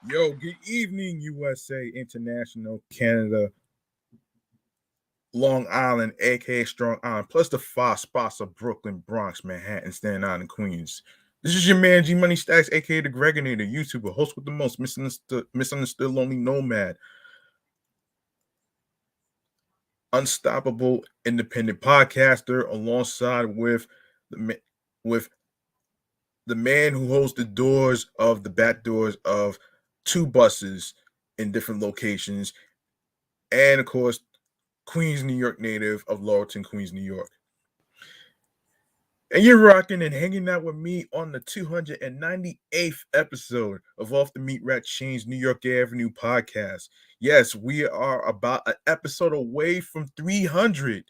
Yo, good evening, USA, International, Canada, Long Island, aka Strong Island, plus the five spots of Brooklyn, Bronx, Manhattan, Staten Island, Queens. This is your man G Money Stacks, aka the Gregonator, YouTuber, host with the most misunderstood lonely nomad, unstoppable independent podcaster, alongside with the man who holds the doors of the back doors of two buses in different locations, and of course Queens, New York native of Laurelton, Queens, New York. And you're rocking and hanging out with me on the 298th episode of Off the Meat Rat Chainz New York Avenue podcast. Yes, we are about an episode away from 300.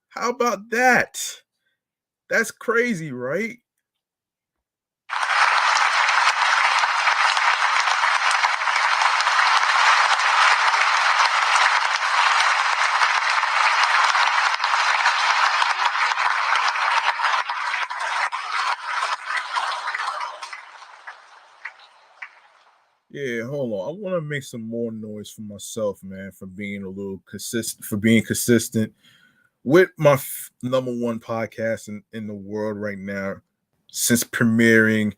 How about that? That's crazy, right? Yeah, hold on. I want to make some more noise for myself, man, for being a little consistent, for being consistent with my number one podcast in the world right now since premiering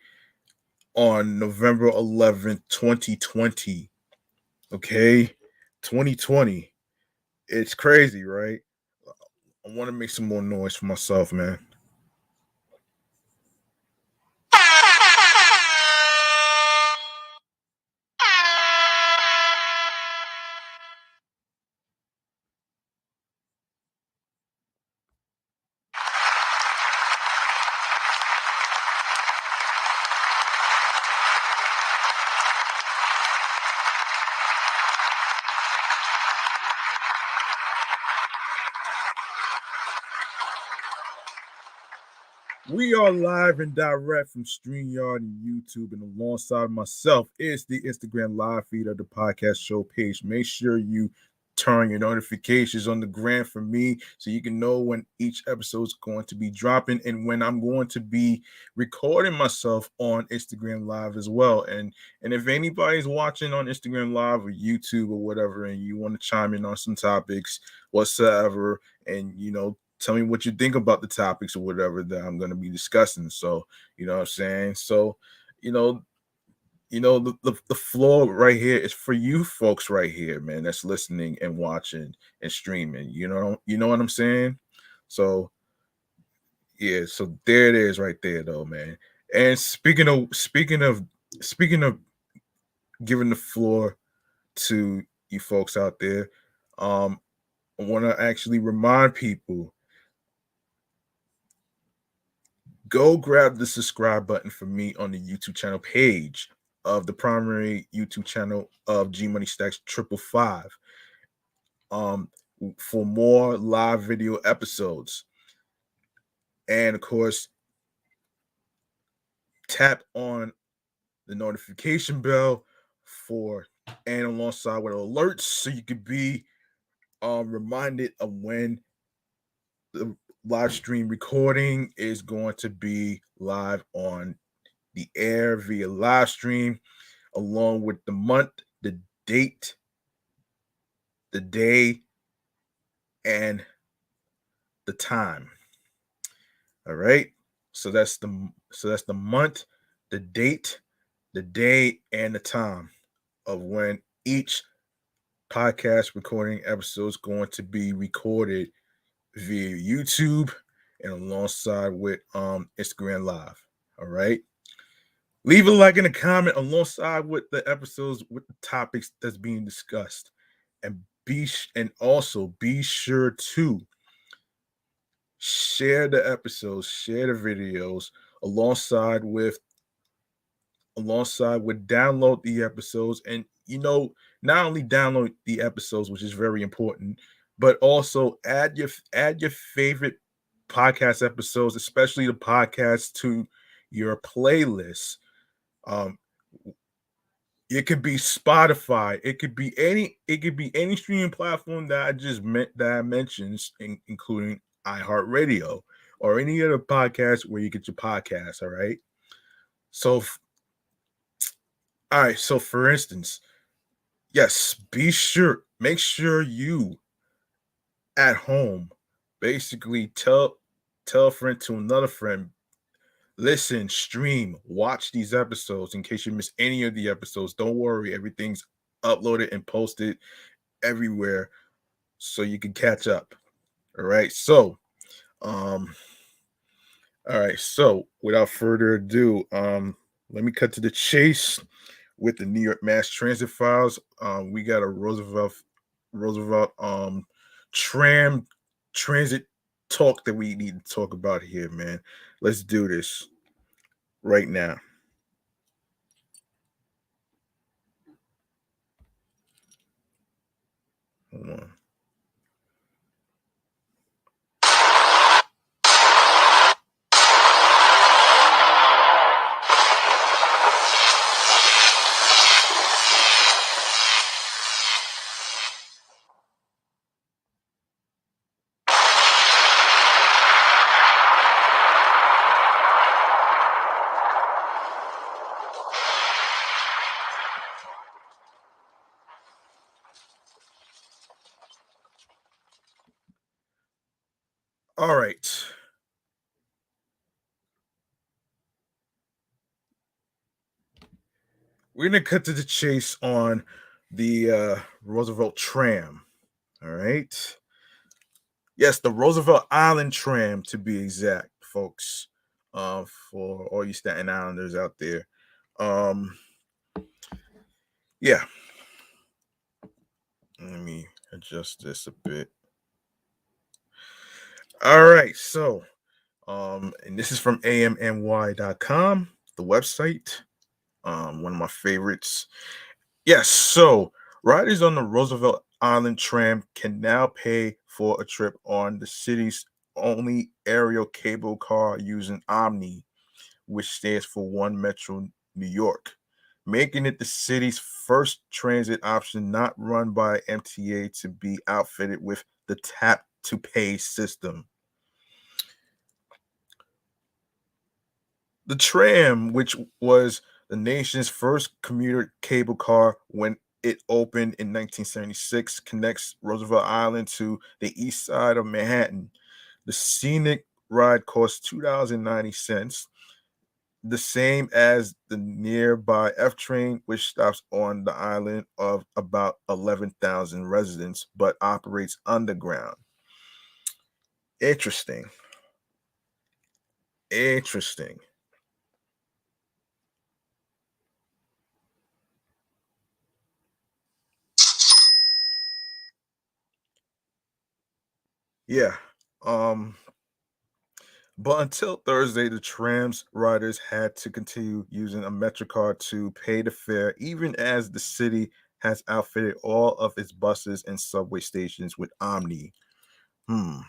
on November 11th, 2020. Okay, 2020. It's crazy, right? I want to make some more noise for myself, man. We are live and direct from StreamYard and YouTube, and alongside myself is the Instagram live feed of the podcast show page. Make sure you turn your notifications on the gram for me so you can know when each episode is going to be dropping and when I'm going to be recording myself on Instagram live as well. And if anybody's watching on Instagram live or YouTube or whatever, and you want to chime in on some topics whatsoever, and tell me what you think about the topics or whatever that I'm going to be discussing. So, you know what I'm saying? So, you know, the floor right here is for you folks right here, man, that's listening and watching and streaming. You know what I'm saying? So, yeah, so there it is right there though, man. And speaking of giving the floor to you folks out there, I want to actually remind people, go grab the subscribe button for me on the YouTube channel page of the primary YouTube channel of G Money Stacks 555 for more live video episodes. And of course, tap on the notification bell for and alongside with alerts so you could be reminded of when the live stream recording is going to be live on the air via live stream, along with the month, the date, the day, and the time. All right. So that's the month, the date, the day, and the time of when each podcast recording episode is going to be recorded via YouTube and alongside with Instagram Live. All right. Leave a like and a comment alongside with the episodes with the topics that's being discussed, and also be sure to share the episodes, share the videos alongside with download the episodes, and not only download the episodes, which is very important, but also add your favorite podcast episodes, especially the podcast, to your playlist. um it could be Spotify. It could be any streaming platform that I mentioned, including iHeartRadio or any other podcast where you get your podcast. All right. So All right. So, for instance, yes, make sure you at home basically tell a friend to another friend, listen, stream, watch these episodes in case you miss any of the episodes. Don't worry, everything's uploaded and posted everywhere so you can catch up. All right. Um, without further ado, let me cut to the chase with the New York Mass Transit files. We got a Roosevelt tram transit talk that we need to talk about here, man. Let's do this right now. Hold on. All right. We're gonna cut to the chase on the Roosevelt tram. All right. Yes, the Roosevelt Island tram to be exact, folks. For all you Staten Islanders out there. Um, yeah. Let me adjust this a bit. All right, so and this is from amny.com, the website. One of my favorites. Yes, so riders on the Roosevelt Island tram can now pay for a trip on the city's only aerial cable car using Omni, which stands for One Metro New York, making it the city's first transit option not run by MTA to be outfitted with the tap to pay system. The tram, which was the nation's first commuter cable car when it opened in 1976, connects Roosevelt Island to the east side of Manhattan. The scenic ride costs $2.90, the same as the nearby F train, which stops on the island of about 11,000 residents but operates underground. Interesting. Interesting. Yeah. Um, but until Thursday, the trams riders had to continue using a MetroCard to pay the fare, even as the city has outfitted all of its buses and subway stations with Omni. Hmm.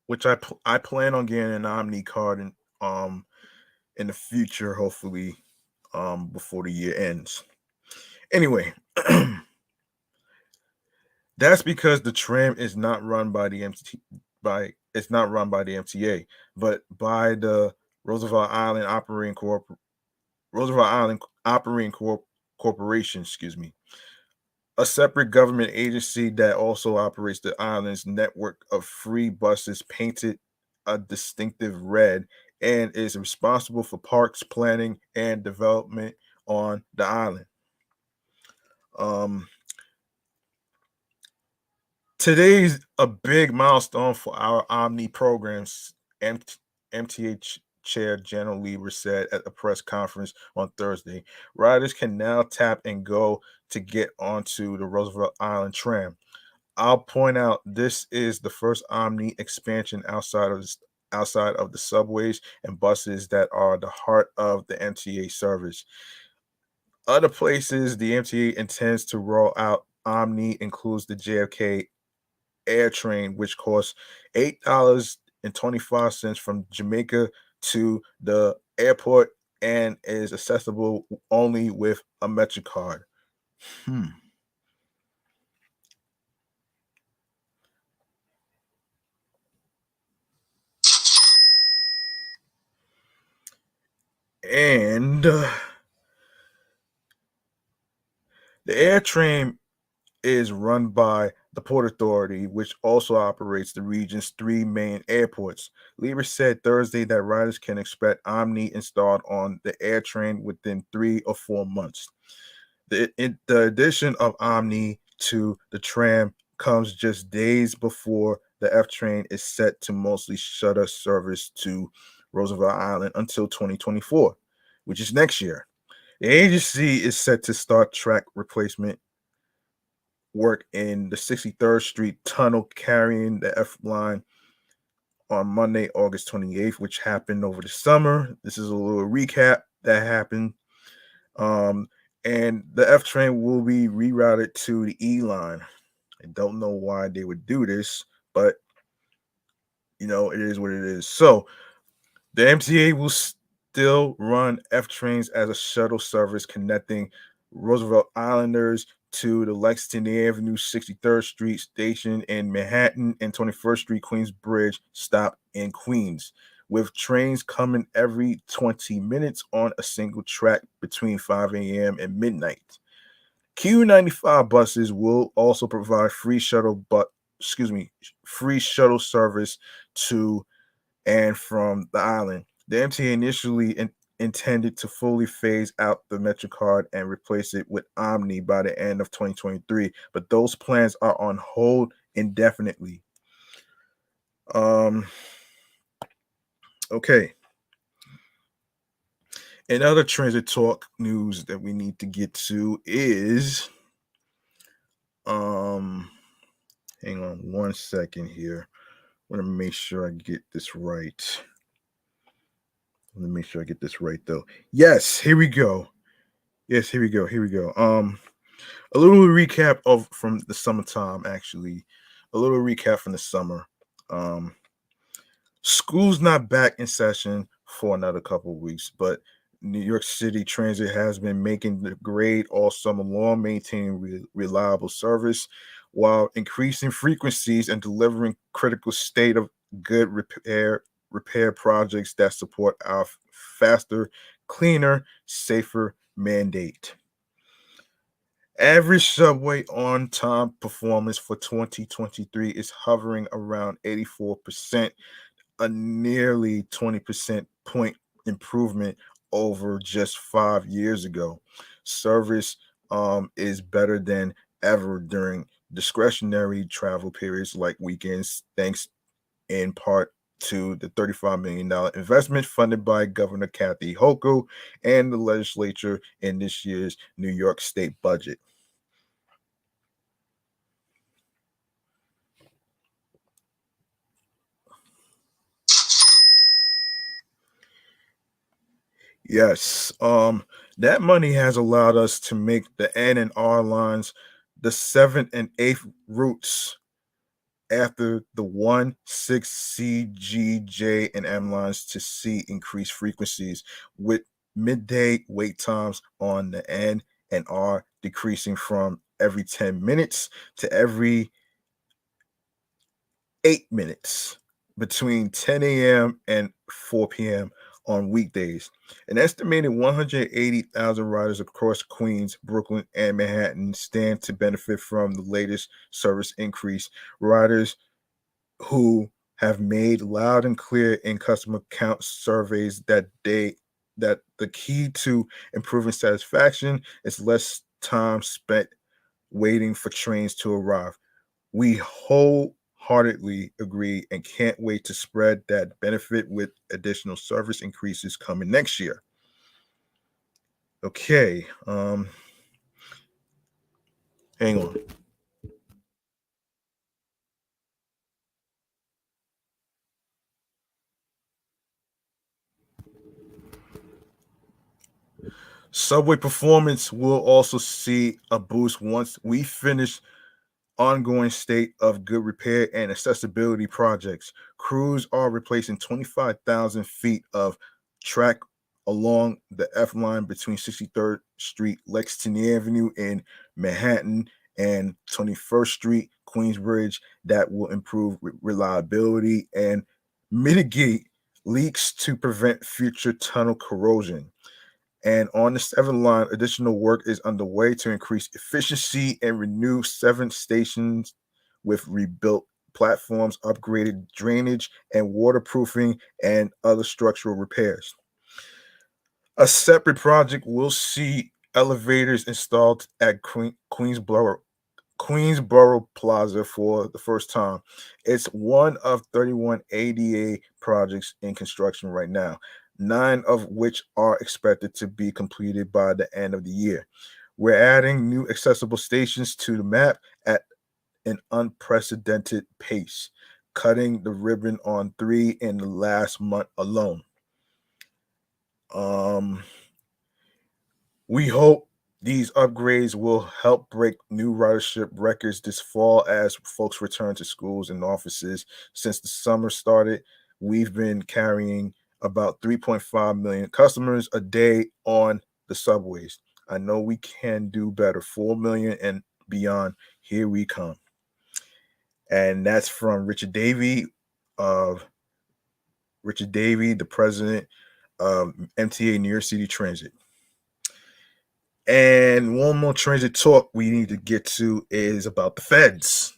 Which I plan on getting an Omni card in the future, hopefully, before the year ends. Anyway, that's because the tram is not run by the MT by it's not run by the MTA, but by the Roosevelt Island Operating Corp Roosevelt Island Operating Corporation, excuse me, a separate government agency that also operates the island's network of free buses painted a distinctive red and is responsible for parks planning and development on the island. Um, Today's a big milestone for our Omni programs, MTH Chair General Lieber said at a press conference on Thursday. Riders can now tap and go to get onto the Roosevelt Island tram. I'll point out this is the first Omni expansion outside of the subways and buses that are the heart of the MTA service. Other places the MTA intends to roll out Omni includes the JFK Air Train, which costs $8.25 from Jamaica to the airport and is accessible only with a MetroCard. Hmm. And the air train is run by the Port Authority, which also operates the region's three main airports. Lieber said Thursday that riders can expect Omni installed on the air train within 3 or 4 months. The addition of Omni to the tram comes just days before the F train is set to mostly shutter service to Roosevelt Island until 2024, which is next year. The agency is set to start track replacement work in the 63rd Street tunnel carrying the F line on Monday, August 28th, which happened over the summer. This is a little recap that happened. Um, and the F train will be rerouted to the E line. I don't know why they would do this, but it is what it is. So the MTA will still run F trains as a shuttle service connecting Roosevelt Islanders to the Lexington Avenue 63rd Street station in Manhattan and 21st Street Queensbridge stop in Queens, with trains coming every 20 minutes on a single track between 5 a.m. and midnight. Q95 buses will also provide free shuttle service to and from the island. The MTA initially intended to fully phase out the MetroCard and replace it with Omni by the end of 2023, but those plans are on hold indefinitely. Um, okay. And other transit talk news that we need to get to is um hang on 1 second here. I want to make sure I get this right. Let me make sure I get this right though. Yes, here we go. Yes, here we go. Here we go. A little recap of from the summertime, actually. A little recap from the summer. Um, School's not back in session for another couple of weeks, but New York City Transit has been making the grade all summer long, maintaining reliable service while increasing frequencies and delivering critical state of good repair projects that support our faster, cleaner, safer mandate. Average subway on time performance for 2023 is hovering around 84%, a nearly 20% point improvement over just 5 years ago. Service is better than ever during discretionary travel periods like weekends, thanks in part to the $35 million investment funded by Governor Kathy Hochul and the legislature in this year's New York State budget. Yes, that money has allowed us to make the N and R lines the seventh and eighth routes after the 1, 6 C, G, J, and M lines to see increased frequencies, with midday wait times on the N and R decreasing from every 10 minutes to every 8 minutes between 10 a.m. and 4 p.m. on weekdays. An estimated 180,000 riders across Queens, Brooklyn, and Manhattan stand to benefit from the latest service increase. Riders who have made loud and clear in customer count surveys that the key to improving satisfaction is less time spent waiting for trains to arrive. We wholeheartedly agree and can't wait to spread that benefit with additional service increases coming next year. Okay, hang on. Subway performance will also see a boost once we finish ongoing state of good repair and accessibility projects. Crews are replacing 25,000 feet of track along the F line between 63rd Street, Lexington Avenue in Manhattan, and 21st Street, Queensbridge, that will improve reliability and mitigate leaks to prevent future tunnel corrosion. And on the 7th line, additional work is underway to increase efficiency and renew 7 stations with rebuilt platforms, upgraded drainage and waterproofing, and other structural repairs. A separate project will see elevators installed at Queensboro Plaza for the first time. It's one of 31 ADA projects in construction right now, 9 of which are expected to be completed by the end of the year. We're adding new accessible stations to the map at an unprecedented pace, cutting the ribbon on 3 in the last month alone. Um, We hope these upgrades will help break new ridership records this fall as folks return to schools and offices. Since the summer started, we've been carrying about 3.5 million customers a day on the subways. I know we can do better. 4 million and beyond. Here we come. And that's from of Richard Davey, the president of MTA New York City Transit. And one more transit talk we need to get to is about the feds.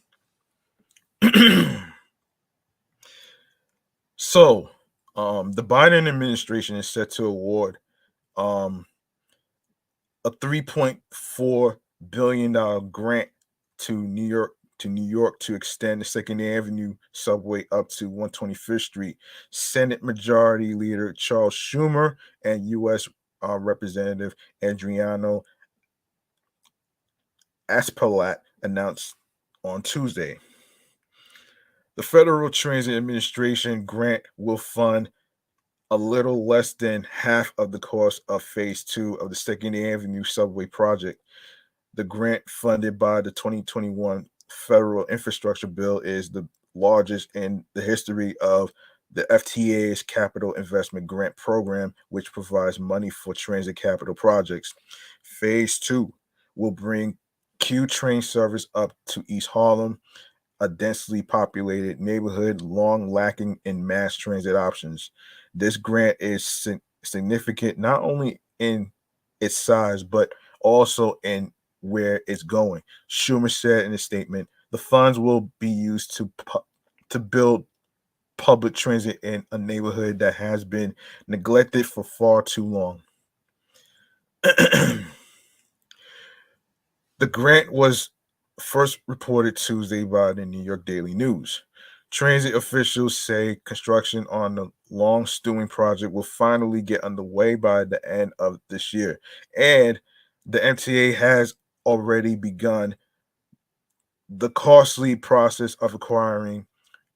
So, the Biden administration is set to award um, a $3.4 billion grant to New York to extend the Second Avenue subway up to 125th Street. Senate Majority Leader Charles Schumer and U.S. Representative Adriano Aspalat announced on Tuesday. The Federal Transit Administration grant will fund a little less than half of the cost of phase 2 of the Second Avenue subway project. The grant funded by the 2021 federal infrastructure bill is the largest in the history of the FTA's capital investment grant program, which provides money for transit capital projects. Phase 2 will bring Q train service up to East Harlem, a densely populated neighborhood long lacking in mass transit options. This grant is significant not only in its size, but also in where it's going. Schumer said in a statement, the funds will be used to build public transit in a neighborhood that has been neglected for far too long. The grant was first reported Tuesday by the New York Daily News. Transit officials say construction on the long stewing project will finally get underway by the end of this year. And the MTA has already begun the costly process of acquiring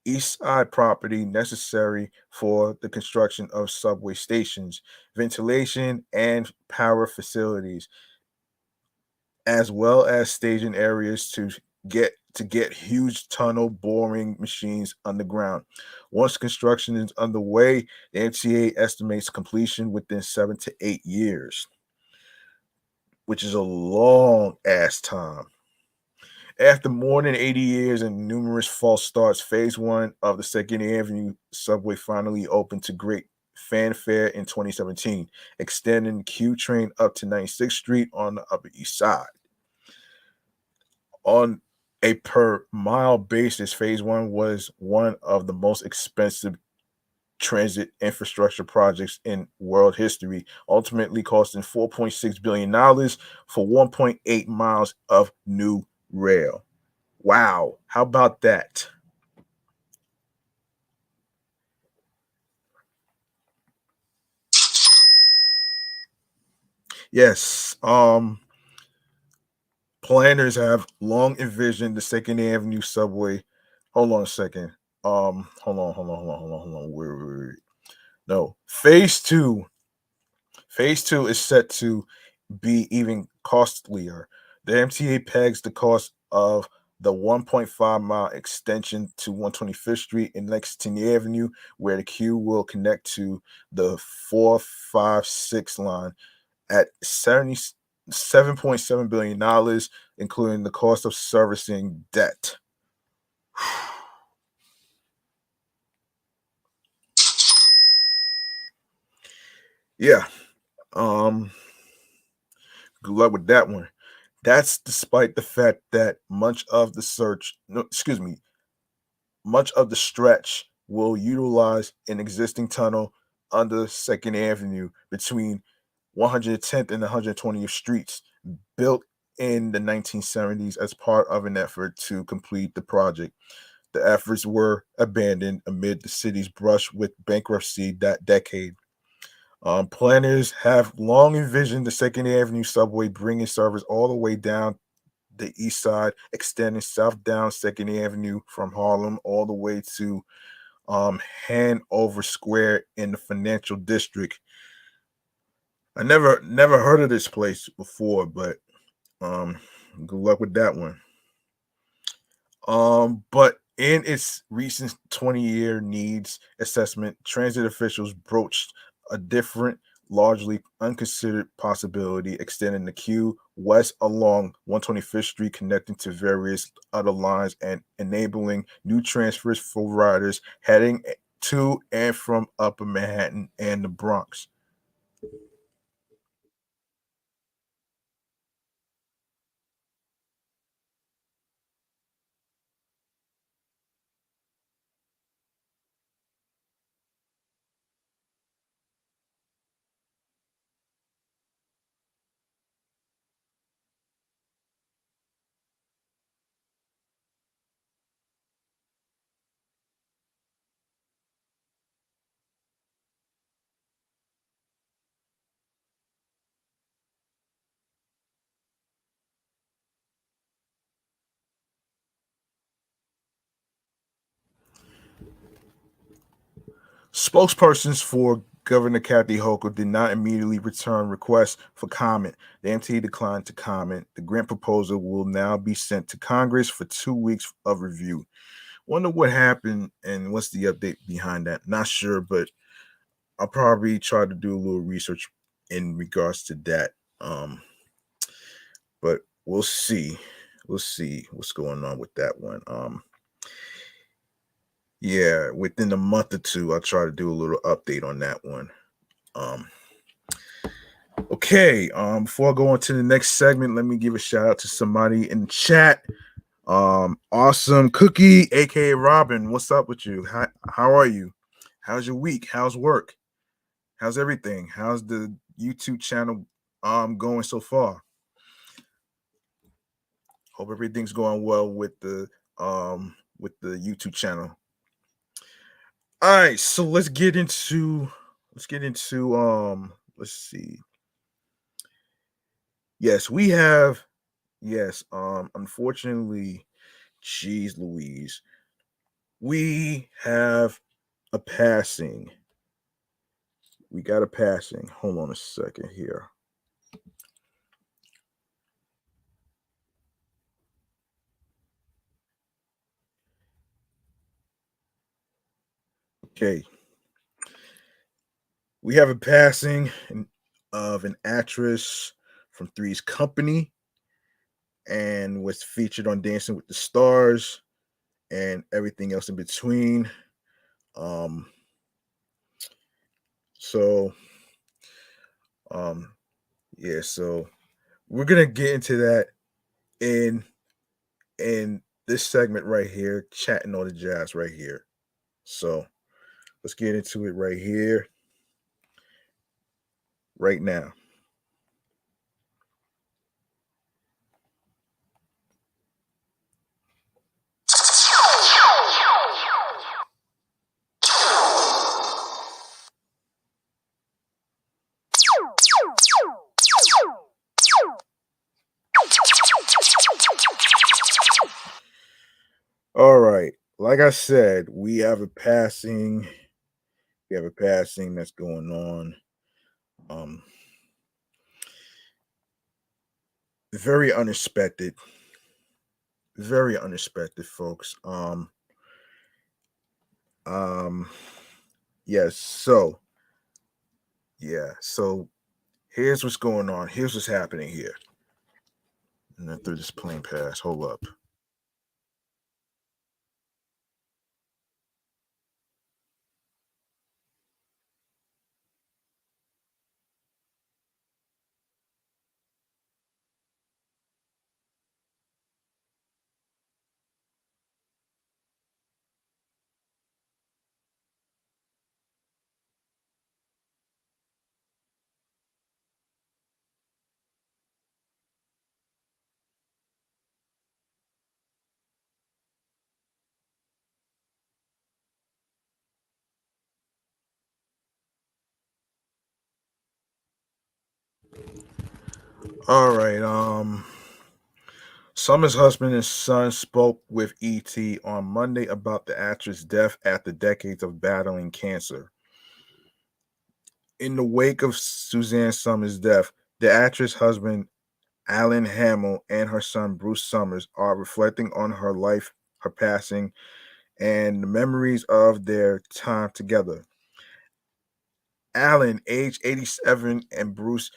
East Side property necessary for the construction of subway stations, ventilation, and power facilities, as well as staging areas to get huge tunnel boring machines underground. Once construction is underway, the MTA estimates completion within 7 to 8 years, which is a long ass time. After more than 80 years and numerous false starts, phase 1 of the Second Avenue subway finally opened to great fanfare in 2017, extending the Q train up to 96th Street on the Upper East Side. On a per mile basis, phase 1 was one of the most expensive transit infrastructure projects in world history, ultimately costing $4.6 billion for 1.8 miles of new rail. Wow, how about that? Yes, planners have long envisioned the Second Avenue subway. Hold on a second. Hold on. Wait. No, phase two is set to be even costlier. The MTA pegs the cost of the 1.5-mile extension to 125th Street and Lexington Avenue, where the queue will connect to the 456 line, at $77.7 billion, including the cost of servicing debt. Yeah. Um, Good luck with that one. That's despite the fact that much of the stretch will utilize an existing tunnel under Second Avenue between 110th and 120th Streets, built in the 1970s as part of an effort to complete the project. The efforts were abandoned amid the city's brush with bankruptcy that decade. Planners have long envisioned the Second Avenue subway bringing service all the way down the east side, extending south down Second Avenue from Harlem all the way to Hanover Square in the financial district. I never heard of this place before, but um, good luck with that one. But in its recent 20-year needs assessment, transit officials broached a different, largely unconsidered possibility, extending the queue west along 125th Street, connecting to various other lines and enabling new transfers for riders heading to and from Upper Manhattan and the Bronx. Spokespersons for Governor Kathy Hochul did not immediately return requests for comment. The MTA declined to comment. The grant proposal will now be sent to Congress for 2 weeks of review. Wonder what happened and what's the update behind that. Not sure, but I'll probably try to do a little research in regards to that. But we'll see. We'll see what's going on with that one. Yeah, within a month or two, I'll try to do a little update on that one. Um, Okay, before I go on to the next segment, let me give a shout out to somebody in the chat. Awesome Cookie, aka Robin. What's up with you? How are you? How's your week? How's work? How's everything? How's the YouTube channel going so far? Hope everything's going well with the YouTube channel. All right, so let's get into let's see. Yes, we have yes, unfortunately, jeez Louise. We have a passing. We got a passing. Hold on a second here. Okay. We have a passing of an actress from Three's Company and was featured on Dancing with the Stars and everything else in between. Um, so um, yeah, so we're gonna get into that in this segment right here, chatting all the jazz right here. So let's get into it right here, right now. All right. Like I said, we have a passing that's going on. Um very unexpected. Very unexpected, folks. Um yes, so yeah, so here's what's going on. Here's what's happening here. And then through this plane pass. Hold up. All right. Summer's husband and son spoke with ET on Monday about the actress' death after decades of battling cancer. In the wake of Suzanne Summers' death, the actress' husband, Alan Hamill, and her son, Bruce Summers, are reflecting on her life, her passing, and the memories of their time together. Alan, age 87, and Bruce,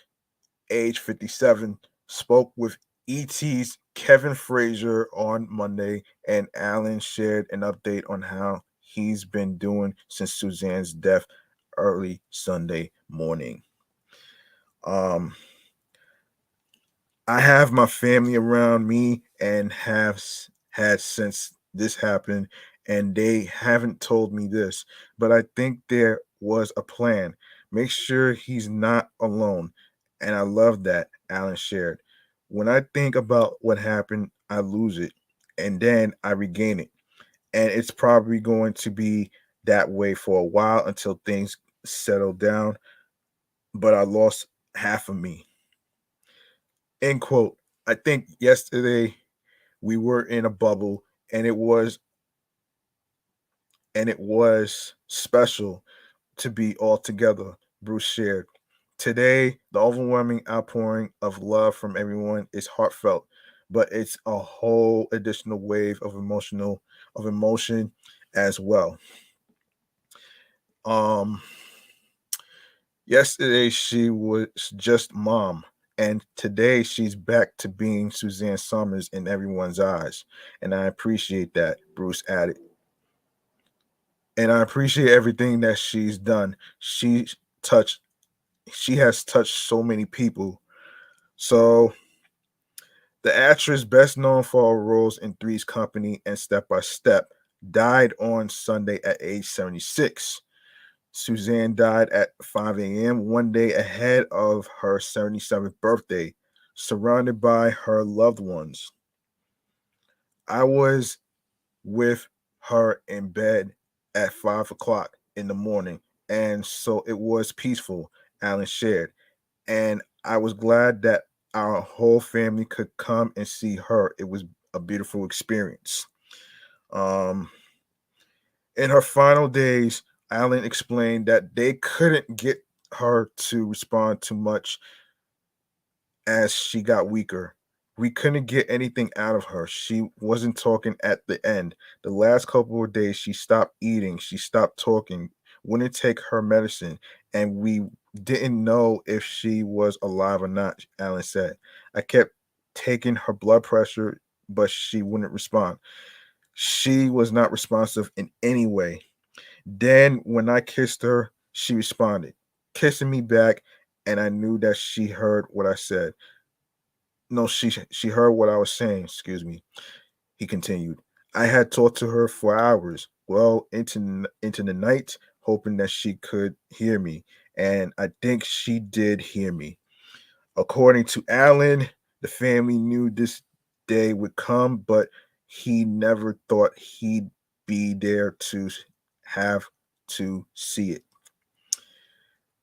age 57, spoke with ET's Kevin Frazier on Monday, and Alan shared an update on how he's been doing since Suzanne's death early Sunday morning. Um, I have my family around me and had since this happened, and they haven't told me this, but I think there was a plan. Make sure he's not alone. And I love that, Alan shared. When I think about what happened, I lose it, and then I regain it. And it's probably going to be that way for a while until things settle down, but I lost half of me. End quote. I think yesterday we were in a bubble, and it was special to be all together, Bruce shared. Today, the overwhelming outpouring of love from everyone is heartfelt, but it's a whole additional wave of emotion as well. Um Yesterday she was just mom, and today she's back to being Suzanne Summers in everyone's eyes. And I appreciate that, Bruce added. And I appreciate everything that she's done. Touched she has touched so many people. So the actress best known for her roles in Three's Company and Step by Step died on Sunday at age 76. Suzanne died at 5 a.m., one day ahead of her 77th birthday, surrounded by her loved ones. I was with her in bed at 5 o'clock in the morning, and so it was peaceful, Alan shared. And I was glad that our whole family could come and see her. It was a beautiful experience. Um, In her final days, Allen explained that they couldn't get her to respond too much as she got weaker. We couldn't get anything out of her. She wasn't talking at the end. The last couple of days, she stopped eating, she stopped talking, wouldn't take her medicine, and we didn't know if she was alive or not, Allen said. I kept taking her blood pressure, but she wouldn't respond. She was not responsive in any way. Then, when I kissed her, she responded, kissing me back, and I knew that she heard what I said. No, she heard what I was saying, excuse me. He continued. I had talked to her for hours, well into the night, hoping that she could hear me, and I think she did hear me. According to Alan, the family knew this day would come, but he never thought he'd be there to have to see it.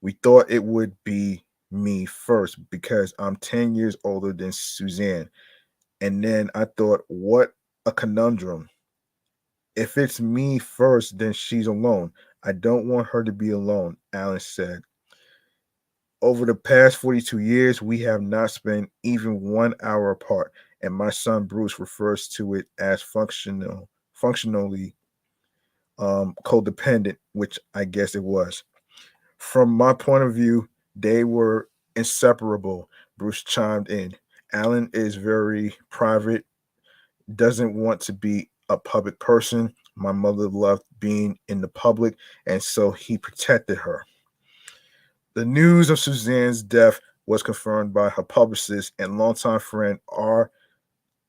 We thought it would be me first because I'm 10 years older than Suzanne. And then I thought, what a conundrum. If it's me first, then she's alone. I don't want her to be alone, Alan said. Over the past 42 years, we have not spent even 1 hour apart, and my son Bruce refers to it as functionally codependent, which I guess it was. From my point of view, they were inseparable, Bruce chimed in. Alan is very private, doesn't want to be a public person. My mother loved being in the public, and so he protected her. The news of Suzanne's death was confirmed by her publicist and longtime friend R.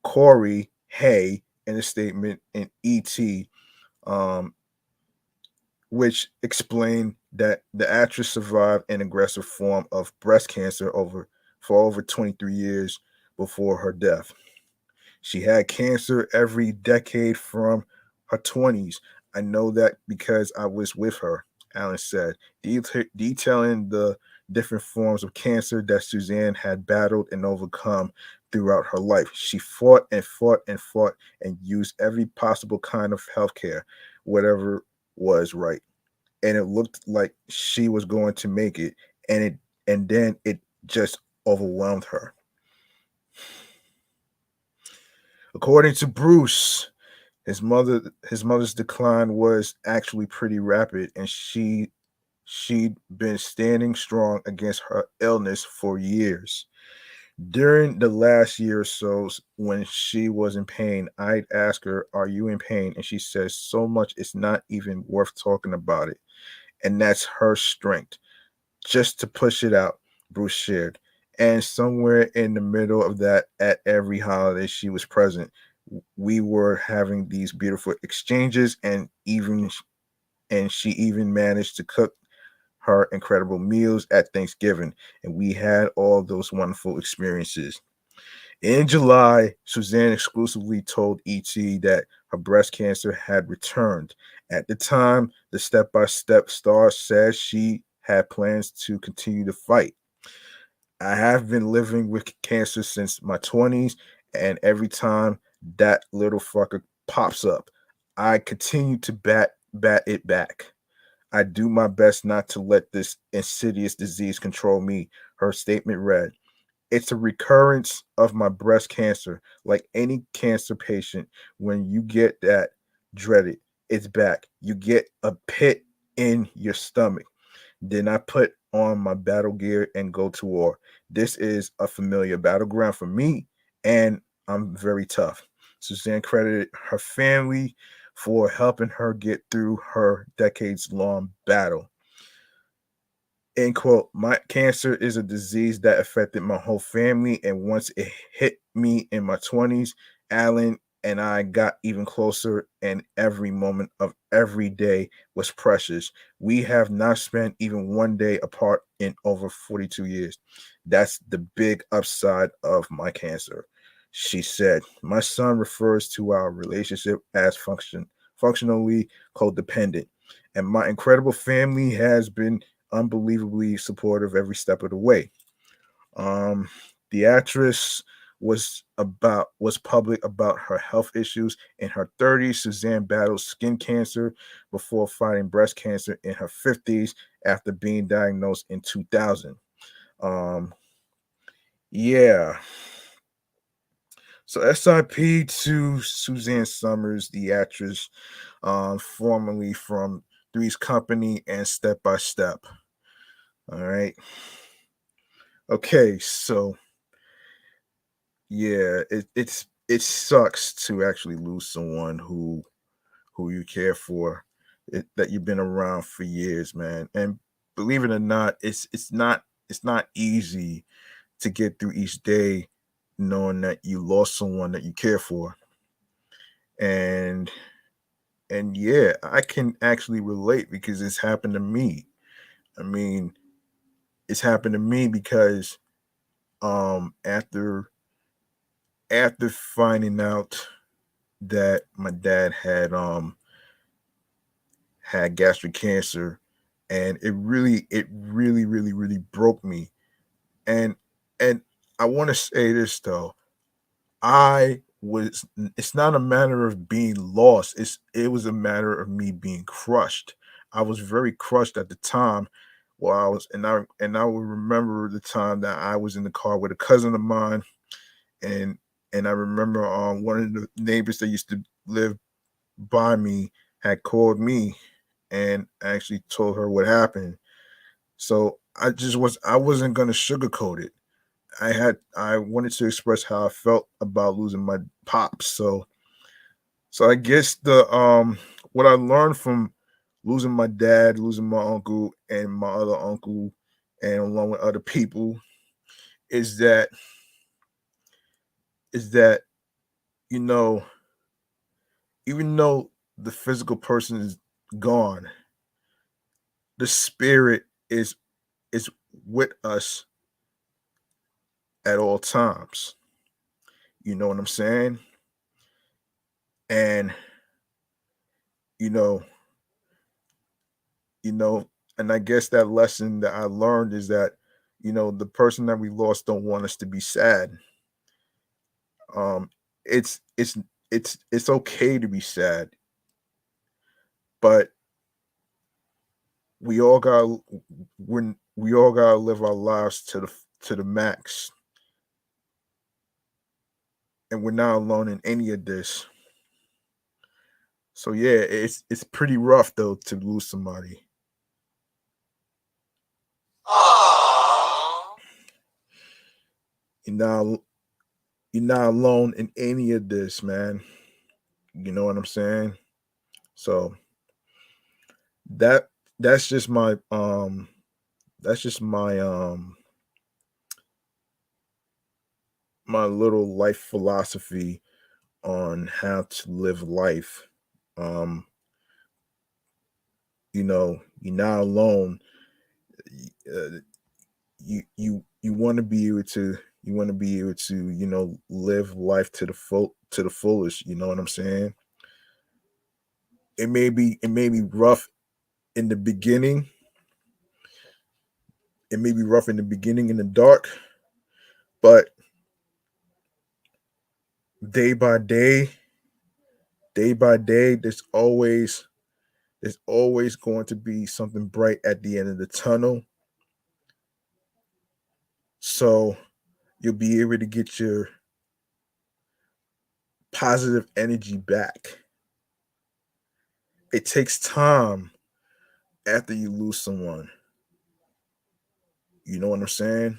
Corey Hay in a statement in ET, um, which explained that the actress survived an aggressive form of breast cancer for over 23 years before her death. She had cancer every decade from her 20s. I know that because I was with her, Allen said, detailing the different forms of cancer that Suzanne had battled and overcome throughout her life. She fought and fought and fought and used every possible kind of healthcare, whatever was right. And it looked like she was going to make it, and then it just overwhelmed her. According to Bruce, his mother's decline was actually pretty rapid, and she'd been standing strong against her illness for years. During the last year or so, when she was in pain, I'd ask her, "Are you in pain?" And she says, "So much it's not even worth talking about it." And that's her strength, just to push it out, Bruce shared. And somewhere in the middle of that, at every holiday she was present, we were having these beautiful exchanges, and she even managed to cook her incredible meals at Thanksgiving, and we had all those wonderful experiences. In July, Suzanne exclusively told ET that her breast cancer had returned. At the time, the step by step star said she had plans to continue to fight. "I have been living with cancer since my 20s, and every time that little fucker pops up, I continue to bat it back. I do my best not to let this insidious disease control me," her statement read. "It's a recurrence of my breast cancer. Like any cancer patient, when you get that dreaded, it's back. You get a pit in your stomach. Then I put on my battle gear and go to war. This is a familiar battleground for me, and I'm very tough." Suzanne credited her family for helping her get through her decades long battle. End quote. "My cancer is a disease that affected my whole family, and once it hit me in my 20s, Alan and I got even closer, and every moment of every day was precious. We have not spent even one day apart in over 42 years. That's the big upside of my cancer," she said. "My son refers to our relationship as functionally codependent, and my incredible family has been unbelievably supportive every step of the way." Um, the actress was public about her health issues. In her 30s, Suzanne battled skin cancer before fighting breast cancer in her 50s after being diagnosed in 2000. Um, yeah. So SIP to Suzanne Summers, the actress, formerly from Three's Company and Step by Step. All right. Okay, so yeah, it sucks to actually lose someone who you care for, that you've been around for years, man. And believe it or not, it's not easy to get through each day knowing that you lost someone that you care for. And yeah, I can actually relate because it's happened to me. I mean, it's happened to me because after finding out that my dad had gastric cancer, and it really broke me. And and I want to say this though. I was It's not a matter of being lost, it was a matter of me being crushed. I was very crushed at the time, while I was and I will remember the time that I was in the car with a cousin of mine, and I remember one of the neighbors that used to live by me had called me and actually told her what happened. So I wasn't gonna sugarcoat it. I wanted to express how I felt about losing my pops. So I guess the what I learned from losing my dad, losing my uncle, and my other uncle, and along with other people, is that is that you know even though the physical person is gone, the spirit is with us at all times. You know what I'm saying? And you know, you know, and I guess that lesson that I learned is that, the person that we lost don't want us to be sad. Um, it's it's it's okay to be sad, but we all got we all gotta live our lives to the max, and we're not alone in any of this. So yeah, it's pretty rough though to lose somebody. You're not you're not alone in any of this, man. You know what I'm saying? So that that's just my that's just my little life philosophy on how to live life. Um, you're not alone. Uh, you want to be able to live life to the fullest. You know what I'm saying? It may be rough in the beginning. It may be rough in the beginning in the dark, but day by day, day by day, there's always going to be something bright at the end of the tunnel. So you'll be able to get your positive energy back. It takes time after you lose someone. You know what I'm saying?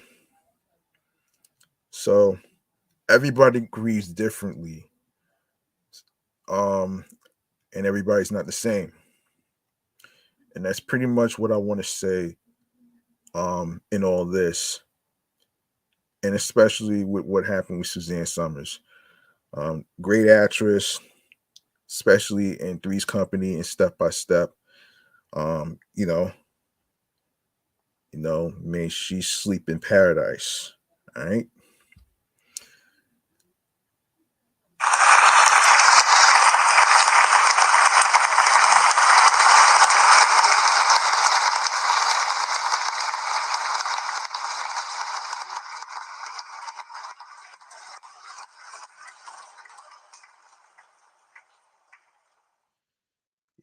So everybody grieves differently. Um, and everybody's not the same. And that's pretty much what I want to say in all this. And especially with what happened with Suzanne Summers. Great actress, especially in Three's Company and Step by Step. Um, you know, may she sleep in paradise. All right.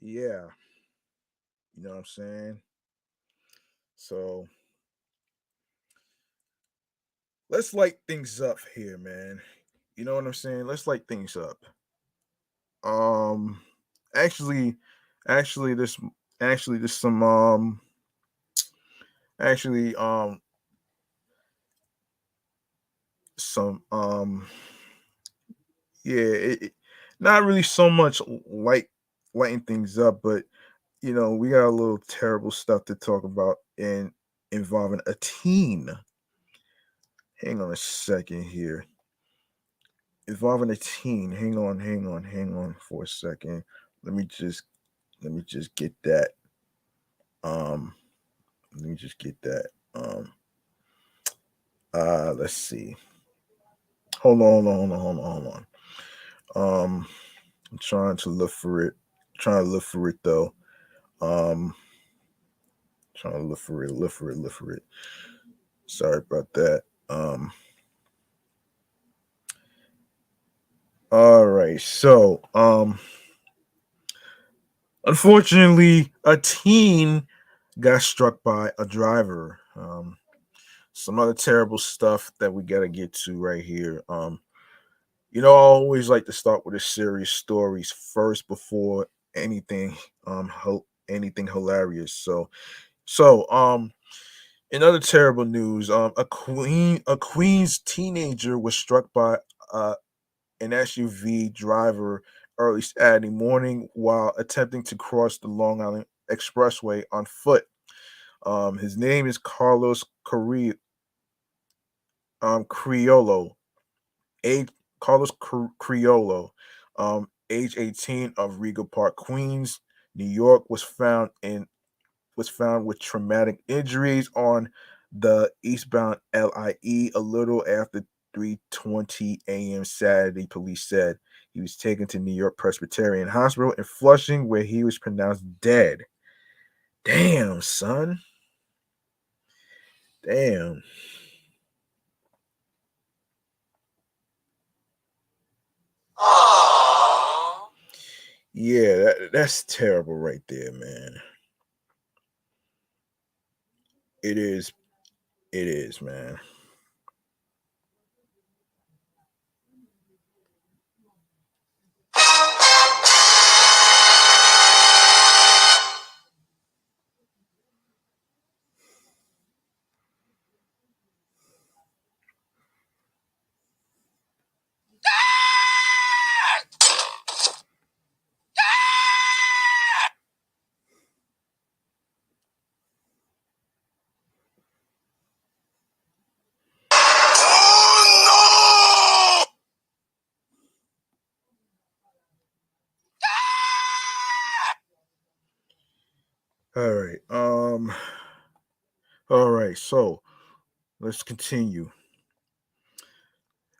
Yeah. You know what I'm saying? So let's light things up here, man. You know what I'm saying? Let's light things up. Um actually actually this actually this some actually some yeah, not really so much lighting things up, but we got a little terrible stuff to talk about in involving a teen. Hang on a second here. Involving a teen. Hang on for a second. Let me just get that. Um, let me just get that. Let's see. Hold on. I'm trying to look for it. Trying to look for it though. Um, trying to look for it. Sorry about that. All right. So, unfortunately, a teen got struck by a driver. Some other terrible stuff that we gotta get to right here. I always like to start with the serious stories first before anything, anything hilarious. So, in other terrible news, a Queens teenager was struck by uh, an SUV driver early Saturday morning while attempting to cross the Long Island Expressway on foot. His name is Carlos Criollo, age Criollo, age 18 of Regal Park, Queens, New York, was found with traumatic injuries on the eastbound LIE a little after 3:20 a.m. Saturday, police said. He was taken to New York Presbyterian Hospital in Flushing, where he was pronounced dead. Damn, son. Damn. Yeah, that's terrible right there, man. It is. It is, man. All right. All right. So let's continue.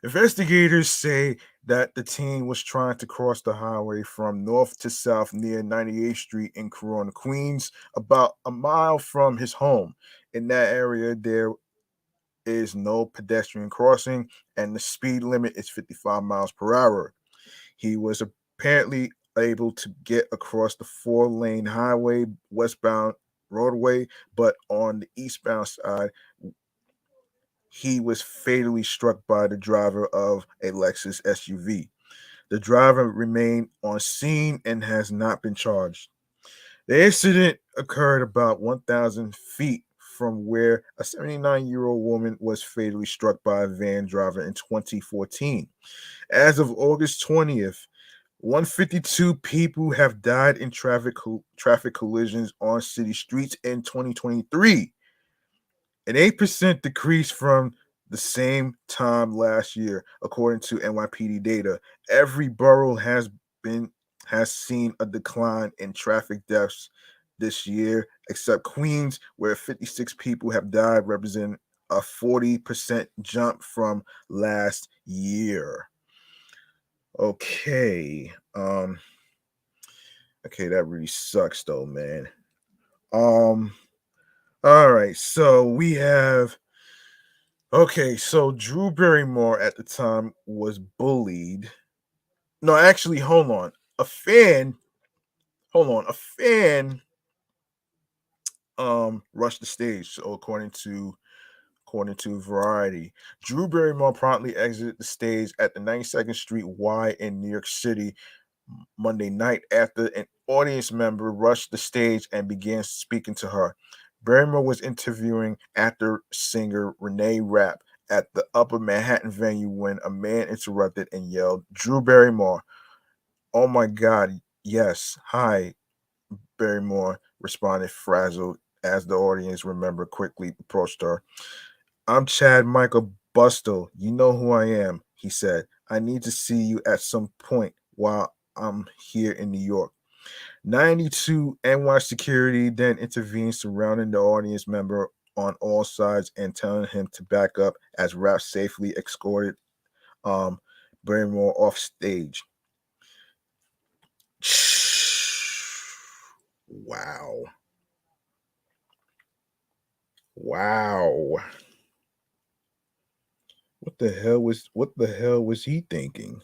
Investigators say that the teen was trying to cross the highway from north to south near 98th Street in Corona, Queens, about a mile from his home. In that area, there is no pedestrian crossing, and the speed limit is 55 miles per hour. He was apparently able to get across the four-lane highway westbound roadway, but on the eastbound side, he was fatally struck by the driver of a Lexus SUV. The driver remained on scene and has not been charged. The incident occurred about 1,000 feet from where a 79-year-old woman was fatally struck by a van driver in 2014. As of August 20th, 152 people have died in traffic collisions on city streets in 2023, an 8% decrease from the same time last year, according to NYPD data. Every borough been has seen a decline in traffic deaths this year, except Queens, where 56 people have died, representing a 40% jump from last year. Okay. Okay, that really sucks though, man. Um all right, so we have okay, so Drew Barrymore at the time was bullied. No, actually, hold on. A fan rushed the stage, so according to Variety. Drew Barrymore promptly exited the stage at the 92nd Street Y in New York City Monday night after an audience member rushed the stage and began speaking to her. Barrymore was interviewing actor singer Renee Rapp at the Upper Manhattan venue when a man interrupted and yelled, "Drew Barrymore." "Oh my God, yes. Hi," Barrymore responded, frazzled, as the audience member quickly approached her. "I'm Chad Michael Bustle. You know who I am," he said. "I need to see you at some point while I'm here in New York." 92 NY security then intervened, surrounding the audience member on all sides and telling him to back up as Rap safely escorted um, Barrymore off stage. Wow. Wow. What the hell was he thinking?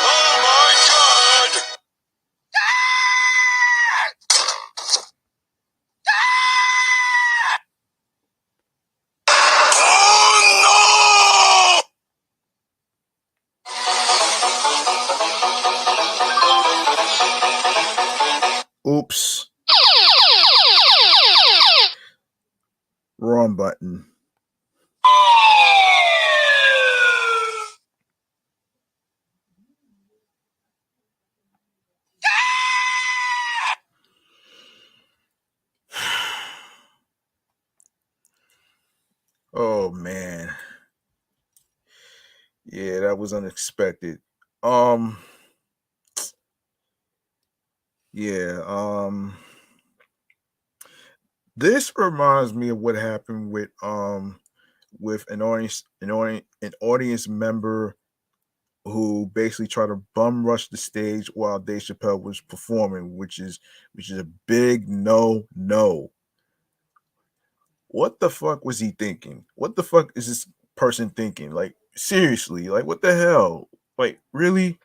Oh my God! Oh no! Oops. Wrong button. Oh man. Yeah, that was unexpected. Um yeah, this reminds me of what happened with an audience member who basically tried to bum rush the stage while Dave Chappelle was performing, which is a big no. What the fuck was he thinking? What the fuck is this person thinking? Like seriously, like what the hell? Like really?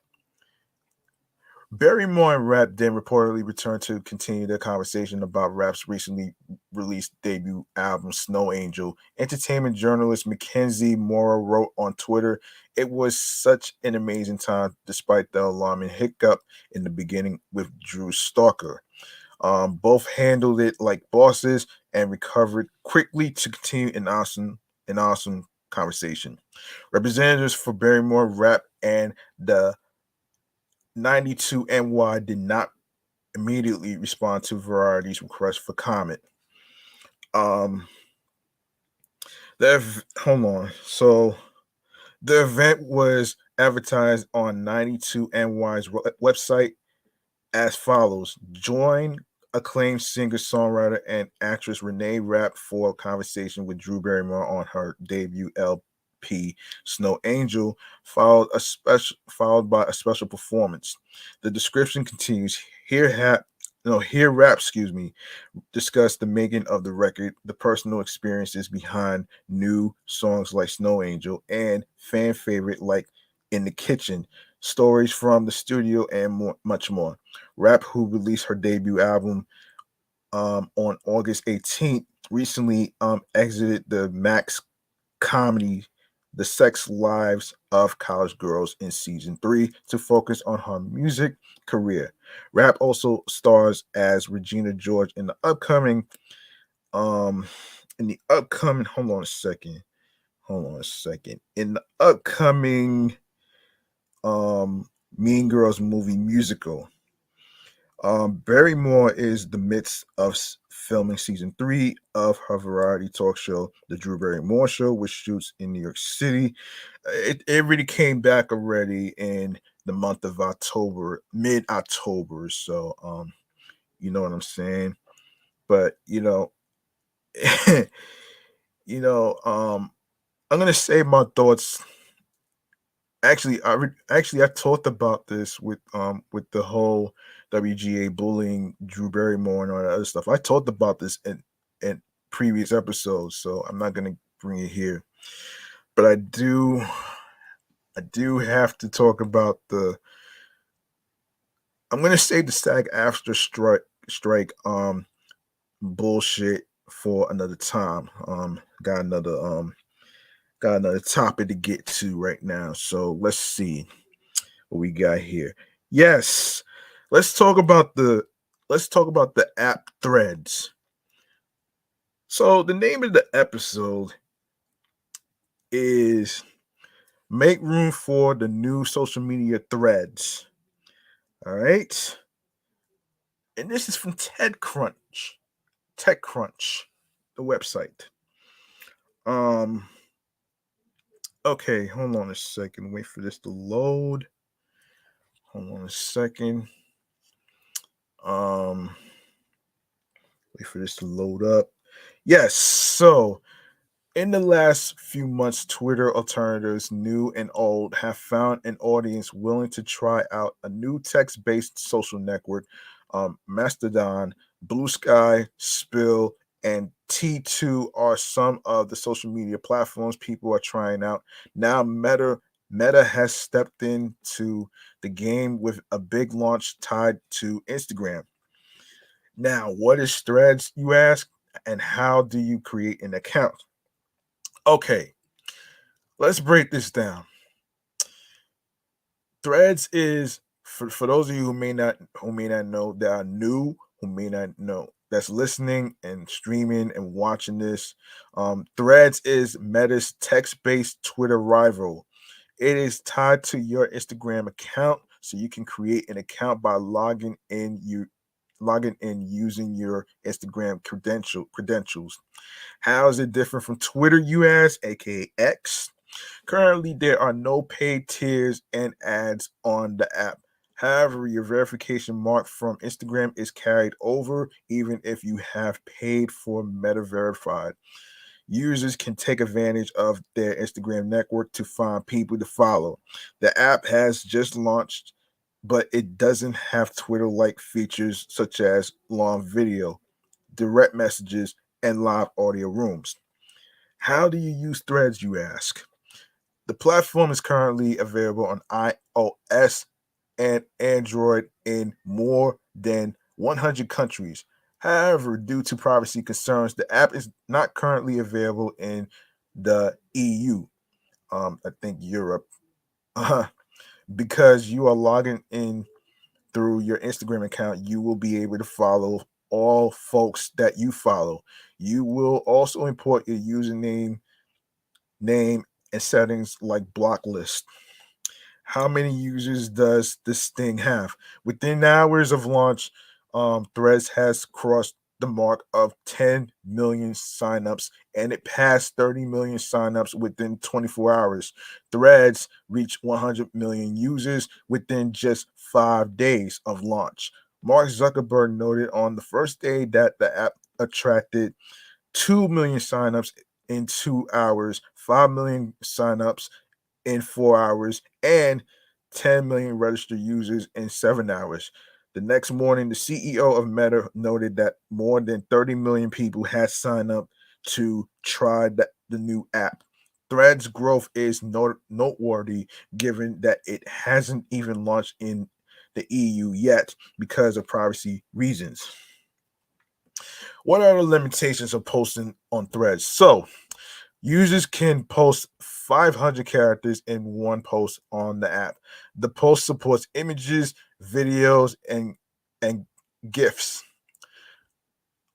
Barrymore and Rap then reportedly returned to continue their conversation about Rap's recently released debut album, Snow Angel. Entertainment journalist Mackenzie Mora wrote on Twitter, "It was such an amazing time despite the alarming hiccup in the beginning with Drew Stalker. Both handled it like bosses and recovered quickly to continue an awesome conversation." Representatives for Barrymore, Rap, and the 92 NY did not immediately respond to Variety's request for comment. Um, hold on. So the event was advertised on 92 NY's website as follows: join acclaimed singer, songwriter, and actress Renee Rapp for a conversation with Drew Barrymore on her debut LP, Snow Angel, followed by a special performance. The description continues. Here Rap, discuss the making of the record, the personal experiences behind new songs like Snow Angel, and fan favorite like In the Kitchen, stories from the studio, and much more. Rap, who released her debut album on August 18th, recently exited the Max comedy The Sex Lives of College Girls in season 3 to focus on her music career. Rap also stars as Regina George um in the upcoming hold on a second in the upcoming um Mean Girls movie musical. Barrymore is the midst of filming season 3 of her variety talk show, The Drew Barrymore Show, which shoots in New York City. It really came back already in the month of October, mid October. So, you know what I'm saying? But you know, I'm gonna say my thoughts. Actually, I talked about this with the whole WGA bullying Drew Barrymore and all that other stuff. I talked about this in previous episodes, so I'm not gonna bring it here. But I do have to talk about the. I'm gonna say the SAG after strike bullshit for another time. Got another topic to get to right now. So let's see what we got here. Yes, let's talk about the app Threads. So the name of the episode is "Make Room for the New Social Media Threads." All right, and this is from TechCrunch, the website. Um, okay, hold on a second. Wait for this to load. Hold on a second. Um, Wait for this to load up. Yes, so in the last few months, Twitter alternatives, new and old, have found an audience willing to try out a new text based social network. Mastodon, Blue Sky, Spill, and T2 are some of the social media platforms people are trying out. Now, Meta has stepped into the game with a big launch tied to Instagram. Now, what is Threads, you ask, and how do you create an account? Okay, let's break this down. Threads is for those of you who may not know, that are new, who may not know, that's listening and streaming and watching this. Threads is Meta's text-based Twitter rival. It is tied to your Instagram account, so you can create an account by logging in using your Instagram credentials. How is it different from Twitter, you ask, aka X? Currently, there are no paid tiers and ads on the app. However, your verification mark from Instagram is carried over even if you have paid for Meta Verified. Users can take advantage of their Instagram network to find people to follow. The app has just launched, but it doesn't have Twitter like features such as long video, direct messages, and live audio rooms. How do you use threads, you ask? The platform is currently available on iOS and Android in more than 100 countries. However, due to privacy concerns, the app is not currently available in the EU, I think Europe, uh, because you are logging in through your Instagram account. You will be able to follow all folks that you follow. You will also import your username, name, and settings like block list. How many users does this thing have? Within hours of launch, Threads has crossed the mark of 10 million signups, and it passed 30 million signups within 24 hours. Threads reached 100 million users within just 5 days of launch. Mark Zuckerberg noted on the first day that the app attracted 2 million signups in 2 hours, 5 million signups in 4 hours, and 10 million registered users in 7 hours. The next morning, the CEO of Meta noted that more than 30 million people had signed up to try the new app. Threads growth is noteworthy given that it hasn't even launched in the EU yet because of privacy reasons. What are the limitations of posting on Threads? So, users can post 500 characters in one post on the app. The post supports images, videos, and GIFs.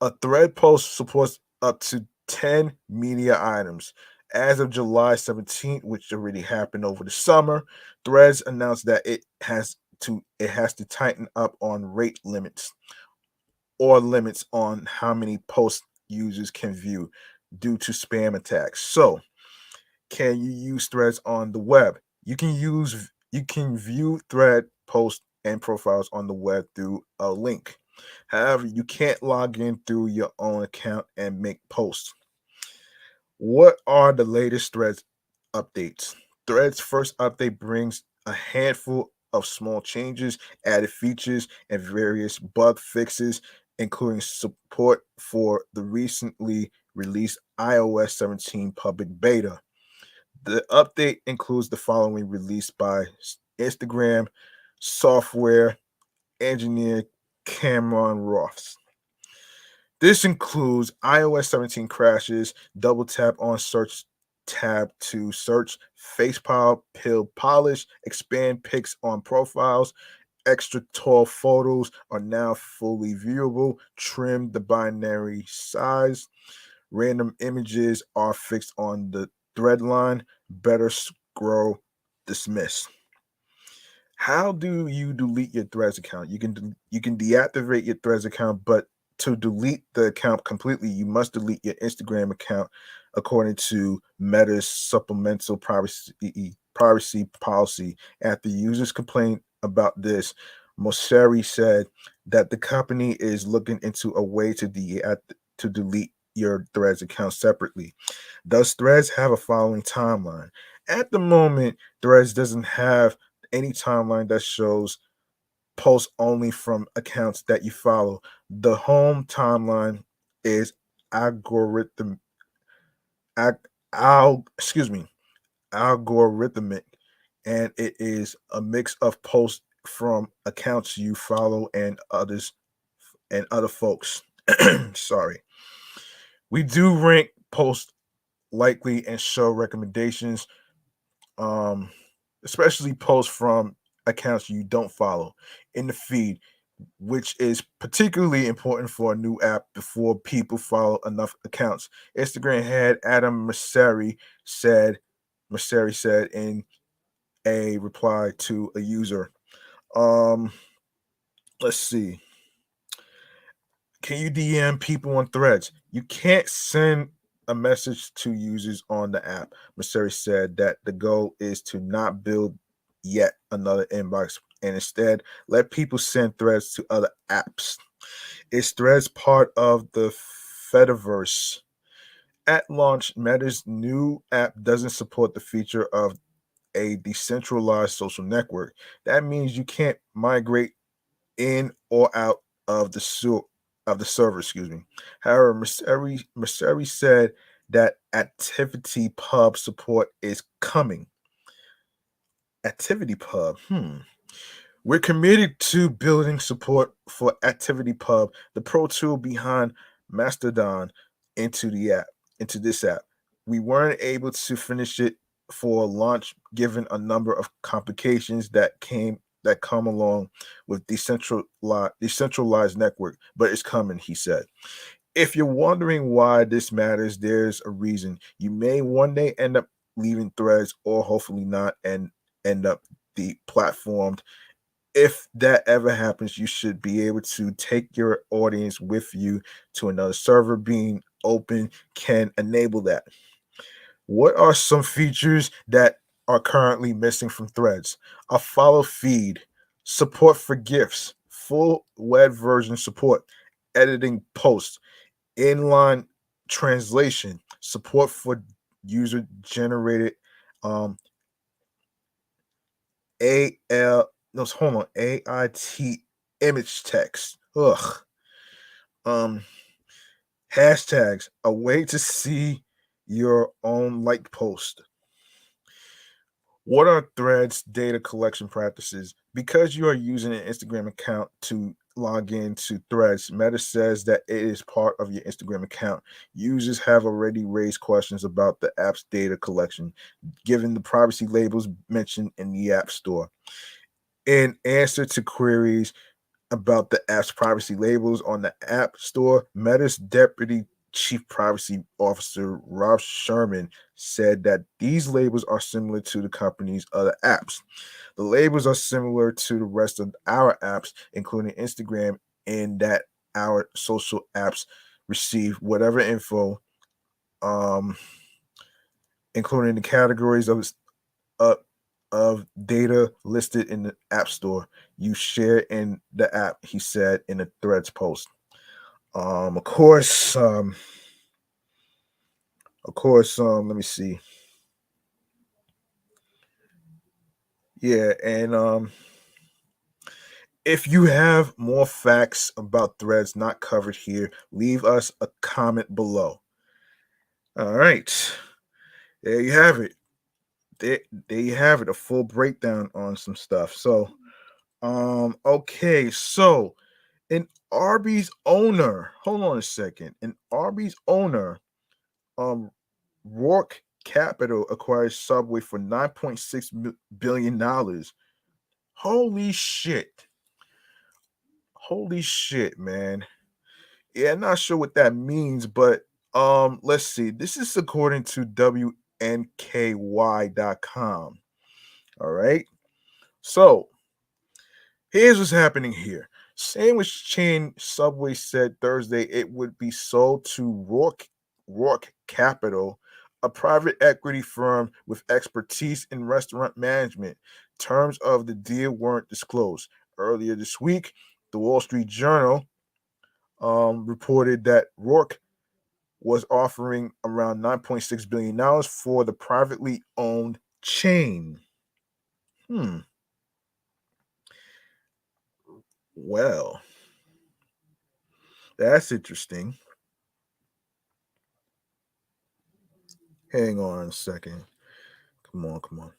A thread post supports up to 10 media items. As of July 17th, which already happened over the summer, Threads announced that it has to tighten up on rate limits or limits on how many posts users can view due to spam attacks. So, can you use threads on the web? You can view thread posts and profiles on the web through a link. However, you can't log in through your own account and make posts. What are the latest threads updates? Threads first update brings a handful of small changes, added features, and various bug fixes, including support for the recently released iOS 17 public beta. The update includes the following released by Instagram software engineer Cameron Ross. This includes iOS 17 crashes, double tap on search tab to search, face pill polish, expand pics on profiles, extra tall photos are now fully viewable, trim the binary size, random images are fixed on the thread line, better scroll, dismiss. How do you delete your Threads account? You can deactivate your Threads account, but to delete the account completely, you must delete your Instagram account according to Meta's supplemental privacy policy. After users complained about this, Mosseri said that the company is looking into a way to delete your Threads account separately. Does Threads have a following timeline? At the moment, Threads doesn't have any timeline that shows posts only from accounts that you follow. The home timeline is algorithm ag- excuse me, algorithmic, and it is a mix of posts from accounts you follow and other folks. Sorry. We do rank posts likely and show recommendations, um, especially posts from accounts you don't follow in the feed, which is particularly important for a new app before people follow enough accounts. Instagram head Adam Mosseri said in a reply to a user. Um, let's see. Can you DM people on threads? You can't send a message to users on the app. Messeri said that the goal is to not build yet another inbox and instead let people send threads to other apps. Is threads part of the Fediverse? At launch, Meta's new app doesn't support the feature of a decentralized social network. That means you can't migrate in or out of the server. Excuse me. However, Messeri said that Activity Pub support is coming. Activity Pub. We're committed to building support for Activity Pub, the pro tool behind Mastodon, into the app, into this app. We weren't able to finish it for launch given a number of complications that come along with decentralized network, but it's coming, he said. If you're wondering why this matters, there's a reason. You may one day end up leaving threads or hopefully not and end up deplatformed. If that ever happens, you should be able to take your audience with you to another server. Being open can enable that. What are some features that are currently missing from threads? A follow feed, support for GIFs, full web version support, editing posts, inline translation, support for user generated um, AL no hold on AIT image text. Ugh. Um Hashtags, a way to see your own like post. What are threads data collection practices? Because you are using an Instagram account to log into threads, Meta says that it is part of your Instagram account. Users have already raised questions about the app's data collection, given the privacy labels mentioned in the App Store. In answer to queries about the app's privacy labels on the App Store, Meta's deputy chief privacy officer, Rob Sherman, said that these labels are similar to the company's other apps. The labels are similar to the rest of our apps, including Instagram, in that our social apps receive whatever info, um, including the categories uh, of data listed in the App Store you share in the app, he said in a Threads post. Of course, let me see. Yeah, and if you have more facts about Threads not covered here, leave us a comment below. All right, there you have it. There you have it. A full breakdown on some stuff. So, okay, so an Arby's owner. Hold on a second. An Arby's owner, um, Rourke Capital acquires Subway for $9.6 billion. Holy shit! Holy shit, man. Yeah, I'm not sure what that means, but let's see. This is according to WNKY.com. All right. So here's what's happening here. Sandwich chain Subway said Thursday it would be sold to Rourke Capital, a private equity firm with expertise in restaurant management. Terms of the deal weren't disclosed. Earlier this week, the Wall Street Journal reported that Rourke was offering around $9.6 billion for the privately owned chain. Hmm. Well, that's interesting. Hang on a second. Come on, come on.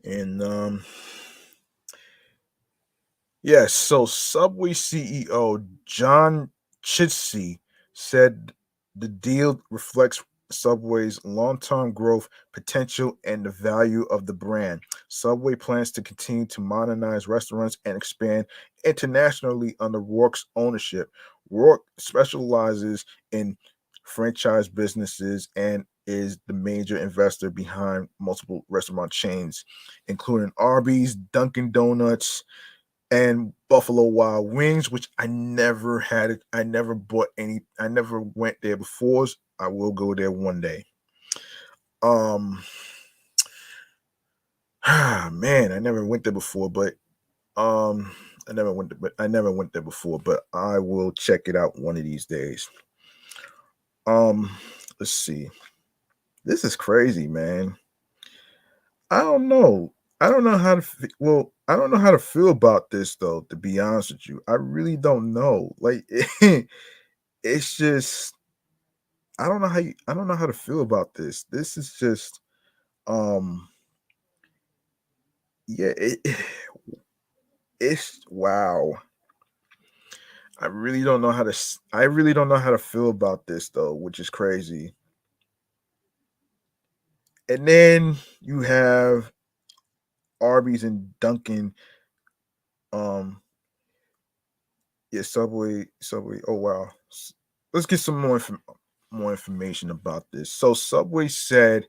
And yes, so Subway CEO John Chitsey said the deal reflects Subway's long-term growth potential and the value of the brand. Subway plans to continue to modernize restaurants and expand internationally under Rourke's ownership. Rourke specializes in franchise businesses and is the major investor behind multiple restaurant chains, including Arby's, Dunkin' Donuts, and Buffalo Wild Wings, which I never had it. I never bought any. I never went there before. I will go there one day. Um, man, I never went there before, but um, I never went there before, but I will check it out one of these days. Um, let's see. This is crazy, man. I don't know. I don't know how to. I don't know how to feel about this though. To be honest with you, I really don't know. Like, it's just I don't know how I don't know how to feel about this. This is just um yeah, it's wow. I really don't know how to feel about this though, which is crazy. And then you have Arby's and Dunkin'. Um, yeah, Subway. Oh wow. Let's get some more information about this. So Subway said,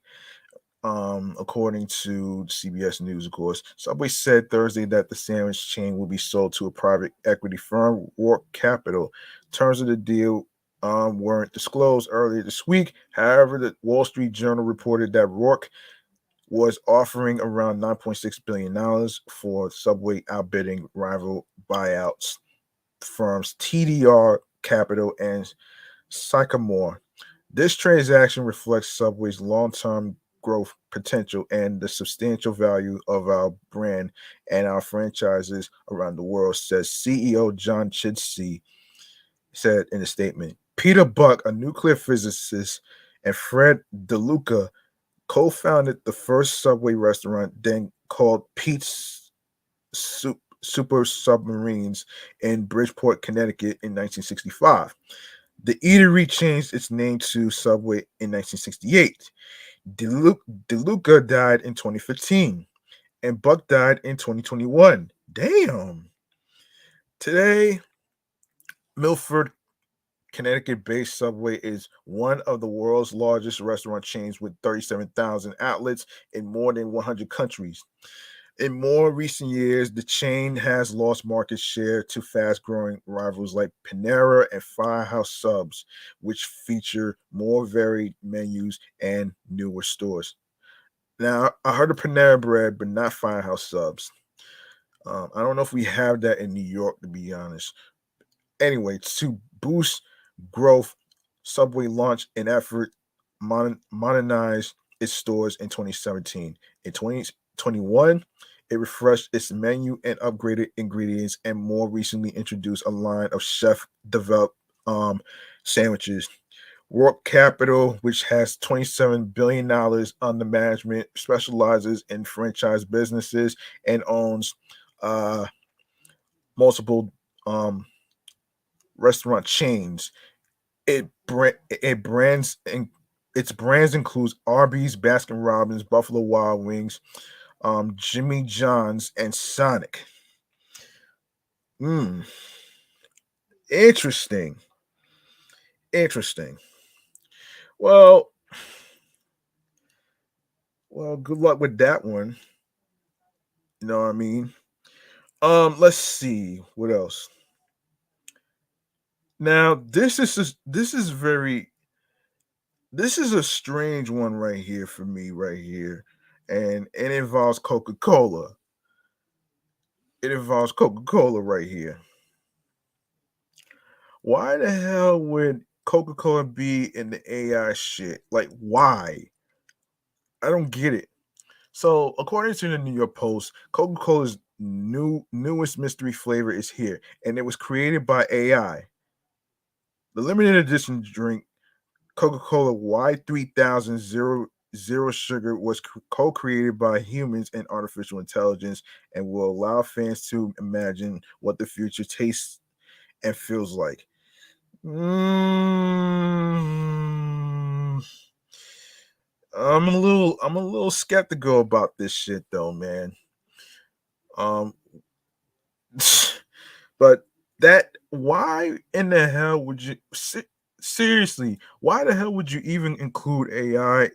according to CBS News, of course, Subway said Thursday that the sandwich chain will be sold to a private equity firm, Rourke Capital. Terms of the deal weren't disclosed earlier this week. However, the Wall Street Journal reported that Rourke was offering around $9.6 billion for Subway, outbidding rival buyouts firms TDR Capital and Sycamore. This transaction reflects Subway's long-term growth potential and the substantial value of our brand and our franchises around the world, says CEO John Chidsey said in a statement. Peter Buck, a nuclear physicist, and Fred DeLuca co-founded the first Subway restaurant, then called Pete's Super Submarines in Bridgeport, Connecticut in 1965. The eatery changed its name to Subway in 1968. DeLuca died in 2015, and Buck died in 2021. Damn. Today, Milford, Connecticut based Subway is one of the world's largest restaurant chains with 37,000 outlets in more than 100 countries. In more recent years, the chain has lost market share to fast growing rivals like Panera and Firehouse Subs, which feature more varied menus and newer stores. Now, I heard of Panera Bread, but not Firehouse Subs. I don't know if we have that in New York, to be honest. Anyway, to boost growth, Subway launched an effort modernize its stores in 2017. In 2021, it refreshed its menu and upgraded ingredients, and more recently introduced a line of chef-developed sandwiches. Rourke Capital, which has $27 billion under management, specializes in franchise businesses and owns uh, multiple um, restaurant chains. It brands and its brands includes Arby's, Baskin Robbins, Buffalo Wild Wings, Jimmy John's, and Sonic. Hmm. Interesting. Interesting. Well, good luck with that one. You know what I mean? Let's see what else. Now, this is a strange one right here for me right here, and it involves Coca-Cola. It involves Coca-Cola right here. Why the hell would Coca-Cola be in the AI shit? Like, why? I don't get it. So, according to the New York Post, Coca-Cola's newest mystery flavor is here, and it was created by AI. The limited edition drink, Coca-Cola Y3000 zero sugar, was co-created by humans and artificial intelligence, and will allow fans to imagine what the future tastes and feels like. Mm, I'm a little skeptical about this shit though, man. Um, but that why in the hell would you seriously, why the hell would you even include AI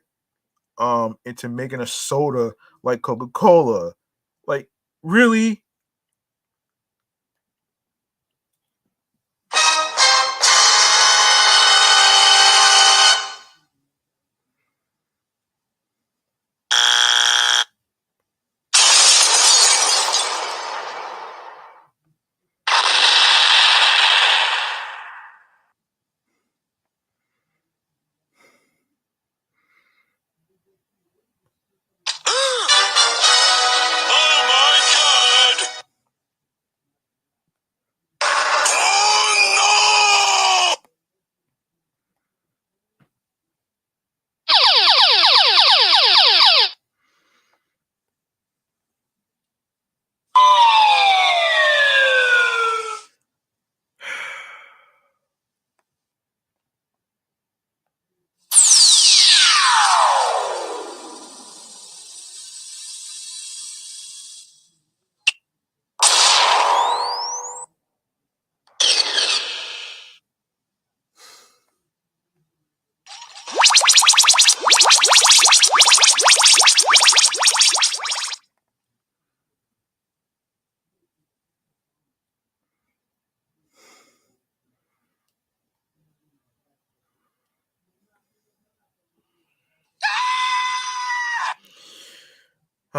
into making a soda like Coca-Cola? Like, really? Oh my god! Oh no!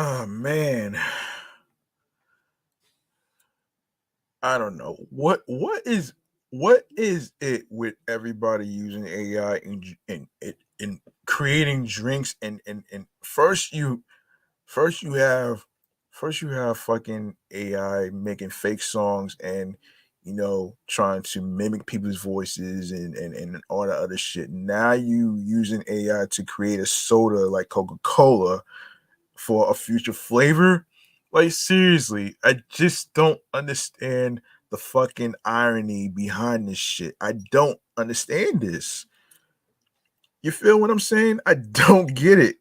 Oh man. I don't know. What is it with everybody using AI in creating drinks and first you have first you have fucking AI making fake songs and trying to mimic people's voices and all that other shit. Now you using AI to create a soda like Coca-Cola for a future flavor. Like seriously, I just don't understand the fucking irony behind this shit. I don't understand this. You feel what I'm saying? I don't get it.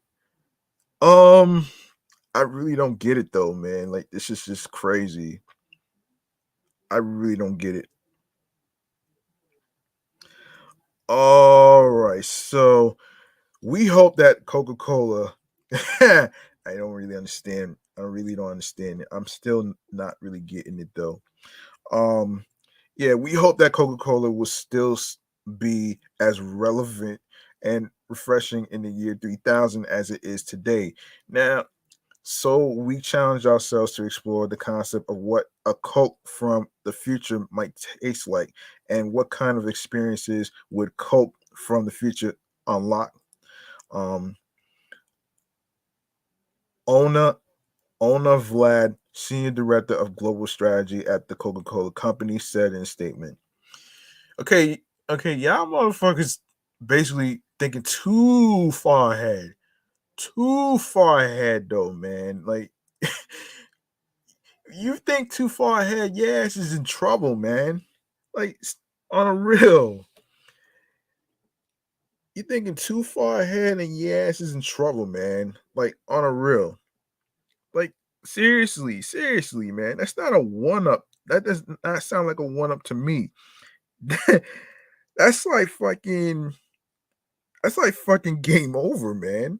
Um I really don't get it though, man. Like this is just crazy. I really don't get it. All right. So we hope that Coca-Cola I don't really understand. I really don't understand it. I'm still not really getting it though. Um yeah, we hope that Coca-Cola will still be as relevant and refreshing in the year 3000 as it is today. Now, so we challenge ourselves to explore the concept of what a Coke from the future might taste like and what kind of experiences would Coke from the future unlock. Um, Ona Ona Vlad, senior director of global strategy at the Coca-Cola Company, said in a statement. Okay, okay, y'all motherfuckers basically thinking too far ahead. Too far ahead though, man. Like you think too far ahead, your ass is in trouble, man. Like on a real. You thinking too far ahead and your ass is in trouble, man. Like on a real. Like seriously, man. That's not a one up. That does not sound like a one up to me. that's like fucking that's like fucking game over, man.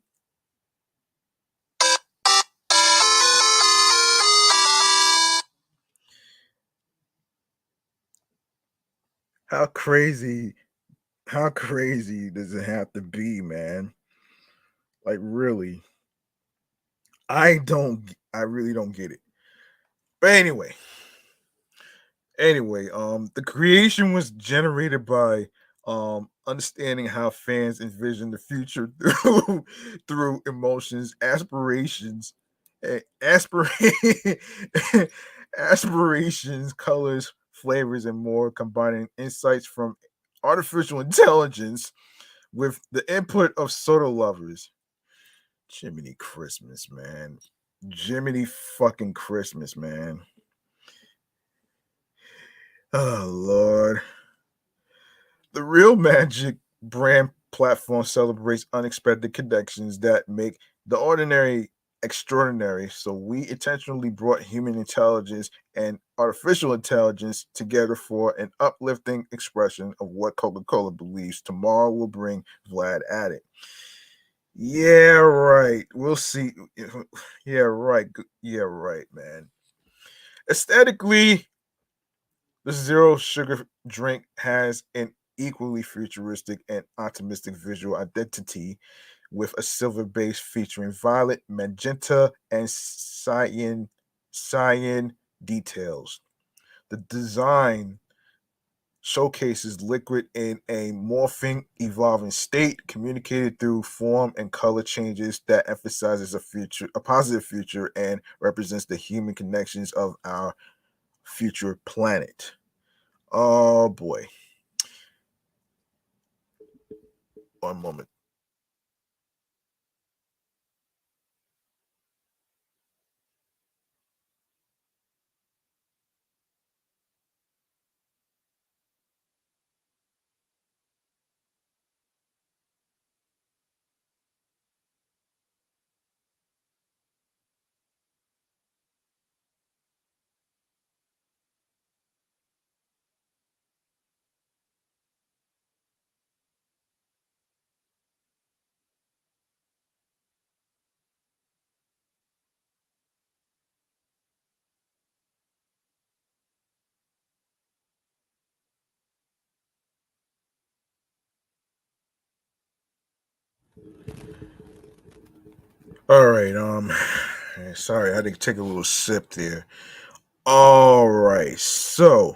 How crazy how crazy does it have to be, man? Like really. I really don't get it. But anyway, the creation was generated by understanding how fans envision the future through emotions, aspirations, aspirations, aspirations, colors, flavors, and more, combining insights from artificial intelligence with the input of soda lovers. Jiminy Christmas, man. Jiminy fucking Christmas, man. Oh Lord. The Real Magic brand platform celebrates unexpected connections that make the ordinary extraordinary. So we intentionally brought human intelligence and artificial intelligence together for an uplifting expression of what Coca-Cola believes tomorrow will bring. Vlad added. Yeah, right. We'll see. Yeah, right. Yeah, right, man. Aesthetically, the zero sugar drink has an equally futuristic and optimistic visual identity with a silver base featuring violet, magenta, and cyan details. The design showcases liquid in a morphing, evolving state, communicated through form and color changes that emphasizes a positive future, and represents the human connections of our future planet. Oh boy. One moment. All right. Sorry, I had to take a little sip there. All right. So,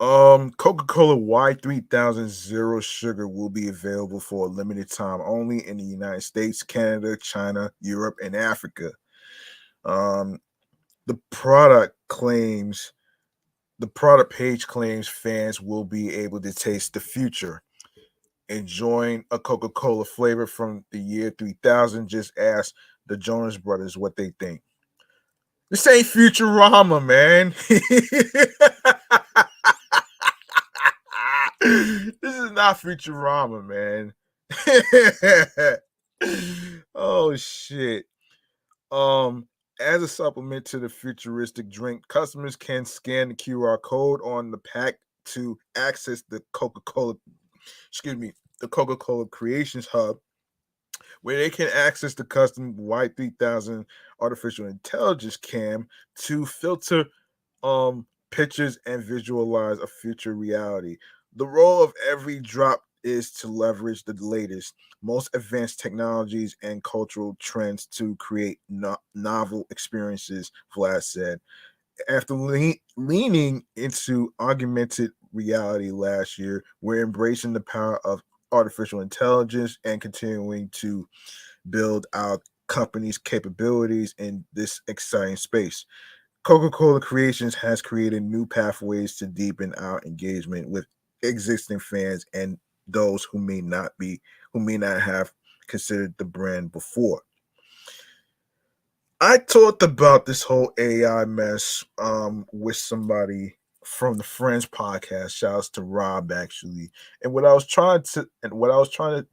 Coca-Cola Y3000 Zero Sugar will be available for a limited time only in the United States, Canada, China, Europe, and Africa. Um, the product claims the product page claims fans will be able to taste the future, enjoying a Coca-Cola flavor from the year 3000. Just ask the Jonas Brothers what they think. This ain't Futurama, man. This is not Futurama, man. Oh shit. As a supplement to the futuristic drink, customers can scan the QR code on the pack to access the Coca-Cola Creations Hub, where they can access the custom Y3000 artificial intelligence cam to filter pictures and visualize a future reality. The role of every drop is to leverage the latest, most advanced technologies and cultural trends to create novel experiences, Vlad said. After leaning into augmented reality last year, we're embracing the power of artificial intelligence and continuing to build our company's capabilities in this exciting space. Coca-Cola Creations has created new pathways to deepen our engagement with existing fans and those who may not have considered the brand before. I talked about this whole AI mess with somebody from the Friends podcast. Shouts to Rob actually. And what I was trying to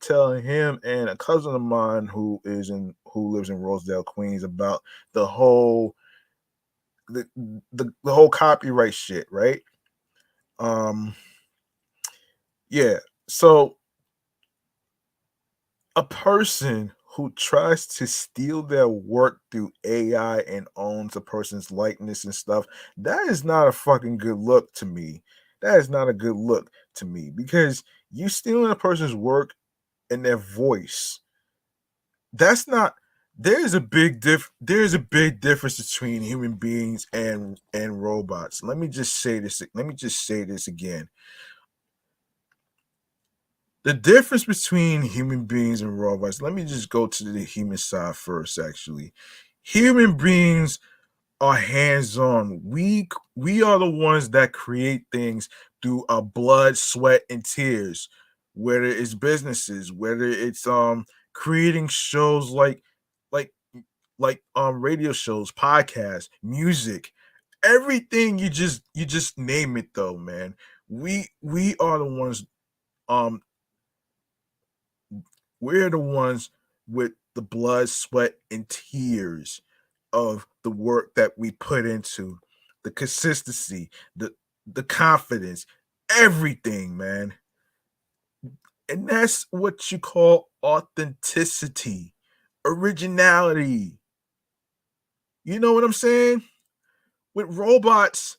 tell him and a cousin of mine who lives in Rosedale, Queens, about the whole the the whole copyright shit, right? Um, yeah. So a person who tries to steal their work through AI and owns a person's likeness and stuff, that is not a fucking good look to me. That is not a good look to me because you stealing a person's work and their voice. That's not there's a big difference between human beings and robots. Let me just say this again. The difference between human beings and robots, let me just go to the human side first actually. Human beings are hands-on. We are the ones that create things through our blood, sweat, and tears. Whether it's businesses, whether it's creating shows like radio shows, podcasts, music, everything you just name it though, man. We are the ones um we're the ones with the blood, sweat, and tears of the work that we put into, the consistency, the confidence, everything, man. And that's what you call authenticity, originality. You know what I'm saying? With robots,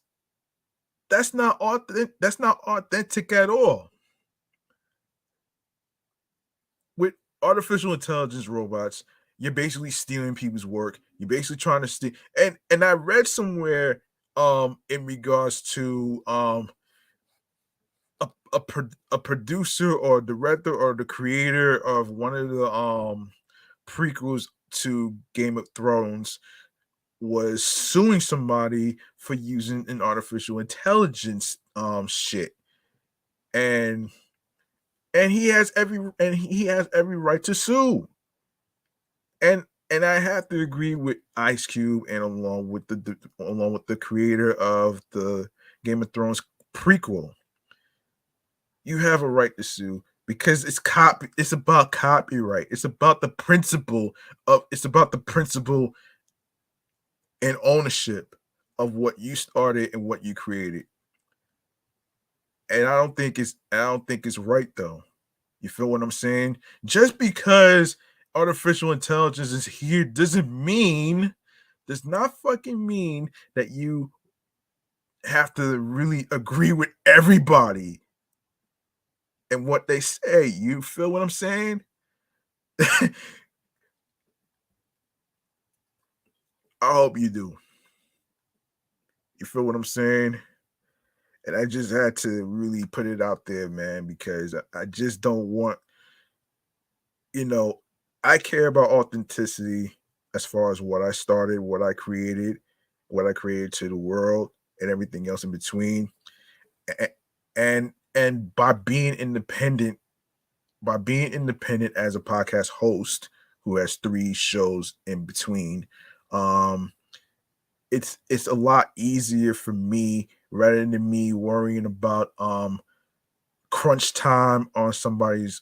that's not authentic at all. With artificial intelligence robots, you're basically stealing people's work. You're basically trying to steal. And I read somewhere in regards to a producer or director or the creator of one of the prequels to Game of Thrones was suing somebody for using an artificial intelligence shit. And he has every right to sue. And I have to agree with Ice Cube and along with the creator of the Game of Thrones prequel. You have a right to sue because it's about copyright. It's about the principle and ownership of what you started and what you created. And I don't think it's right though. You feel what I'm saying? Just because artificial intelligence is here does not fucking mean that you have to really agree with everybody and what they say. You feel what I'm saying? I hope you do. You feel what I'm saying? And I just had to really put it out there, man, because I just don't want, you know, I care about authenticity as far as what I started, what I created to the world, and everything else in between. And by being independent as a podcast host who has 3 shows in between, um, it's a lot easier for me rather than me worrying about crunch time on somebody's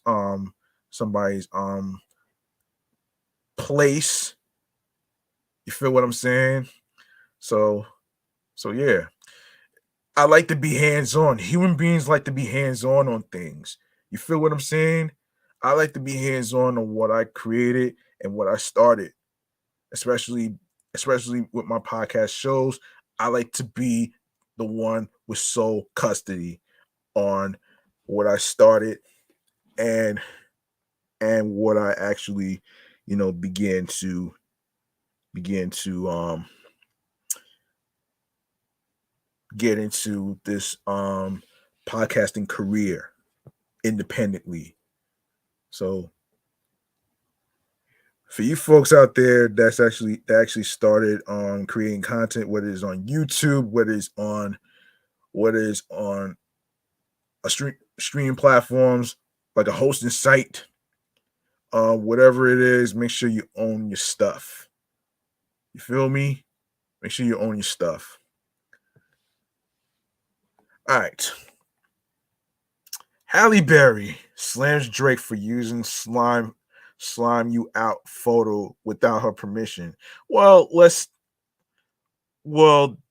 place. You feel what I'm saying? So yeah. I like to be hands-on. Human beings like to be hands-on on things. You feel what I'm saying? I like to be hands-on on what I created and what I started, especially with my podcast shows. I like to be the one with sole custody on what I started and what I actually, began to get into this podcasting career independently. So for you folks out there that actually started creating content, whether it's on YouTube, whether it's on a streaming platforms like a hosting site, whatever it is, make sure you own your stuff. You feel me? Make sure you own your stuff. All right. Halle Berry slams Drake for using slime you out photo without her permission. Well,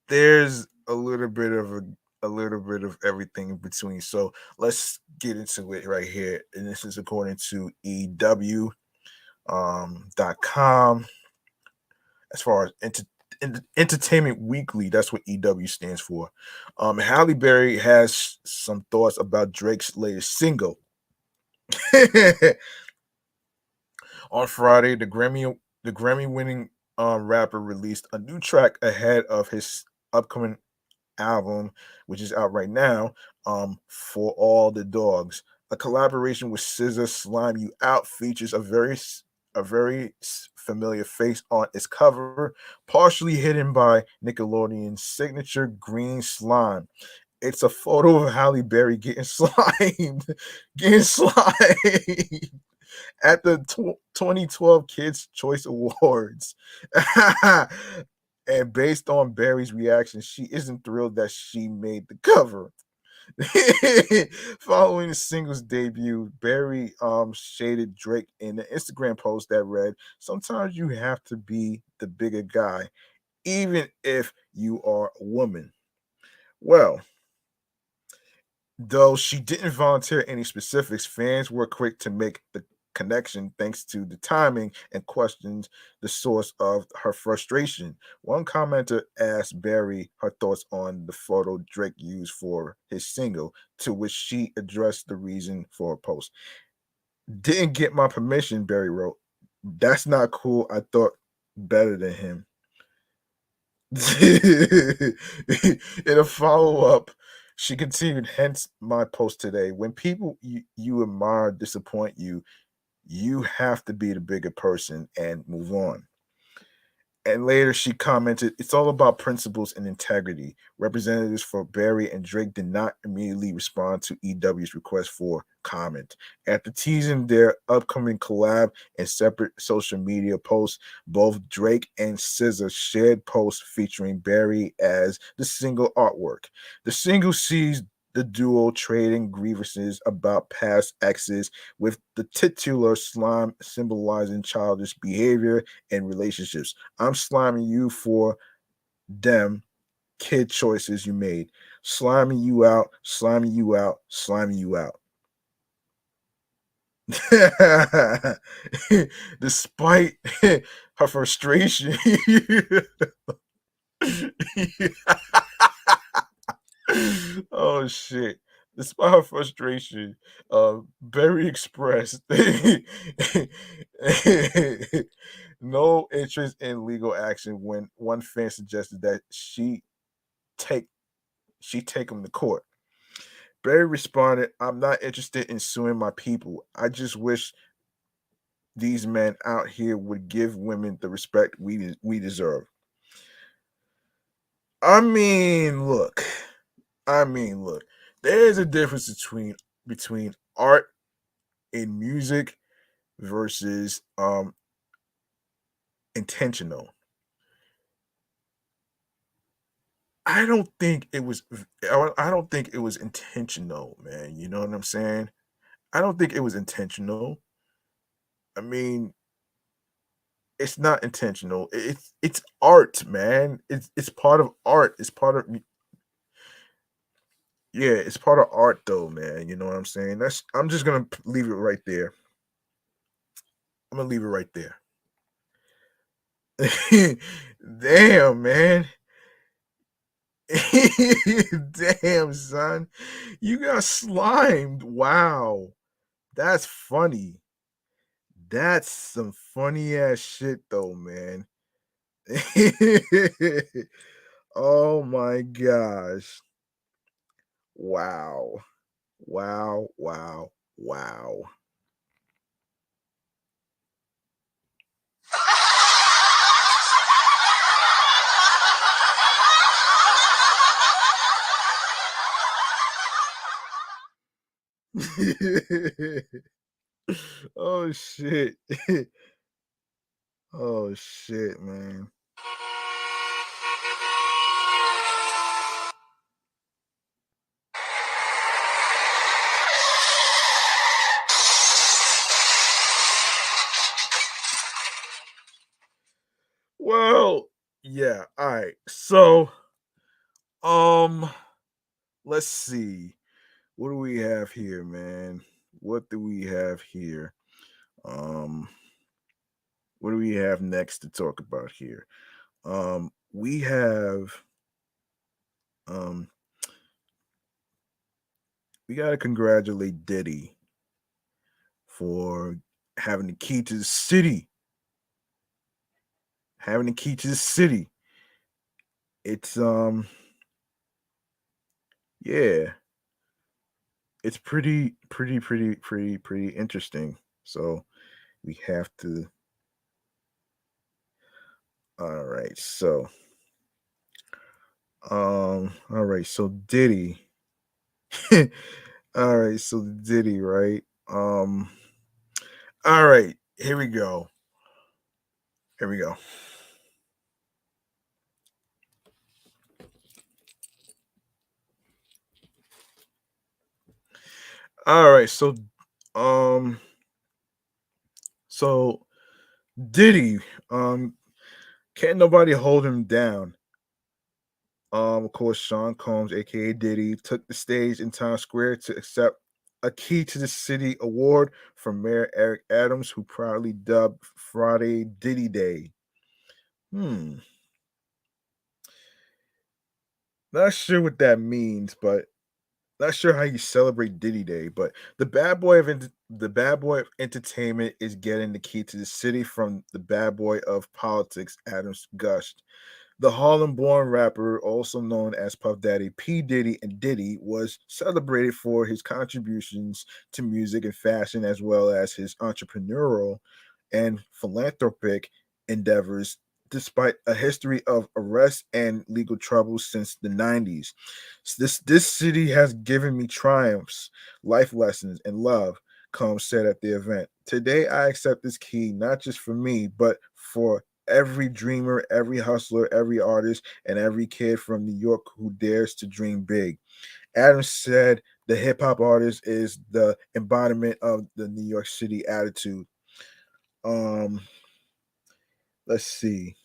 there's a little bit of everything in between. So let's get into it right here. And this is according to EW .com. As far as Entertainment Weekly, that's what EW stands for. Halle Berry has some thoughts about Drake's latest single. On Friday, the Grammy winning rapper released a new track ahead of his upcoming album, which is out right now. For All the Dogs, a collaboration with SZA, Slime You Out features a very familiar face on its cover, partially hidden by Nickelodeon's signature green slime. It's a photo of Halle Berry getting slimed, getting slimed at the 2012 Kids Choice Awards. And based on Barry's reaction, she isn't thrilled that she made the cover. Following the single's debut, Barry shaded Drake in an Instagram post that read, "Sometimes you have to be the bigger guy, even if you are a woman." Well, though she didn't volunteer any specifics, fans were quick to make the connection thanks to the timing and questioned the source of her frustration. One commenter asked Barry her thoughts on the photo Drake used for his single, to which she addressed the reason for a post. "Didn't get my permission," Barry wrote. "That's not cool. I thought better than him." In a follow up, she continued, "Hence my post today. When people you admire disappoint you, you have to be the bigger person and move on." And later she commented, "It's all about principles and integrity." Representatives for Barry and Drake did not immediately respond to EW's request for comment. After teasing their upcoming collab in separate social media posts, both Drake and SZA shared posts featuring Barry as the single artwork. The single sees the duo trading grievances about past exes, with the titular slime symbolizing childish behavior and relationships. "I'm sliming you for them kid choices you made. Sliming you out, sliming you out, sliming you out." Despite her frustration, oh shit. Despite her frustration, Berry expressed no interest in legal action when one fan suggested that take take him to court. Berry responded, "I'm not interested in suing my people. I just wish these men out here would give women the respect we deserve." I mean, look. Look. There is a difference between art and music versus intentional. I don't think it was I don't think it was intentional, man. You know what I'm saying? I don't think it was intentional. I mean, it's not intentional. It's art, man. It's part of art. It's part of yeah, it's part of art though, man. You know what I'm saying? That's I'm just gonna leave it right there. I'm gonna leave it right there. Damn, man. Damn, son. You got slimed. Wow. That's funny. That's some funny ass shit though, man. Oh my gosh. Wow. Wow. Wow. Wow. Oh shit. Oh shit, man. Well, yeah, all right. So, um, let's see. What do we have here, man? What do we have here? Um, what do we have next to talk about here? We have um we gotta congratulate Diddy for having the key to the city. Having the key to the city. It's yeah, it's pretty interesting. So we have to all right, so all right, so Diddy. All right, so Diddy, right? All right, here we go. Here we go. All right, um, so Diddy, um, can't nobody hold him down. Of course, Sean Combs, aka Diddy, took the stage in Times Square to accept a Key to the City award from Mayor Eric Adams, who proudly dubbed Friday Diddy Day. Hmm, not sure what that means, but not sure how you celebrate Diddy Day. But the bad boy of entertainment is getting the key to the city from the bad boy of politics, Adams gushed. The Harlem born rapper, also known as Puff Daddy, P. Diddy, and Diddy, was celebrated for his contributions to music and fashion, as well as his entrepreneurial and philanthropic endeavors, despite a history of arrests and legal troubles since the 90s. This city has given me triumphs, life lessons, and love, Combs said at the event. Today, I accept this key not just for me, but for every dreamer, every hustler, every artist, and every kid from New York who dares to dream big. Adams said the hip hop artist is the embodiment of the New York City attitude. Um, let's see.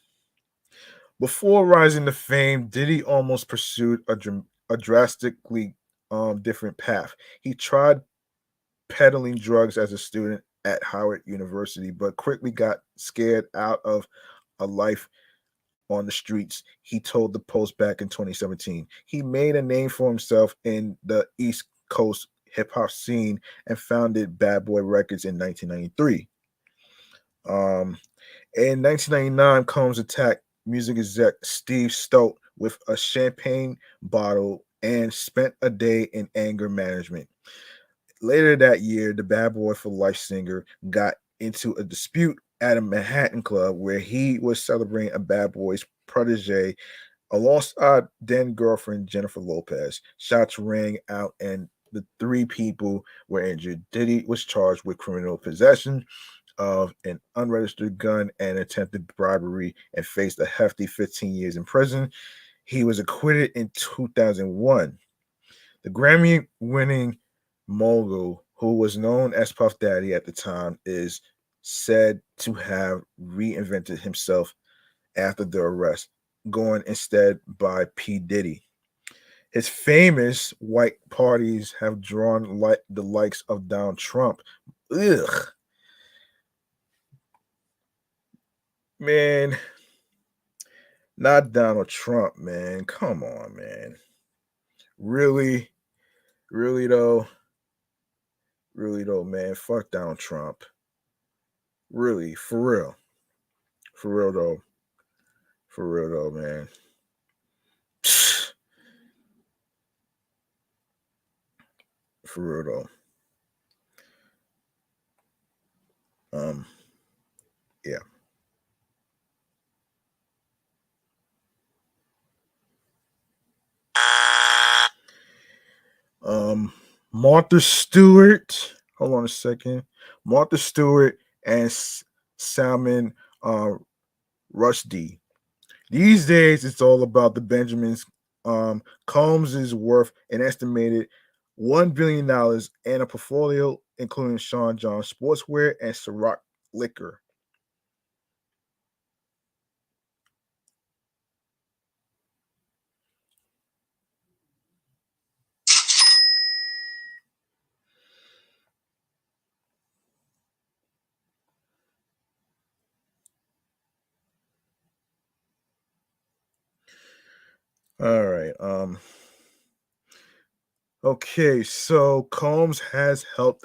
Before rising to fame, Diddy almost pursued a drastically different path. He tried peddling drugs as a student at Howard University, but quickly got scared out of a life on the streets. He told the Post back in 2017. He made a name for himself in the East Coast hip hop scene and founded Bad Boy Records in 1993. Um, in 1999, Combs attacked music exec Steve Stoute with a champagne bottle and spent a day in anger management. Later that year, the Bad Boy for Life singer got into a dispute at a Manhattan club where he was celebrating a Bad Boy's protege alongside then girlfriend Jennifer Lopez. Shots rang out and the three people were injured. Diddy was charged with criminal possession of an unregistered gun and attempted bribery and faced a hefty 15 years in prison. He was acquitted in 2001. The Grammy winning mogul, who was known as Puff Daddy at the time, is said to have reinvented himself after the arrest, going instead by P. Diddy. His famous white parties have drawn the likes of Donald Trump. Ugh, man, not Donald Trump, man. Come on, man. Really, really though, really though, man. Fuck Donald Trump. Really, for real though, for real though, man. For real though. Um, yeah. Um, Martha Stewart. Hold on a second. Martha Stewart and Salman uh, Rushdie. These days, it's all about the Benjamins. Combs is worth an estimated $1 billion and a portfolio including Sean John Sportswear and Ciroc Liquor. All right. Okay. So Combs has helped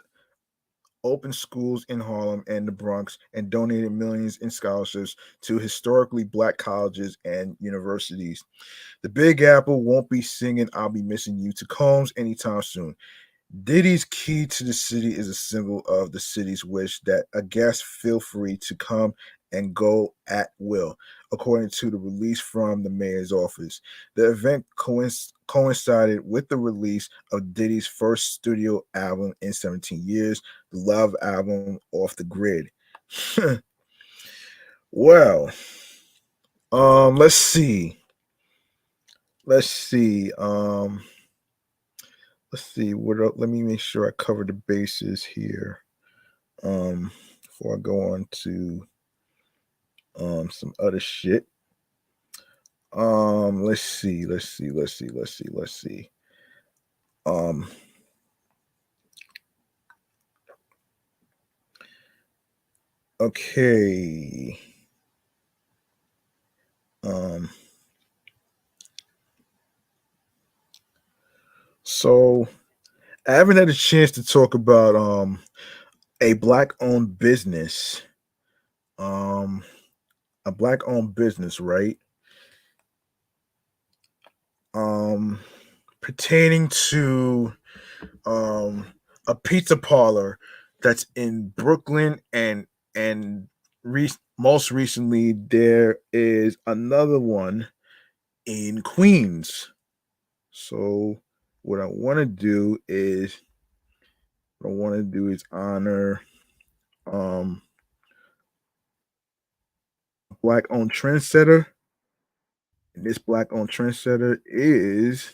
open schools in Harlem and the Bronx and donated millions in scholarships to historically black colleges and universities. The Big Apple won't be singing I'll Be Missing You to Combs anytime soon. Diddy's key to the city is a symbol of the city's wish that a guest feel free to come and go at will, according to the release from the mayor's office. The event coincided with the release of Diddy's first studio album in 17 years, the Love album Off the Grid. Well, let's see. Let's see. let's see what else. Let me make sure I cover the bases here. Before I go on to some other shit. Let's see. Um, okay. Um, so I haven't had a chance to talk about a black owned business. Um, a black owned business, right? Um, Pertaining to um a pizza parlor that's in Brooklyn and most recently there is another one in Queens. So what I want to do is honor um black owned trendsetter. And this black owned trendsetter is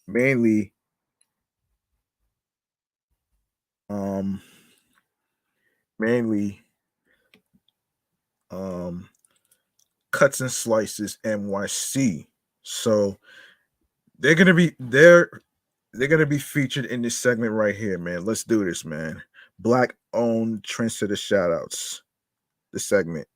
mainly um mainly um Cuts and Slices NYC. So they're gonna be featured in this segment right here, man. Let's do this, man. Black owned trendsetter shout outs. The segment.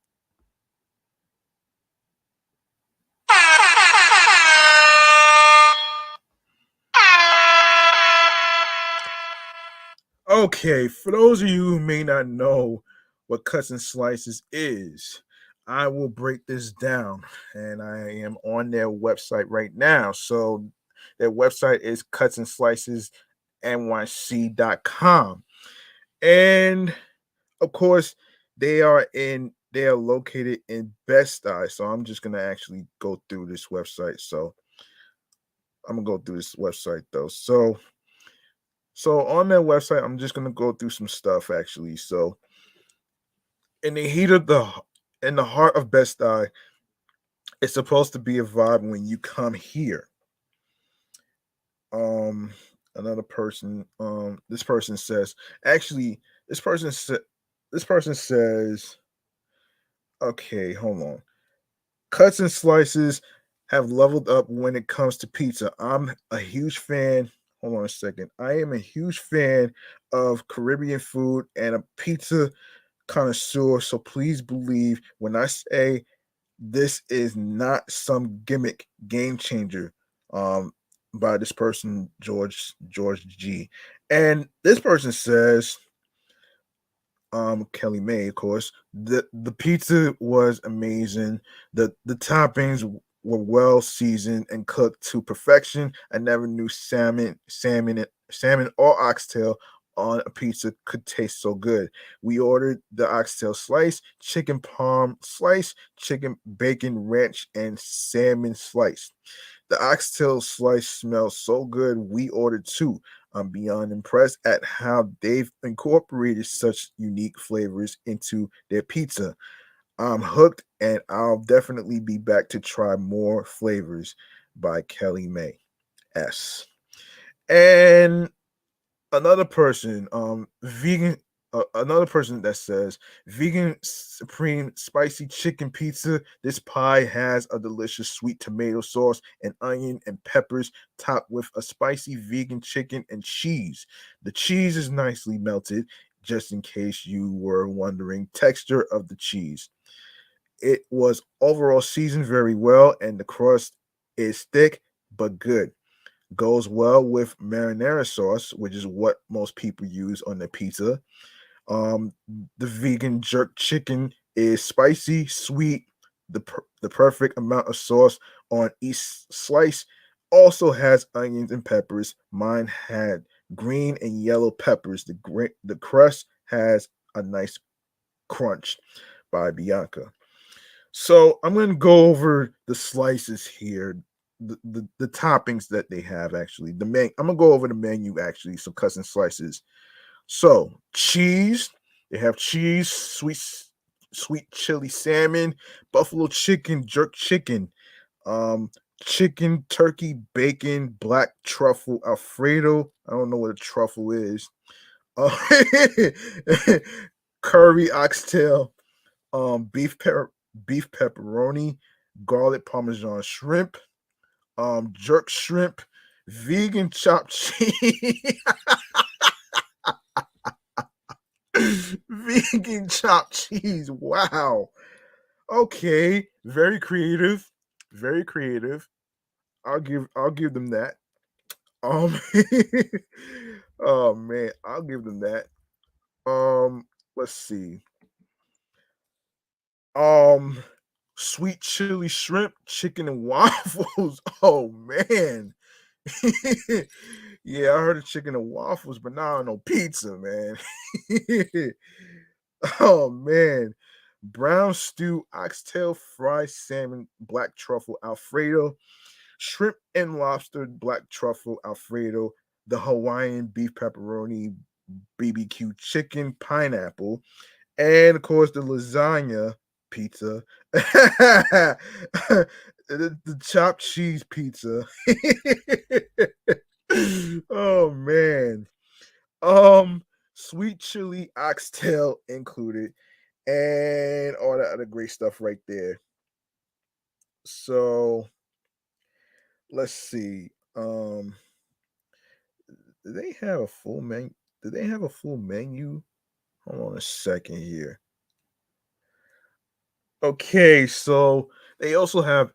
Okay, for those of you who may not know what Cuts and Slices is, I will break this down, and I am on their website right now. So their website is cutsandslicesnyc.com. And of course, they are located in Best-Stuy. So I'm just gonna actually go through this website. So I'm gonna go through this website though. So on their website, I'm just gonna go through some stuff actually. So in the heat of the in the heart of Best-Stuy, it's supposed to be a vibe when you come here. Um, another person, this person says, actually, this person said, this person says, okay, hold on. Cuts and Slices have leveled up when it comes to pizza. I'm a huge fan. Hold on a second. I am a huge fan of Caribbean food and a pizza connoisseur. So please believe when I say this is not some gimmick game changer by this person, George G. And this person says, Kelly May, of course. The pizza was amazing. The toppings were well seasoned and cooked to perfection. I never knew salmon or oxtail on a pizza could taste so good. We ordered the oxtail slice, chicken parm slice, chicken bacon ranch, and salmon slice. The oxtail slice smells so good. We ordered two. I'm beyond impressed at how they've incorporated such unique flavors into their pizza. I'm hooked and I'll definitely be back to try more flavors by Kelly May S. And another person, another person that says vegan supreme spicy chicken pizza. This pie has a delicious sweet tomato sauce and onion and peppers topped with a spicy vegan chicken and cheese. The cheese is nicely melted, just in case you were wondering. Texture of the cheese. It was overall seasoned very well, and the crust is thick but good. Goes well with marinara sauce, which is what most people use on their pizza. Um, the vegan jerk chicken is spicy, sweet, the perfect amount of sauce on each slice. Also has onions and peppers. Mine had green and yellow peppers. The crust has a nice crunch by Bianca. So I'm going to go over the slices here, the toppings that they have actually. I'm gonna go over the menu actually. So Cuts and Slices. So cheese, they have cheese, sweet chili salmon, buffalo chicken, jerk chicken, um, chicken, turkey, bacon, black truffle, Alfredo. I don't know what a truffle is. Uh, curry, oxtail, beef pepperoni, garlic parmesan shrimp, jerk shrimp, vegan chopped cheese, vegan chopped cheese. Wow. Okay, very creative, very creative. I'll give them that. Um, oh man, I'll give them that. Let's see. Um, sweet chili shrimp, chicken and waffles. Oh man. Yeah, I heard of chicken and waffles, but now I know pizza, man. Oh man. Brown stew, oxtail, fried salmon, black truffle, Alfredo, shrimp and lobster, black truffle, Alfredo, the Hawaiian beef pepperoni, BBQ chicken, pineapple, and of course the lasagna pizza, the chopped cheese pizza. Oh man, sweet chili oxtail included, and all that other great stuff right there. So let's see. Do they have a full menu? Do they have a full menu? Hold on a second here. Okay, so they also have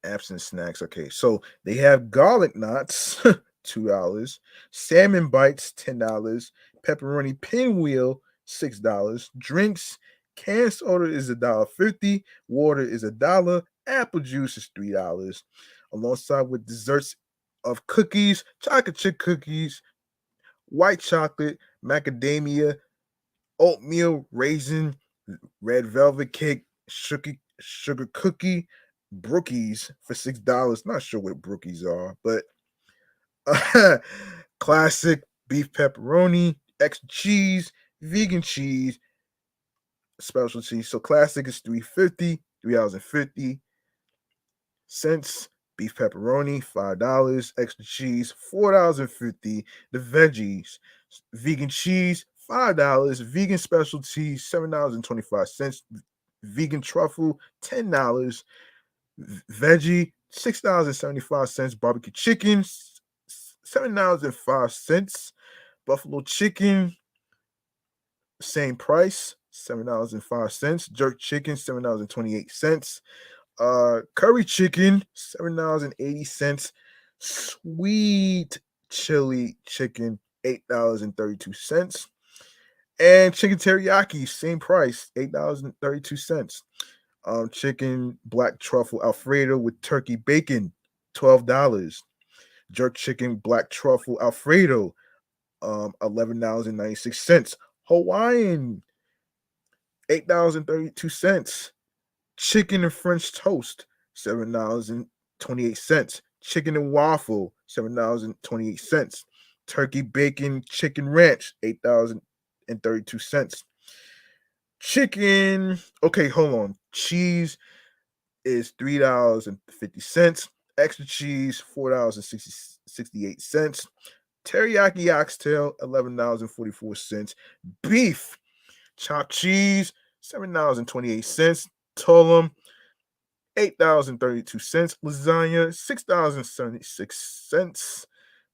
absent snacks. Okay, so they have garlic knots, $2, salmon bites, $10, pepperoni pinwheel, $6, drinks, canned soda is $1.50, water is $1, apple juice is $3, alongside with desserts of cookies, chocolate chip cookies, white chocolate, macadamia, oatmeal, raisin, red velvet cake, sugar cookie, brookies for $6. Not sure what brookies are, but classic beef pepperoni, extra cheese, vegan cheese, specialty. So classic is 350, $3.50. Beef pepperoni, $5. Extra cheese, $4.50. The veggies, vegan cheese, $5. Vegan specialty, $7.25. Vegan truffle, $10. Veggie, $6.75. Barbecue chicken, $7.05. Buffalo chicken, same price, $7.05. Jerk chicken, $7.28. Curry chicken, $7.80. Sweet chili chicken, $8.32. And chicken teriyaki, same price, $8.32. Chicken black truffle Alfredo with turkey bacon, $12. Jerk chicken black truffle Alfredo, $11.96. Hawaiian, $8.32. Chicken and French toast, $7.28. Chicken and waffle, $7.28. Turkey bacon chicken ranch, $8.32. Chicken, okay, hold on. Cheese is $3.50. Extra cheese, $4.68. Teriyaki oxtail, $11.44. Beef, chopped cheese, $7.28. Tulum, $8.32. Lasagna, $6.76.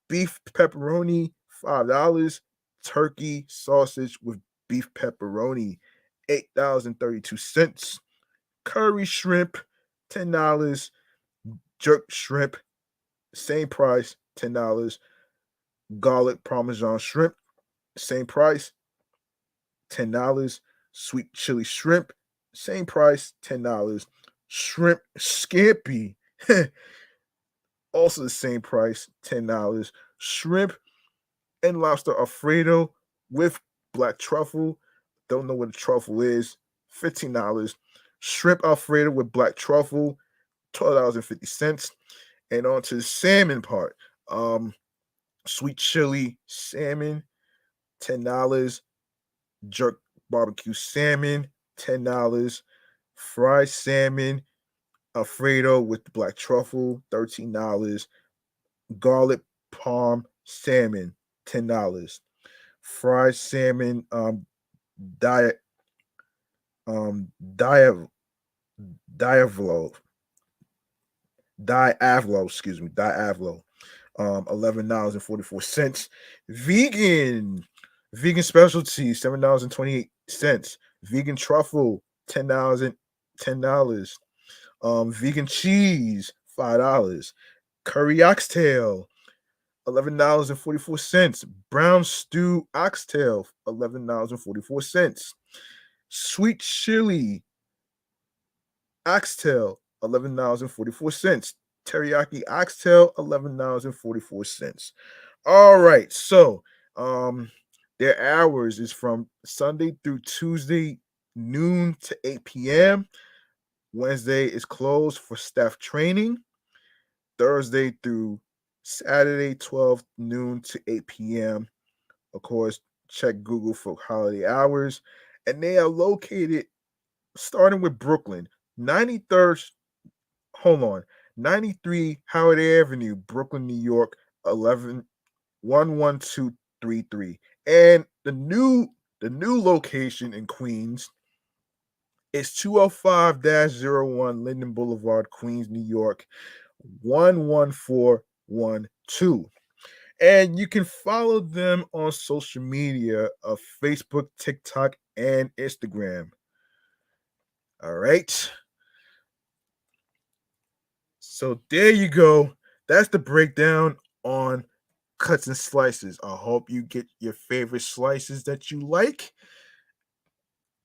Beef pepperoni, $5. Turkey sausage with beef pepperoni, $8.32. Curry shrimp, $10. Jerk shrimp, same price, $10. Garlic parmesan shrimp, same price, $10. Sweet chili shrimp, same price, $10. Shrimp scampi, also the same price, $10. Shrimp and lobster Alfredo with black truffle. Don't know what a truffle is, $15. Shrimp Alfredo with black truffle, $12.50. And on to the salmon part. Sweet chili salmon, $10. Jerk barbecue salmon, $10. Fried salmon, Alfredo with the black truffle, $13. Garlic parm salmon, $10. Fried salmon, diet, diet, diavolo, diavolo, $11.44. Vegan, vegan specialty, $7.28. Vegan truffle, $10. Vegan cheese, $5. Curry oxtail, $11.44. Brown stew oxtail, $11.44. Sweet chili oxtail, $11.44. Teriyaki oxtail, $11.44. All right, so um, their hours is from Sunday through Tuesday, noon to 8 p.m. Wednesday is closed for staff training. Thursday through Saturday, 12 noon to 8 p.m. Of course, check Google for holiday hours. And they are located starting with Brooklyn, 93rd, hold on, 93 Howard Avenue, Brooklyn, New York, 11233. And the new location in Queens is 205-01 Linden Boulevard, Queens, New York, 11412. And you can follow them on social media of Facebook, TikTok, and Instagram. All right. So there you go. That's the breakdown on cuts and slices. I hope you get your favorite slices that you like.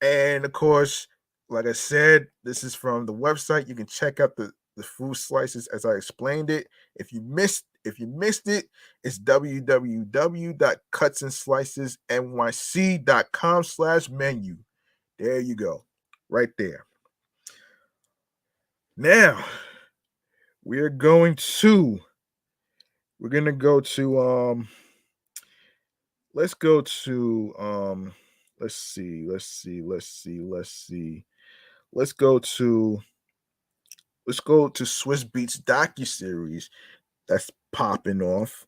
And of course, like I said, this is from the website. You can check out the food slices as I explained it. If you missed it, it's www.cutsandslicesnyc.com/menu. There you go. Right there. Now, we're going to we're going to go to let's go to let's see. Let's go to Swiss Beats docu-series that's popping off,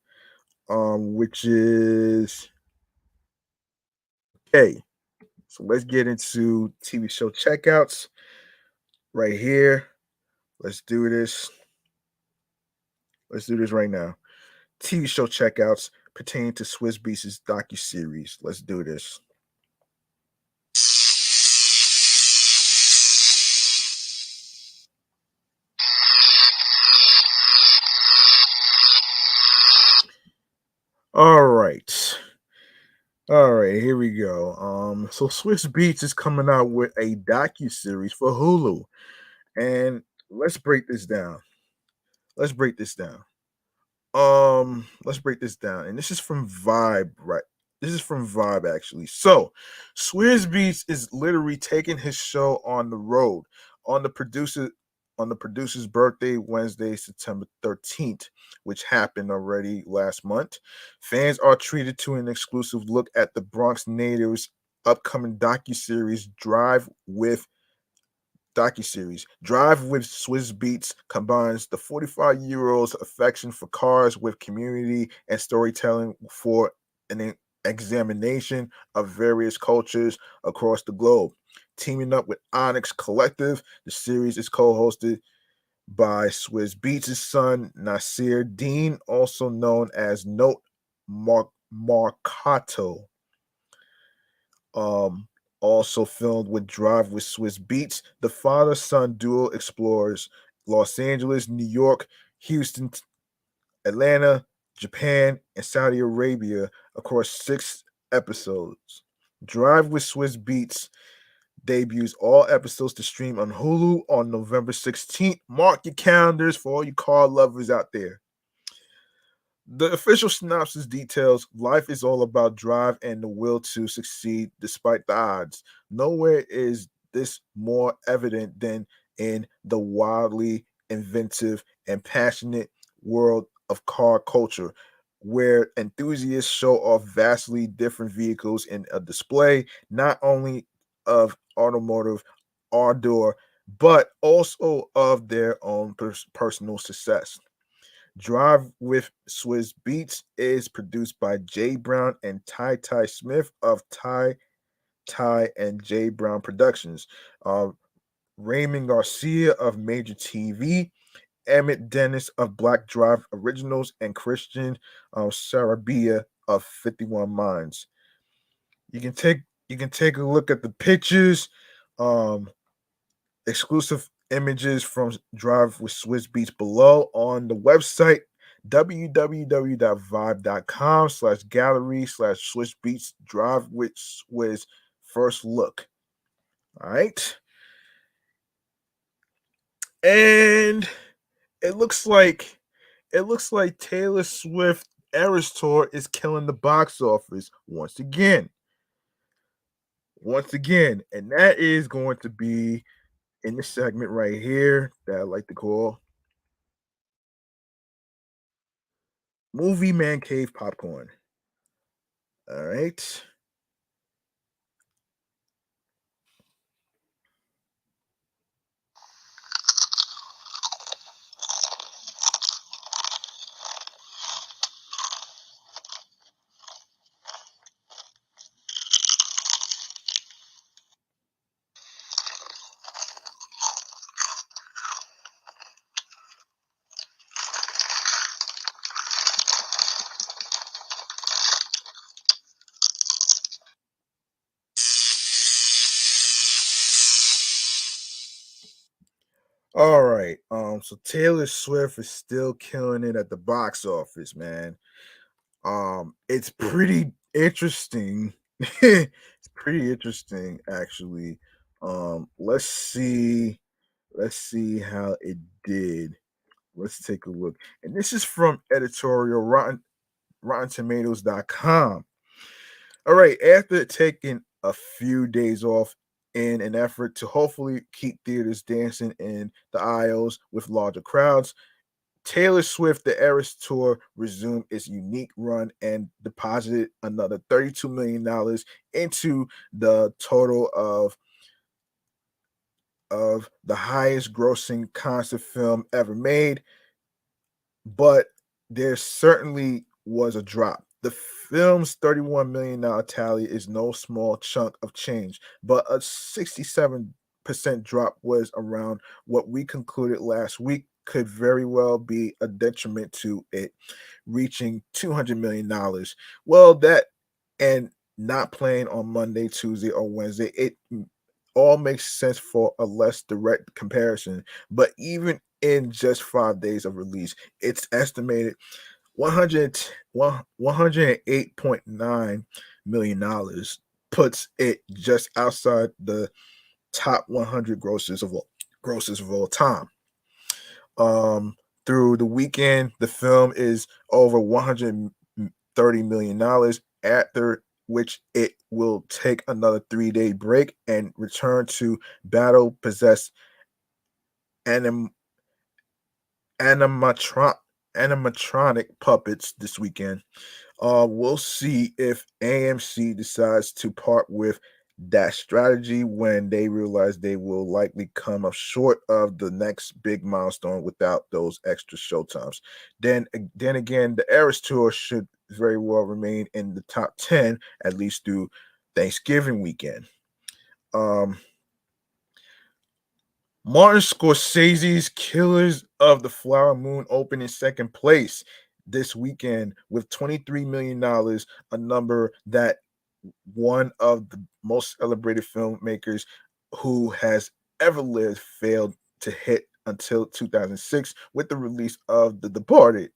which is okay. So let's get into TV show checkouts right here. Let's do this. Let's do this right now. TV show checkouts pertaining to Swiss Beats' docu-series. Let's do this. All right. All right, here we go. So Swiss Beats is coming out with a docu-series for Hulu. And let's break this down. Let's break this down. Let's break this down. And this is from Vibe, right? This is from Vibe actually. So, Swizz Beats is literally taking his show on the road on the producer's birthday, Wednesday, September 13th, which happened already last month. Fans are treated to an exclusive look at the Bronx natives' upcoming docuseries. Drive with Swizz Beats combines the 45-year-old's affection for cars with community and storytelling for an examination of various cultures across the globe. Teaming up with Onyx Collective, the series is co-hosted by Swizz Beats' son Nasir Dean, also known as Note Marcato. Um, Also filmed with Drive with Swiss Beats. The father son duo explores Los Angeles, New York, Houston, Atlanta, Japan, and Saudi Arabia across 6 episodes. Drive with Swiss Beats debuts all episodes to stream on Hulu on November 16th. Mark your calendars for all you car lovers out there. The official synopsis details life is all about drive and the will to succeed despite the odds. Nowhere is this more evident than in the wildly inventive and passionate world of car culture, where enthusiasts show off vastly different vehicles in a display not only of automotive ardor but also of their own personal success. Drive with Swiss Beats is produced by Jay Brown and Ty Smith of Ty and Jay Brown Productions. Uh, Raymond Garcia of Major TV, Emmett Dennis of Black Drive Originals, and Christian Sarabia of 51 Minds. You can take you can take a look at the pictures, um, exclusive images from Drive with Swiss Beats below on the website www.vibe.com/gallery/Swiss Beats Drive with Swiss first look. All right. And it looks like Taylor Swift Eras Tour is killing the box office once again. Once again. And that is going to be in the segment right here that I like to call Movie Man Cave Popcorn. All right. All right. So Taylor Swift is still killing it at the box office, man. It's pretty interesting. It's pretty interesting actually. Let's see how it did. Let's take a look. And this is from editorial RottenTomatoes.com. All right, after taking a few days off in an effort to hopefully keep theaters dancing in the aisles with larger crowds, Taylor Swift The Eras Tour resumed its unique run and deposited another $32 million into the total of the highest grossing concert film ever made. But there certainly was a drop. The film's $31 million tally is no small chunk of change, but a 67% drop was around what we concluded last week could very well be a detriment to it reaching $200 million. Well, that and not playing on Monday, Tuesday, or Wednesday, it all makes sense for a less direct comparison. But even in just 5 days of release, it's estimated 108.9 million dollars puts it just outside the top 100 grosses of all time. Um, Through the weekend, the film is over $130 million. After which it will take another 3-day break and return to battle possess anim- animatron- animatronic puppets this weekend. We'll see if AMC decides to part with that strategy when they realize they will likely come up short of the next big milestone without those extra showtimes. Then again, the Eras Tour should very well remain in the top 10 at least through Thanksgiving weekend. Um, Martin Scorsese's Killers of the Flower Moon opened in second place this weekend with $23 million, a number that one of the most celebrated filmmakers who has ever lived failed to hit until 2006 with the release of The Departed.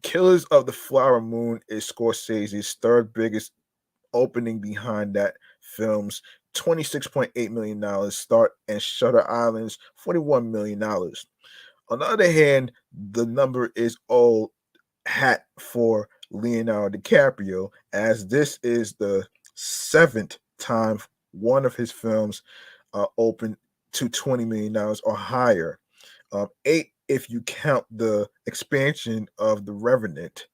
Killers of the Flower Moon is Scorsese's third biggest opening behind that film's $26.8 million start and Shutter Island's $41 million. On the other hand, the number is old hat for Leonardo DiCaprio, as this is the seventh time one of his films opened to $20 million or higher. Eight if you count the expansion of The Revenant.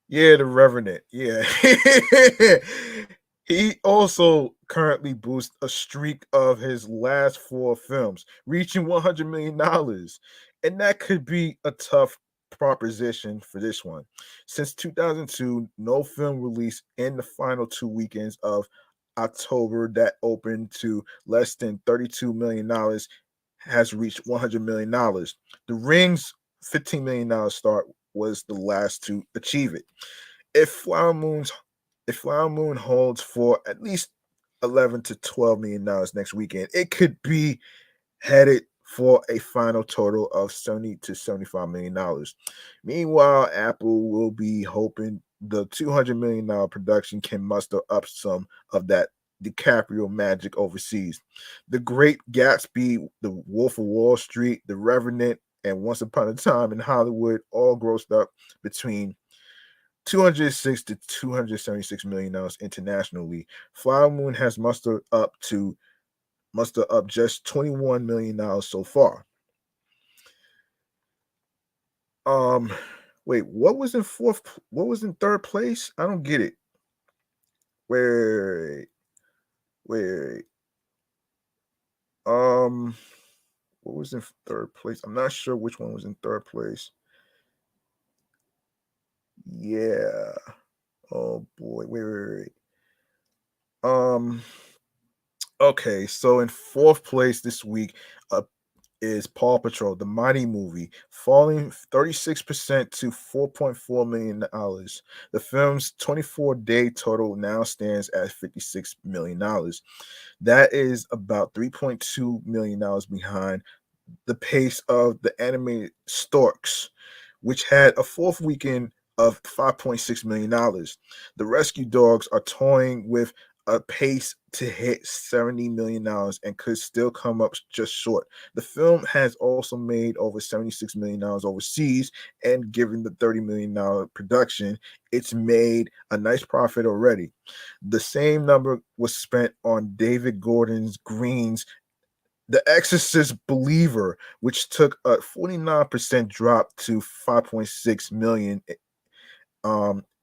Yeah, The Revenant. Yeah. He also currently boosts a streak of his last four films, reaching $100 million. And that could be a tough proposition for this one. Since 2002, no film released in the final two weekends of October that opened to less than $32 million has reached $100 million. The Ring's $15 million start was the last to achieve it. If Flower Moon's if Flower Moon holds for at least 11 to $12 million next weekend, it could be headed for a final total of 70 to $75 million. Meanwhile, Apple will be hoping the $200 million production can muster up some of that DiCaprio magic overseas. The Great Gatsby, The Wolf of Wall Street, The Revenant, and Once Upon a Time in Hollywood all grossed up between 206 to $276 million internationally. Flower Moon has mustered up just $21 million so far. Um, wait, what was in fourth? What was in third place? I don't get it. Wait, wait. Um, what was in third place? I'm not sure which one was in third place. Yeah. Oh boy. Wait. Okay, so in fourth place this week, is Paw Patrol, the Mighty movie, falling 36% to $4.4 million. The film's 24-day total now stands at $56 million. That is about $3.2 million behind the pace of the animated Storks, which had a fourth weekend of $5.6 million. The Rescue Dogs are toying with a pace to hit $70 million and could still come up just short. The film has also made over $76 million overseas, and given the $30 million production, it's made a nice profit already. The same number was spent on David Gordon's Green's The Exorcist Believer, which took a 49% drop to 5.6 million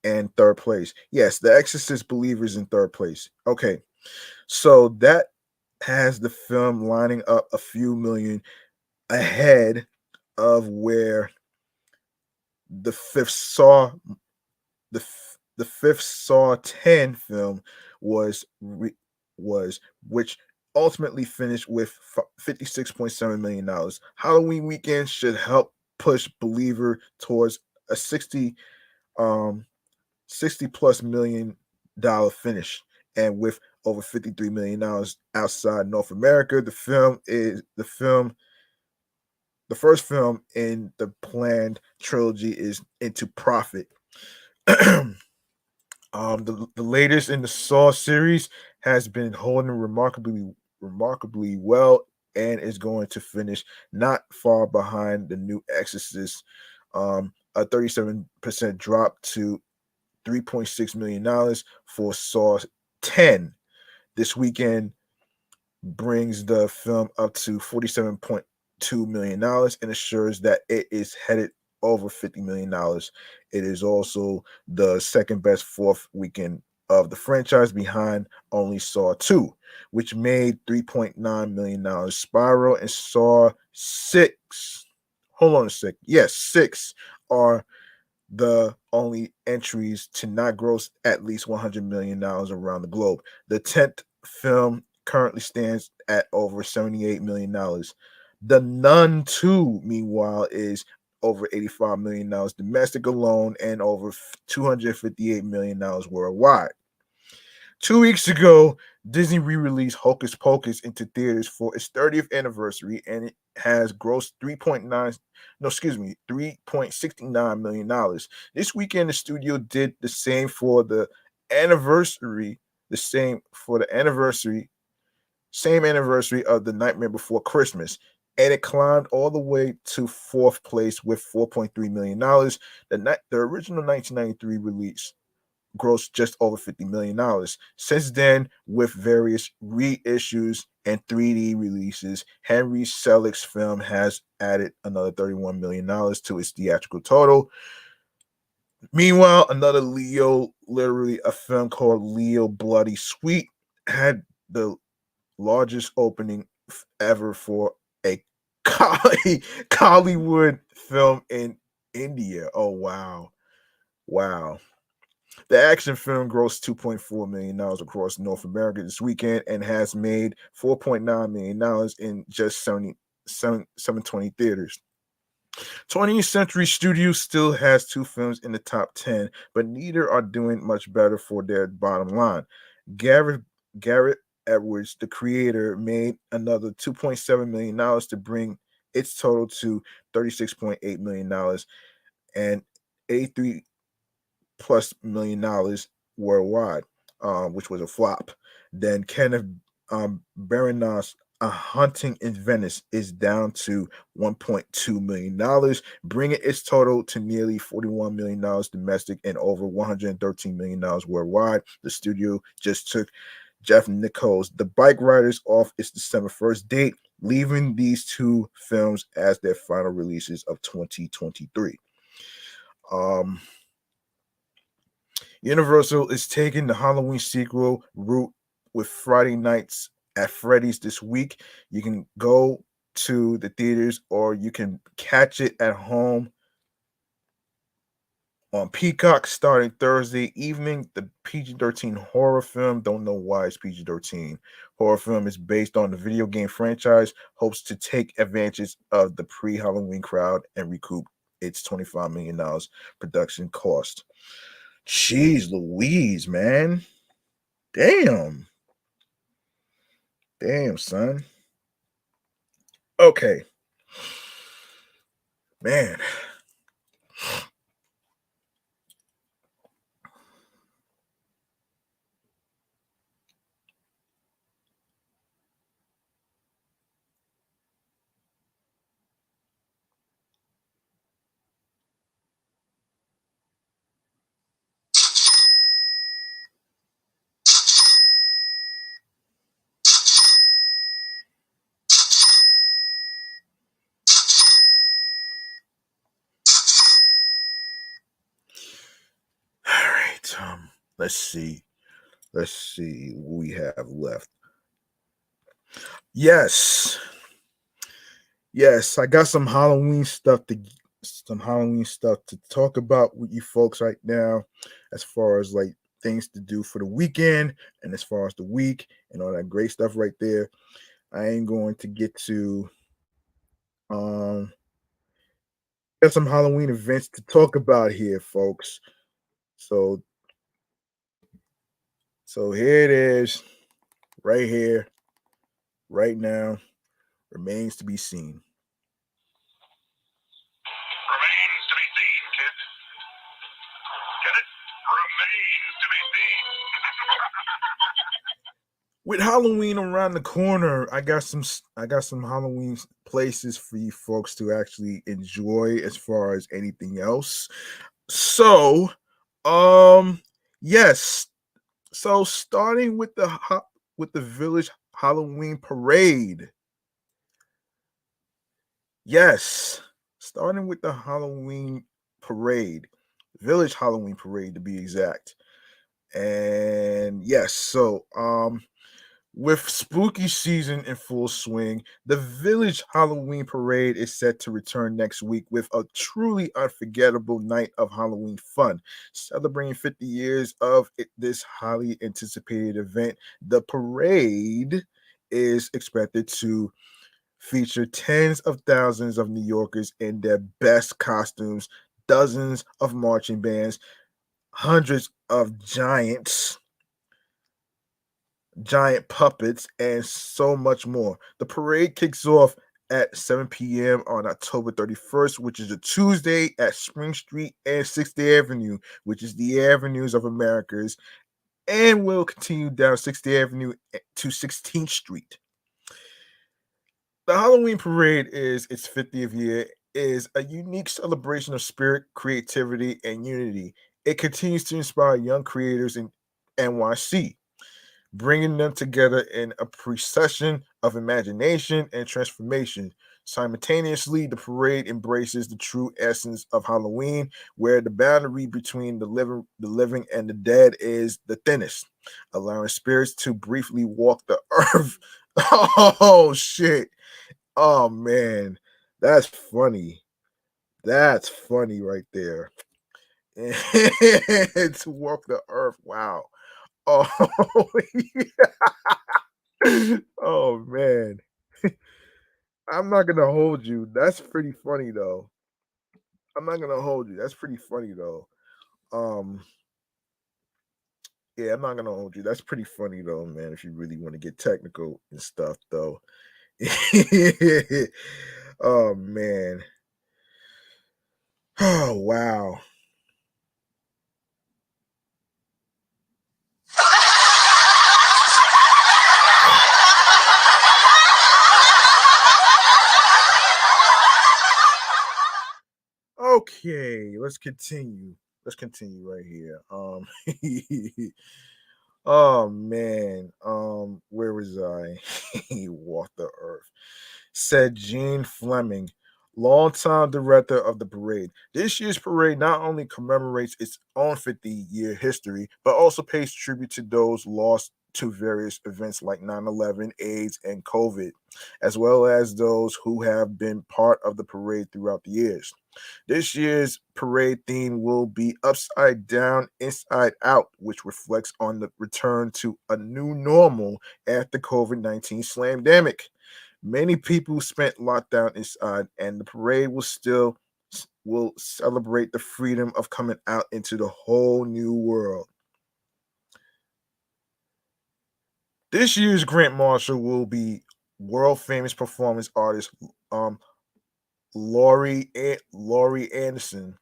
and third place. Yes, The Exorcist Believers in third place. Okay. So that has the film lining up a few million ahead of where the fifth Saw the fifth Saw 10 film was was which ultimately finished with $56.7 million. Halloween weekend should help push Believer towards a 60 plus $1 million finish, and with over $53 million outside North America, the first film in the planned trilogy is into profit. The latest in the Saw series has been holding remarkably well, and is going to finish not far behind the new Exorcist. A 37% drop to $3.6 million for Saw 10 this weekend brings the film up to $47.2 million and assures that it is headed over $50 million. It is also the second best fourth weekend of the franchise behind only Saw 2, which made $3.9 million. Spiral and Saw 6. Hold on a sec. Yes, 6 are the only entries to not gross at least $100 million around the globe. The 10th film currently stands at over $78 million. The Nun 2, meanwhile, is over $85 million domestic alone and over $258 million worldwide. 2 weeks ago, Disney re-released Hocus Pocus into theaters for its 30th anniversary, and it has grossed $3.69 million. This weekend, the studio did the same for the anniversary, same anniversary of The Nightmare Before Christmas, and it climbed all the way to fourth place with $4.3 million. The original 1993 release grossed just over $50 million. Since then, with various reissues and 3D releases, Henry Selick's film has added another $31 million to its theatrical total. Meanwhile, another Leo, literally a film called Leo Bloody Sweet, had the largest opening ever for a Hollywood film in India. Oh wow. Wow. The action film grossed $2.4 million across North America this weekend and has made $4.9 million in just 720 theaters. 20th Century Studios still has two films in the top 10, but neither are doing much better for their bottom line. Garrett Garrett Edwards, the creator, made another $2.7 million to bring its total to $36.8 million and 83 plus $1 million worldwide, which was a flop. Then Kenneth Branagh, A Hunting in Venice, is down to $1.2 million, bringing its total to nearly $41 million domestic and over $113 million worldwide. The studio just took Jeff Nichols' The Bike Riders off its December 1st date, leaving these two films as their final releases of 2023. Um, Universal is taking the Halloween sequel route with Friday Nights at Freddy's this week. You can go to the theaters or you can catch it at home on Peacock starting Thursday evening. The PG-13 horror film, don't know why it's PG-13, horror film is based on the video game franchise, hopes to take advantage of the pre-Halloween crowd and recoup its $25 million production cost. Jeez Louise, man. Damn. Damn, son. Okay. Man. All right. Let's see. Let's see what we have left. Yes. Yes, I got some Halloween stuff to talk about with you folks right now, as far as like things to do for the weekend and as far as the week and all that great stuff right there. I ain't going to get to um got some Halloween events to talk about here, folks. So here it is, right here, right now. Remains to be seen. Remains to be seen, kid. Get it? Remains to be seen. With Halloween around the corner, I got some Halloween places for you folks to actually enjoy as far as anything else. So, um yes. So starting with with the village Halloween parade. Yes. Starting with the Halloween parade. Village Halloween parade to be exact. And yes, so with spooky season in full swing, the Village Halloween Parade is set to return next week with a truly unforgettable night of Halloween fun. Celebrating 50 years of this highly anticipated event, the parade is expected to feature tens of thousands of New Yorkers in their best costumes, dozens of marching bands, hundreds of giant puppets, and so much more. The parade kicks off at 7 p.m. on October 31st, which is a Tuesday at Spring Street and 6th Avenue, which is the Avenues of Americas, and will continue down 6th Avenue to 16th Street. The Halloween parade is its 50th year, is a unique celebration of spirit, creativity, and unity. It continues to inspire young creators in NYC, bringing them together in a procession of imagination and transformation. Simultaneously, the parade embraces the true essence of Halloween, where the boundary between the living and the dead is the thinnest, allowing spirits to briefly walk the earth. Oh shit. Oh man. That's funny. That's funny right there. To walk the earth. Wow. Oh, oh man. I'm not gonna hold you. That's pretty funny though. I'm not gonna hold you. That's pretty funny though. Um, yeah, I'm not gonna hold you. That's pretty funny though, man. If you really want to get technical and stuff, though. Oh man. Oh wow. Okay, let's continue. Let's continue right here. Oh man, where was I? He walked the earth. Said Gene Fleming, longtime director of the parade. This year's parade not only commemorates its own 50-year history, but also pays tribute to those lost to various events like 9/11, AIDS, and COVID, as well as those who have been part of the parade throughout the years. This year's parade theme will be Upside Down, Inside Out, which reflects on the return to a new normal after COVID-19 slamdemic. Many people spent lockdown inside, and the parade will celebrate the freedom of coming out into the whole new world. This year's Grant Marshall will be world famous performance artist Laurie Anderson,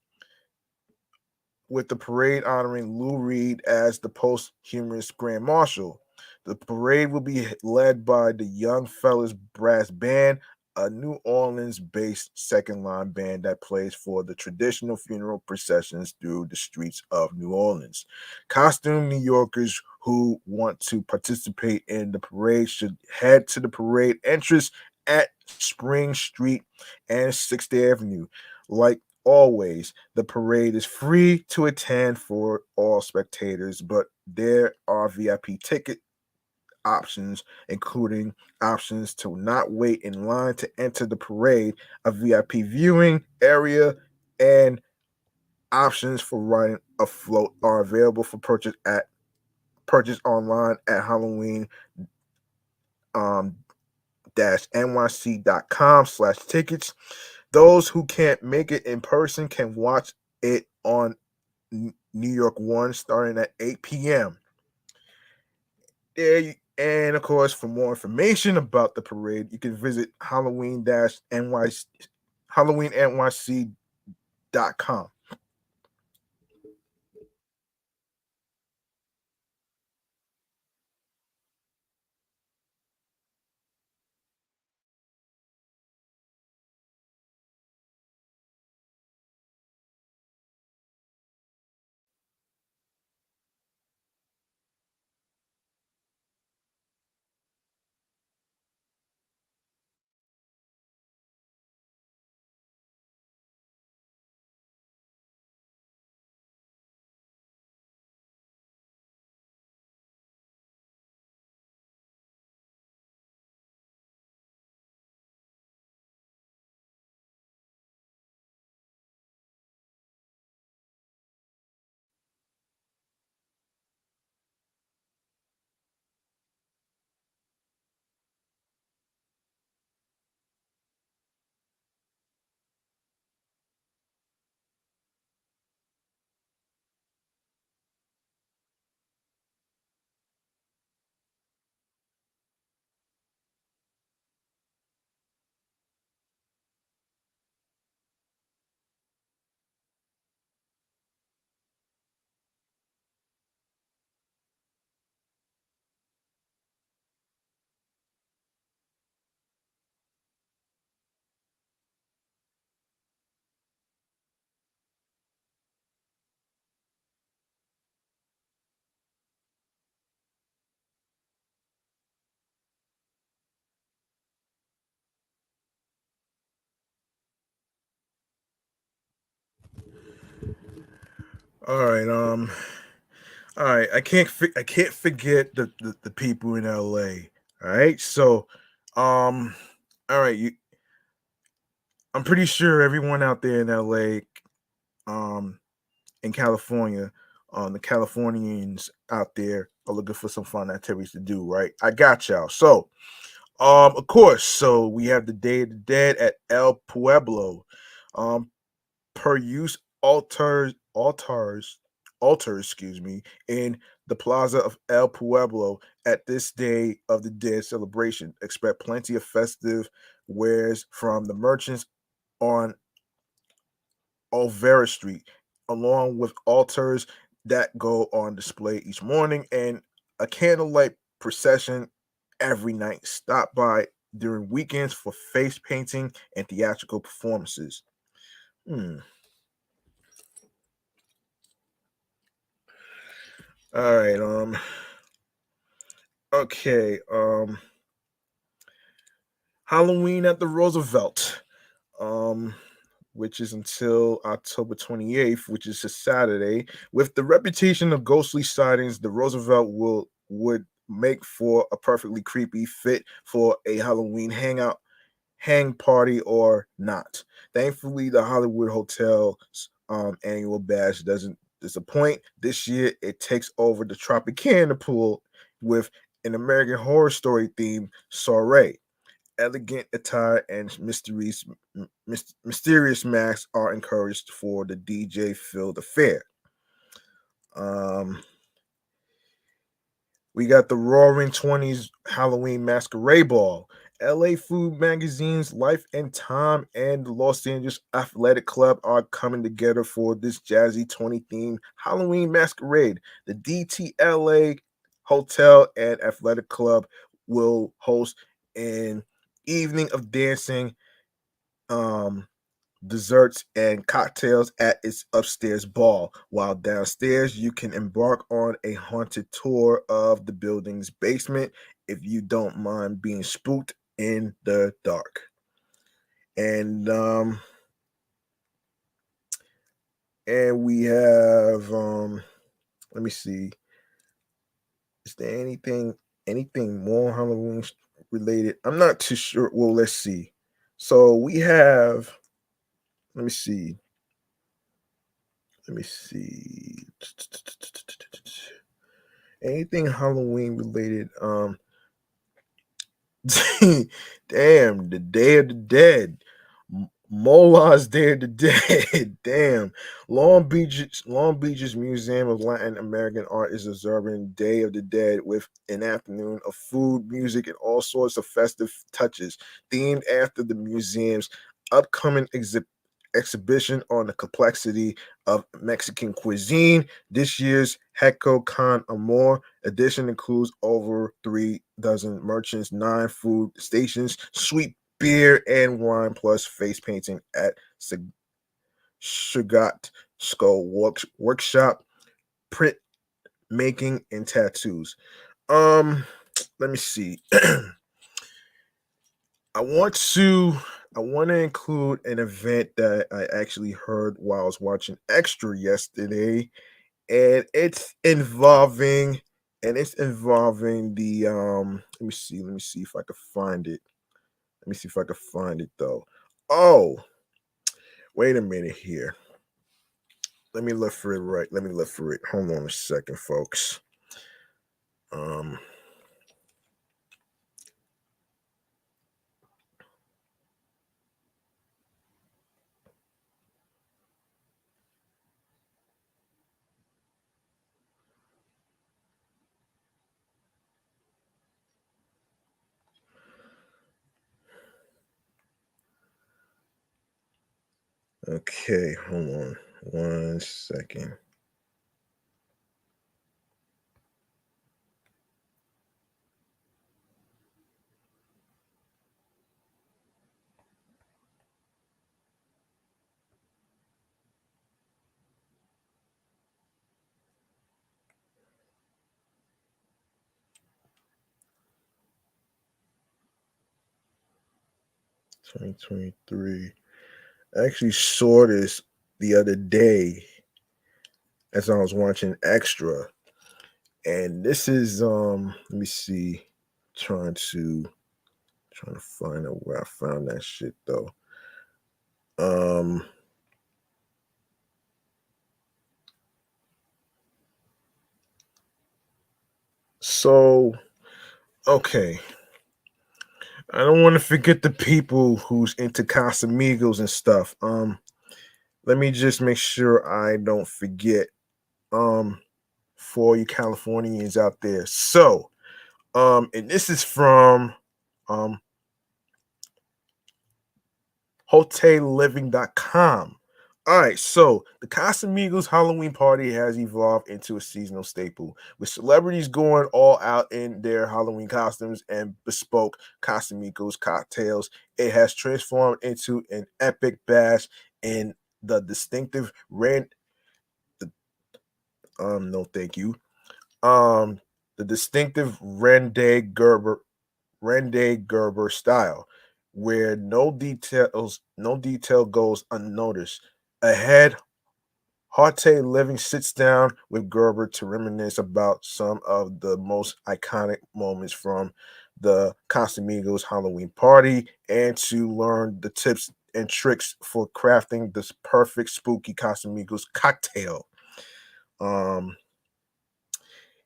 with the parade honoring Lou Reed as the posthumous Grand Marshal. The parade will be led by the Young Fellas Brass Band, a New Orleans based second line band that plays for the traditional funeral processions through the streets of New Orleans. Costume New Yorkers who want to participate in the parade should head to the parade entrance at Spring Street and 6th Avenue. Like always, the parade is free to attend for all spectators, but there are VIP ticket options, including options to not wait in line to enter the parade, a VIP viewing area, and options for riding a float are available for purchase online at Halloween um, nyc.com/tickets. Those who can't make it in person can watch it on New York One starting at 8 p.m. And of course, for more information about the parade, you can visit Halloween-NYC HalloweenNYC.com. All right. All right. I can't forget the people in LA. All right. So, um, all right. I'm pretty sure everyone out there in LA, um, in California, the Californians out there are looking for some fun activities to do. Right. I got y'all. So, of course. So we have the Day of the Dead at El Pueblo. Um, per use altars, excuse me, in the plaza of El Pueblo at this Day of the Dead celebration. Expect plenty of festive wares from the merchants on Olvera Street, along with altars that go on display each morning and a candlelight procession every night. Stop by during weekends for face painting and theatrical performances. Hmm. All right. Okay. Halloween at the Roosevelt. Um. Which is until October 28th, which is a Saturday. With the reputation of ghostly sightings, the Roosevelt would make for a perfectly creepy fit for a Halloween hang party or not. Thankfully, the Hollywood Hotel's annual bash doesn't disappoint. This year, it takes over the Tropicana pool with an American Horror Story themed soiree. Elegant attire and mysterious masks are encouraged for the DJ filled affair. Um, we got the Roaring Twenties Halloween Masquerade Ball. LA Food Magazine's Life and Time and the Los Angeles Athletic Club are coming together for this jazzy 20 theme Halloween masquerade. The DTLA Hotel and Athletic Club will host an evening of dancing, um, desserts, and cocktails at its upstairs ball, while downstairs you can embark on a haunted tour of the building's basement if you don't mind being spooked in the dark. And we have let me see, is there anything more Halloween related? I'm not too sure. Well, let's see. So we have, let me see. Let me see. Anything Halloween related? Damn, the Day of the Dead. Mola's Day of the Dead. Damn. Long Beach's Museum of Latin American Art is observing Day of the Dead with an afternoon of food, music, and all sorts of festive touches, themed after the museum's upcoming exhibition on the complexity of Mexican cuisine. This year's Heco Con Amor edition includes over 3 dozen merchants, 9 food stations, sweet beer and wine, plus face painting at Sugat Skull Workshop, print making, and tattoos. Um, Let me see. I want to I want to include an event that I actually heard while I was watching Extra yesterday, and it's involving the let me see if I can find it. Let me see if I can find it though. Oh, wait a minute here. Let me look for it right. Let me look for it. Hold on a second, folks. Um hold on 1 second. 2023. I actually saw this the other day. as I was watching Extra, and this is let me see, trying to trying to find out where I found that shit though. Um, so okay, I don't want to forget the people who's into Casamigos and stuff. Let me just make sure I don't forget. Um, for you Californians out there. So, and this is from um HotelLiving.com. All right, so the Casamigos Halloween party has evolved into a seasonal staple, with celebrities going all out in their Halloween costumes and bespoke Casamigos cocktails. It has transformed into an epic bash in the distinctive red. No, thank you. Um, the distinctive Rende Gerber style, where no detail goes unnoticed. Ahead, Harte Living sits down with Gerber to reminisce about some of the most iconic moments from the Casamigos Halloween party and to learn the tips and tricks for crafting this perfect spooky Casamigos cocktail. Um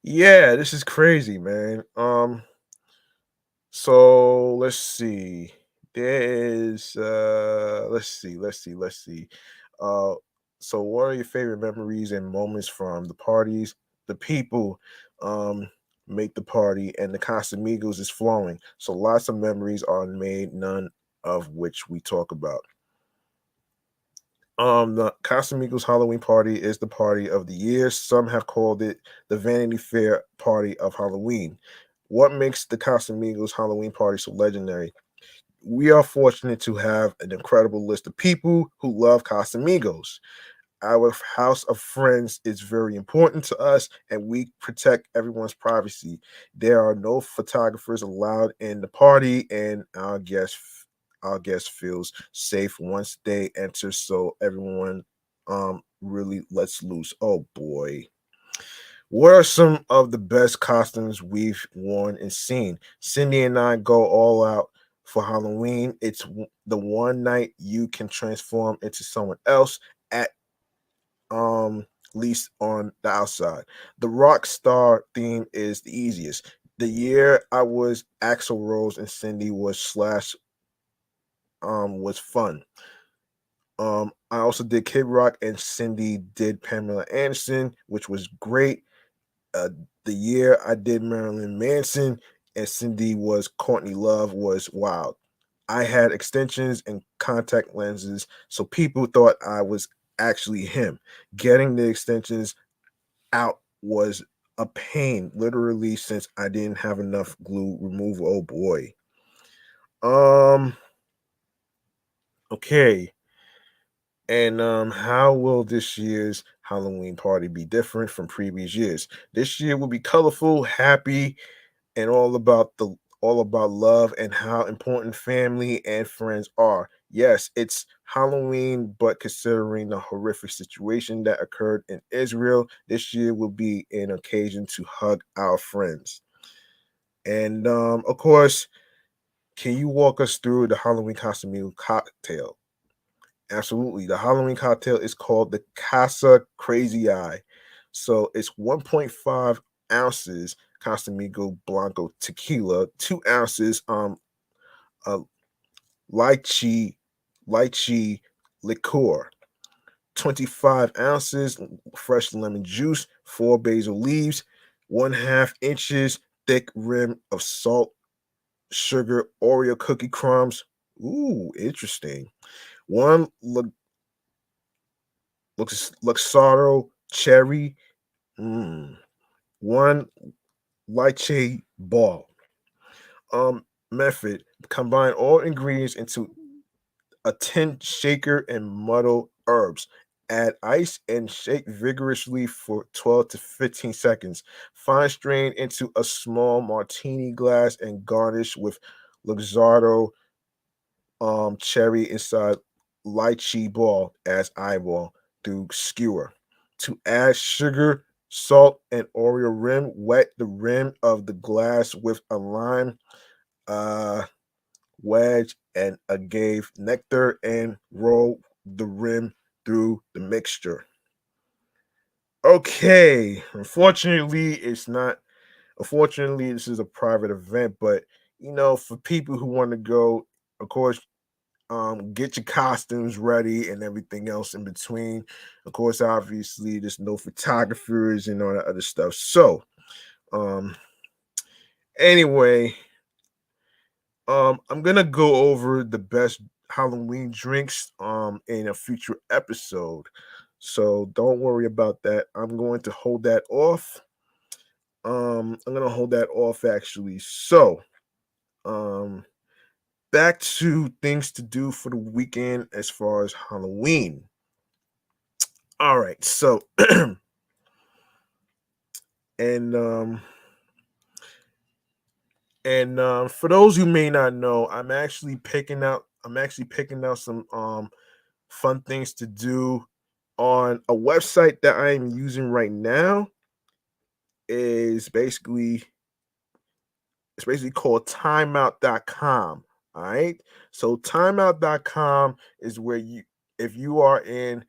yeah, this is crazy, man. So let's see. There is let's see. Uh so what are your favorite memories and moments from the parties? The people um make the party and the Casamigos is flowing. So lots of memories are made, none of which we talk about. The Casamigos Halloween party is the party of the year. Some have called it the Vanity Fair party of Halloween. What makes the Casamigos Halloween party so legendary? We are fortunate to have an incredible list of people who love Casamigos. Our house of friends is very important to us and we protect everyone's privacy. There are no photographers allowed in the party and our guest feels safe once they enter, so everyone really lets loose. Oh boy. What are some of the best costumes we've worn and seen? Cindy and I go all out for Halloween. It's the one night you can transform into someone else at least on the outside. The rock star theme is the easiest. The year I was Axl Rose and Cindy was Slash was fun. I also did Kid Rock and Cindy did Pamela Anderson, which was great. Uh, the year I did Marilyn Manson and Cindy was Courtney Love was wild. I had extensions and contact lenses, so people thought I was actually him. Getting the extensions out was a pain, literally, since I didn't have enough glue removal. Oh boy. Um. Okay. And how will this year's Halloween party be different from previous years? This year will be colorful, happy, and all about love and how important family and friends are. Yes, it's Halloween, but considering the horrific situation that occurred in Israel, this year will be an occasion to hug our friends. And of course, can you walk us through the Halloween costume cocktail? Absolutely. The Halloween cocktail is called the Casa Crazy Eye. So it's 1.5 ounces Casamigo Blanco tequila, 2 ounces uh, lychee lychee liqueur, 25 ounces fresh lemon juice, 4 basil leaves, 1/2 inches thick rim of salt, sugar, Oreo cookie crumbs. Ooh, interesting. One Luxardo cherry, mm, one lychee ball. Method: combine all ingredients into a tin shaker and muddle herbs. Add ice and shake vigorously for 12 to 15 seconds. Fine strain into a small martini glass and garnish with Luxardo cherry inside lychee ball as eyeball through skewer. to add sugar, salt, and Oreo rim. Wet the rim of the glass with a lime uh, wedge and agave nectar and roll the rim through the mixture. Okay, unfortunately, it's not. Unfortunately, this is a private event, but for people who want to go, of course, get your costumes ready and everything else in between. Of course, obviously, there's no photographers and all that other stuff. So, um, anyway, I'm gonna go over the best Halloween drinks in a future episode. So don't worry about that. I'm going to hold that off. I'm gonna hold that off actually. So, um, back to things to do for the weekend as far as Halloween. All right, so and for those who may not know, I'm actually picking out some fun things to do on a website that I am using right now is basically it's basically called timeout.com. All right. So timeout.com is where if you are in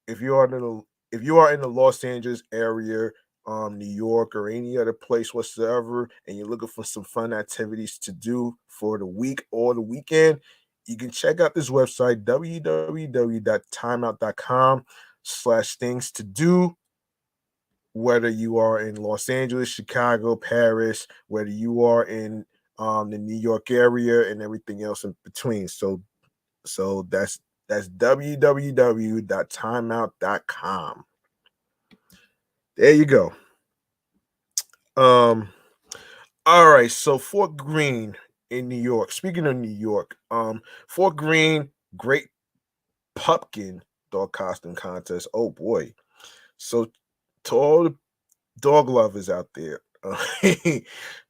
if you are in the if you are in the Los Angeles area, New York, or any other place whatsoever, and you're looking for some fun activities to do for the week or the weekend, you can check out this website www.timeout.com/things to do. Whether you are in Los Angeles, Chicago, Paris, whether you are in the New York area, and everything else in between. So that's www.timeout.com. There you go. Um, all right. So Fort Greene in New York. Speaking of New York, Fort Greene Great Pumpkin Dog Costume Contest. Oh boy. So to all the dog lovers out there,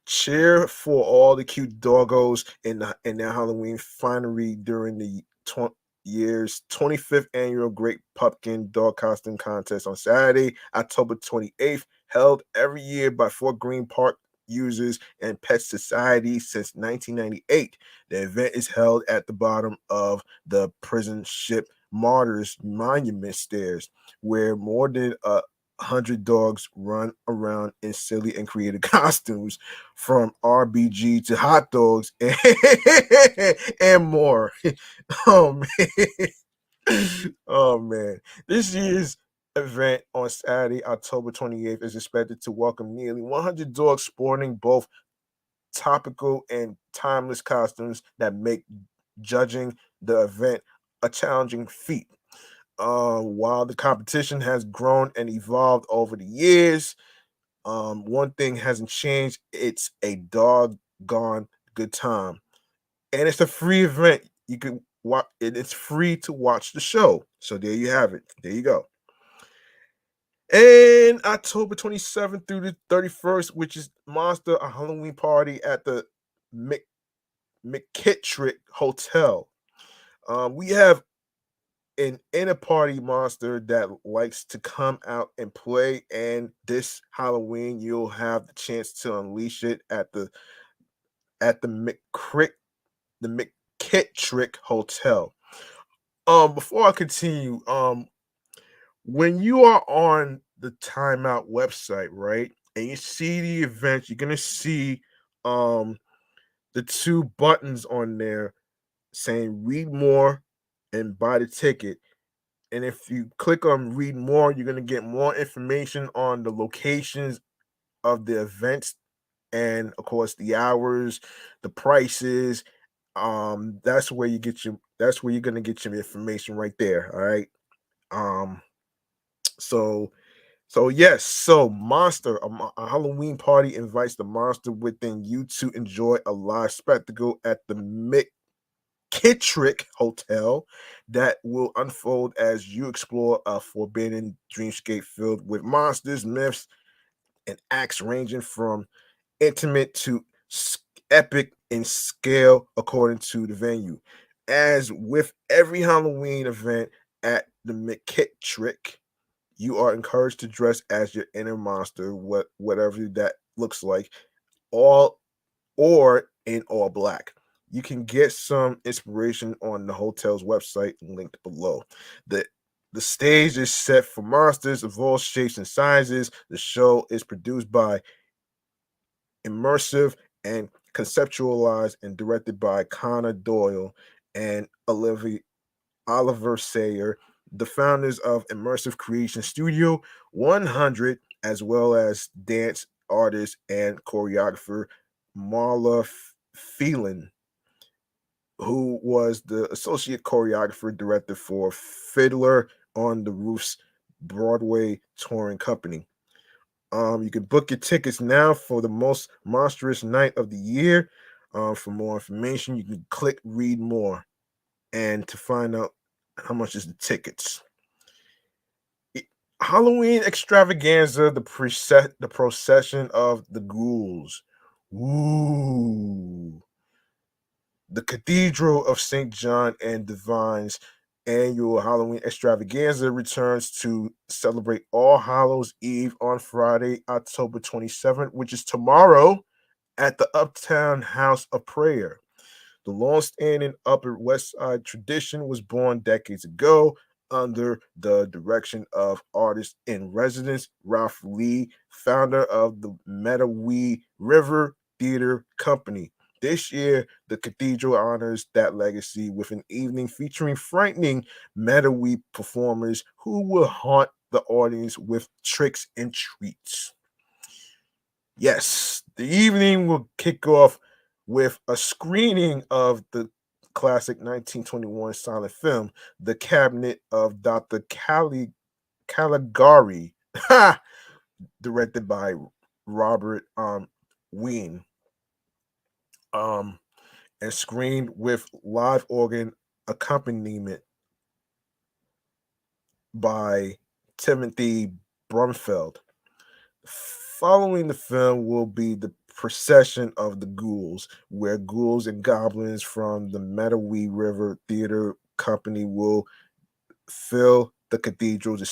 cheer for all the cute doggos in their Halloween finery during the year's 25th annual Great Pumpkin Dog Costume Contest on Saturday, October 28th, held every year by Fort Greene Park users and pet society since 1998. The event is held at the bottom of the prison ship Martyrs Monument Stairs, where more than 100 dogs run around in silly and creative costumes, from RBG to hot dogs and more. Oh man. Oh man. This year's event on Saturday, October 28th, is expected to welcome nearly 100 dogs sporting both topical and timeless costumes that make judging the event a challenging feat. While the competition has grown and evolved over the years, one thing hasn't changed. It's a doggone good time, and it's a free event. You can watch it. It's free to watch the show. So there you have it. There you go. And October 27th through the 31st, which is Monster a Halloween party at the McKittrick Hotel. We have an inner party monster that likes to come out and play, and this Halloween you'll have the chance to unleash it at the McKittrick Hotel. Before I continue, when you are on the timeout website, right, and you see the event, you're gonna see um the two buttons on there saying read more and buy the ticket. And if you click on read more, you're going to get more information on the locations of the events, and of course the hours, the prices. That's where you're going to get your information right there. All right. Um so yes, so Monster, a Halloween party invites the monster within you to enjoy a live spectacle at the Kittrick Hotel that will unfold as you explore a forbidden dreamscape filled with monsters, myths, and acts ranging from intimate to epic in scale according to the venue. As with every Halloween event at the McKittrick, You are encouraged to dress as your inner monster, whatever that looks like, all or in all black. You can get some inspiration on the hotel's website linked below. The the stage is set for monsters of all shapes and sizes. The show is produced by Immersive and conceptualized and directed by Connor Doyle and Oliver Sayer, the founders of Immersive Creation Studio 100, as well as dance artist and choreographer Marla Phelan, who was the associate choreographer director for Fiddler on the Roof's Broadway touring company. You can book your tickets now for the most monstrous night of the year. For more information, you can click read more and to find out how much is the tickets. Halloween extravaganza, the procession of the ghouls. Ooh. The Cathedral of St. John and Divine's annual Halloween extravaganza returns to celebrate All Hallows Eve on Friday, October 27th, which is tomorrow, at the Uptown House of Prayer. The long-standing Upper West Side tradition was born decades ago under the direction of artist in residence Ralph Lee, founder of the Meadowee River Theater Company. This year, the cathedral honors that legacy with an evening featuring frightening Meadowee performers who will haunt the audience with tricks and treats. Yes, the evening will kick off with a screening of the classic 1921 silent film, The Cabinet of Dr. Caligari, directed by Robert Ween, um, and screened with live organ accompaniment by Timothy Brumfeld. Following the film will be the procession of the ghouls, where ghouls and goblins from the Meadowee River Theater Company will fill the cathedral to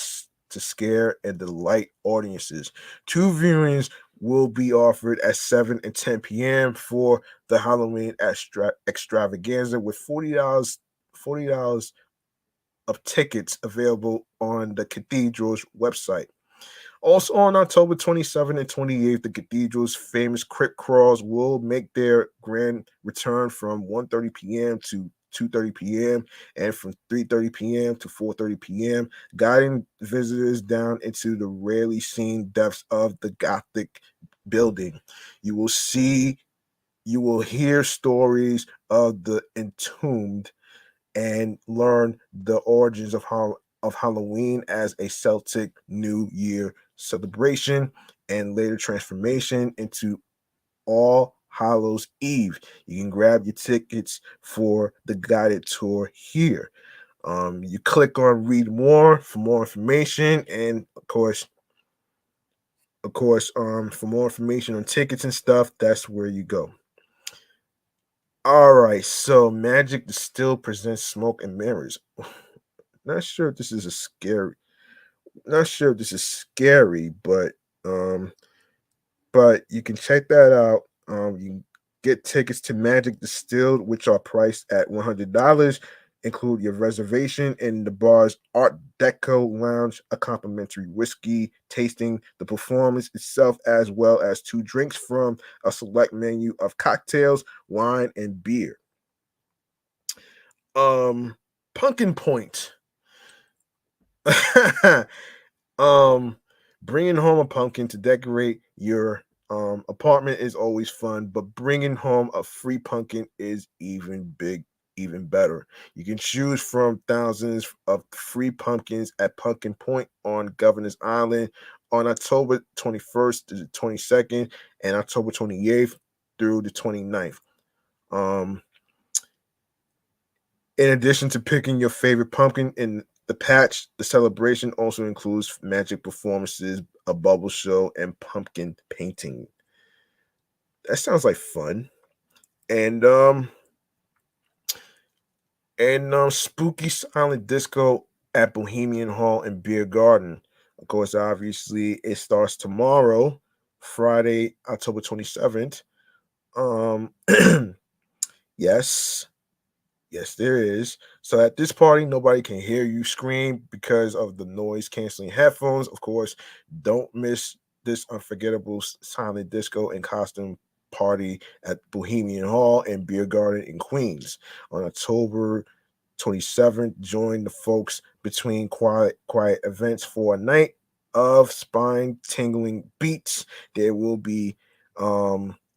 scare and delight audiences. Two viewings will be offered at 7 and 10 p.m. for the Halloween extravaganza, with $40 of tickets available on the cathedral's website. Also on October 27th and 28th, the cathedral's famous crypt crawls will make their grand return from 1:30 p.m. to 2:30 p.m. and from 3:30 p.m. to 4:30 p.m., guiding visitors down into the rarely seen depths of the Gothic building. You will see, you will hear stories of the entombed and learn the origins of Halloween as a Celtic New Year celebration and later transformation into All Hallows Eve. You can grab your tickets for the guided tour here. You click on read more for more information, and for more information on tickets and stuff, that's where you go. All right, so Magic Distill presents Smoke and Mirrors. Not sure if this is a scary. Not sure if this is scary, um, but you can check that out. You can get tickets to Magic Distilled, which are priced at $100. Include your reservation in the bar's Art Deco lounge, a complimentary whiskey tasting, the performance itself, as well as two drinks from a select menu of cocktails, wine, and beer. Um, Pumpkin Point. um, Bringing home a pumpkin to decorate your apartment is always fun, but bringing home a free pumpkin is even better. You can choose from thousands of free pumpkins at Pumpkin Point on Governor's Island on October 21st to the 22nd and October 28th through the 29th. Um, in addition to picking your favorite pumpkin in the patch, the celebration also includes magic performances, a bubble show, and pumpkin painting. That sounds like fun. And spooky silent disco at Bohemian Hall and Beer Garden. Of course, obviously, it starts tomorrow, Friday, October 27th. Um, yes, yes, there is. So at this party, nobody can hear you scream because of the noise canceling headphones. Of course, don't miss this unforgettable silent disco and costume party at Bohemian Hall and Beer Garden in Queens on October 27th. Join the folks between quiet events for a night of spine tingling beats. There will be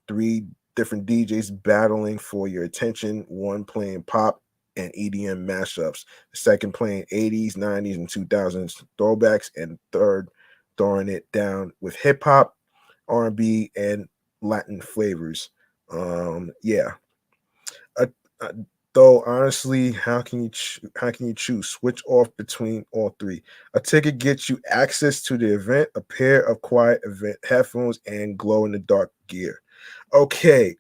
three different DJs battling for your attention, one playing pop and EDM mashups, the second playing 80s, 90s, and 2000s throwbacks, and third throwing it down with hip hop, R&B, and Latin flavors. Yeah, uh, uh, though honestly, how can you choose? Switch off between all three. A ticket gets you access to the event, a pair of quiet event headphones, and glow in the dark gear. Okay.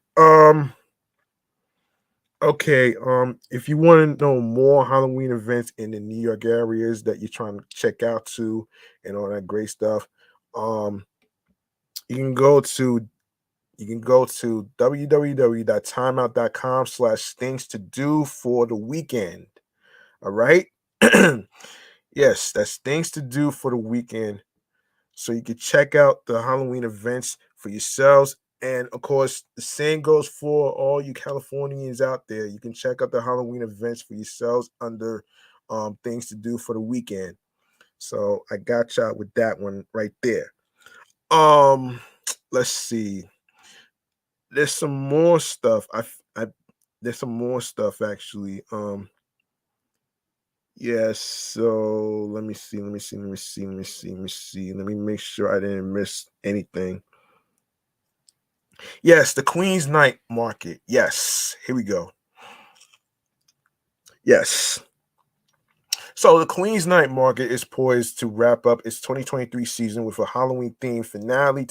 If you want to know more Halloween events in the New York areas that you're trying to check out to and all that great stuff, um, you can go to www.timeout.com/things to do for the weekend. All right. Yes, that's things to do for the weekend. So you can check out the Halloween events for yourselves. And of course, the same goes for all you Californians out there. You can check out the Halloween events for yourselves under things to do for the weekend. So I got y'all with that one right there. Um, let's see. There's some more stuff. I there's some more stuff actually. Yes, so let me make sure I didn't miss anything. Yes, the Queen's Night Market. Yes, here we go. Yes. So the Queen's Night Market is poised to wrap up its 2023 season with a Halloween themed finale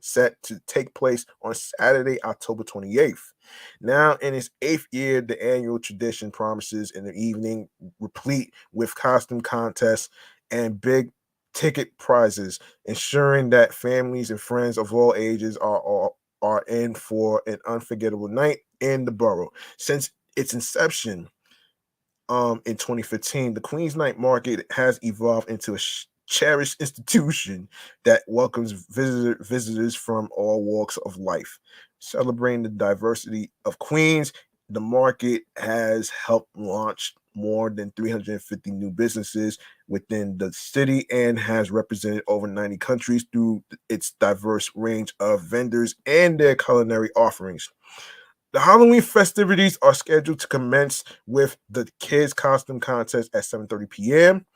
set to take place on Saturday, October 28th. Now, in its eighth year, the annual tradition promises an evening replete with costume contests and big ticket prizes, ensuring that families and friends of all ages are in for an unforgettable night in the borough. Since its inception, in 2015, the Queens Night Market has evolved into a cherished institution that welcomes visitors from all walks of life. Celebrating the diversity of Queens, the market has helped launch more than 350 new businesses within the city and has represented over 90 countries through its diverse range of vendors and their culinary offerings. The Halloween festivities are scheduled to commence with the kids' costume contest at 7:30 p.m.,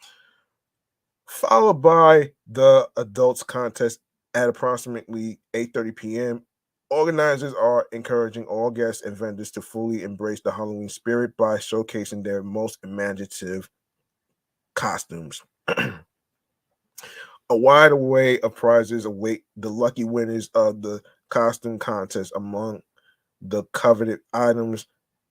followed by the adults contest at approximately 8:30 p.m. Organizers are encouraging all guests and vendors to fully embrace the Halloween spirit by showcasing their most imaginative costumes. A wide array of prizes await the lucky winners of the costume contest. Among the coveted items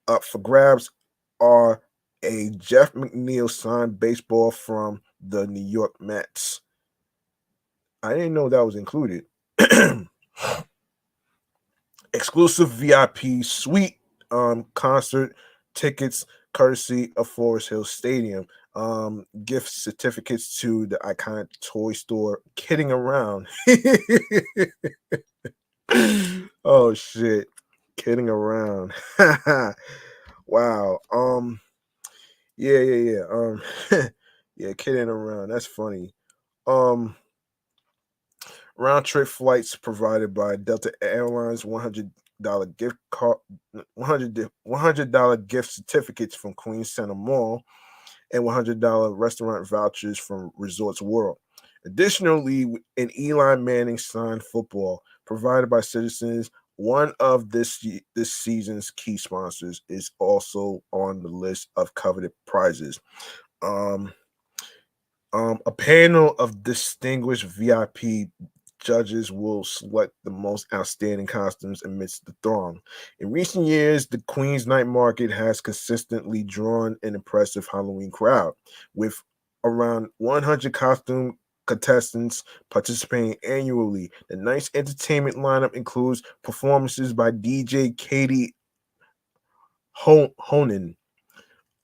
up for grabs are a Jeff McNeil signed baseball from the New York Mets. I didn't know that was included. Exclusive VIP suite concert tickets courtesy of Forest Hill Stadium. Gift certificates to the iconic toy store Kidding Around. Oh shit. Kidding Around. Wow. Yeah. Yeah, kidding around. That's funny. Um, Round trip flights provided by Delta Airlines, $100 gift card, 100 gift certificates from Queens Center Mall, and $100 restaurant vouchers from Resorts World. Additionally, an Eli Manning signed football provided by Citizens. One of this season's key sponsors is also on the list of coveted prizes. Um, a panel of distinguished VIP judges will select the most outstanding costumes amidst the throng. In recent years, the Queen's Night Market has consistently drawn an impressive Halloween crowd, with around 100 costume contestants participating annually. The night's entertainment lineup includes performances by DJ Katie Honan,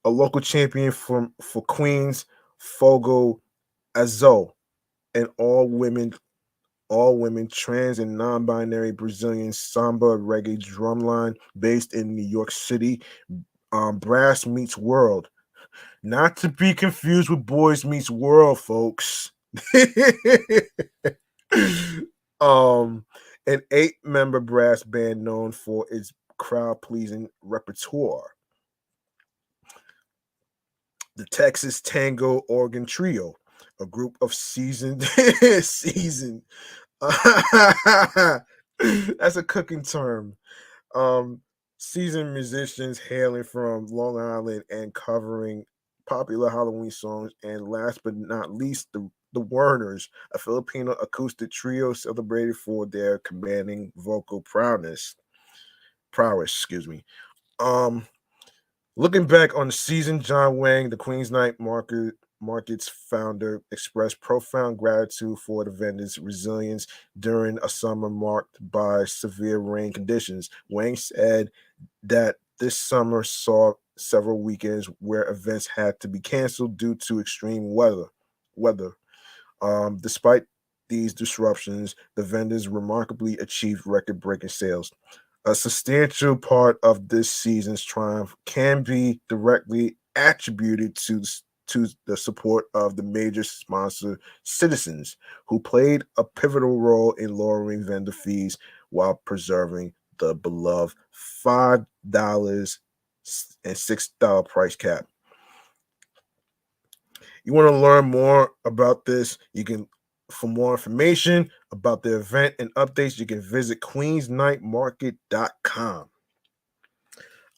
a local champion for Queens, Fogo Azul, and all women trans and non-binary Brazilian samba reggae drumline based in New York City. Brass Meets World, not to be confused with Boys Meets World, folks. um, an 8-member brass band known for its crowd-pleasing repertoire. The Texas Tango Organ Trio, a group of seasoned. That's a cooking term. Um, Seasoned musicians hailing from Long Island and covering popular Halloween songs. And last but not least, the Werners, a Filipino acoustic trio celebrated for their commanding vocal prowess. Excuse me. Um, Looking back on the season, John Wang, the Queens Night Market's founder, expressed profound gratitude for the vendors' resilience during a summer marked by severe rain conditions. Wang said that this summer saw several weekends where events had to be canceled due to extreme Weather. Despite these disruptions, the vendors remarkably achieved record-breaking sales. A substantial part of this season's triumph can be directly attributed to the support of the major sponsor Citizens, who played a pivotal role in lowering vendor fees while preserving the beloved $5 and $6 price cap. You want to learn more about this? For more information about the event and updates, you can visit queensnightmarket.com.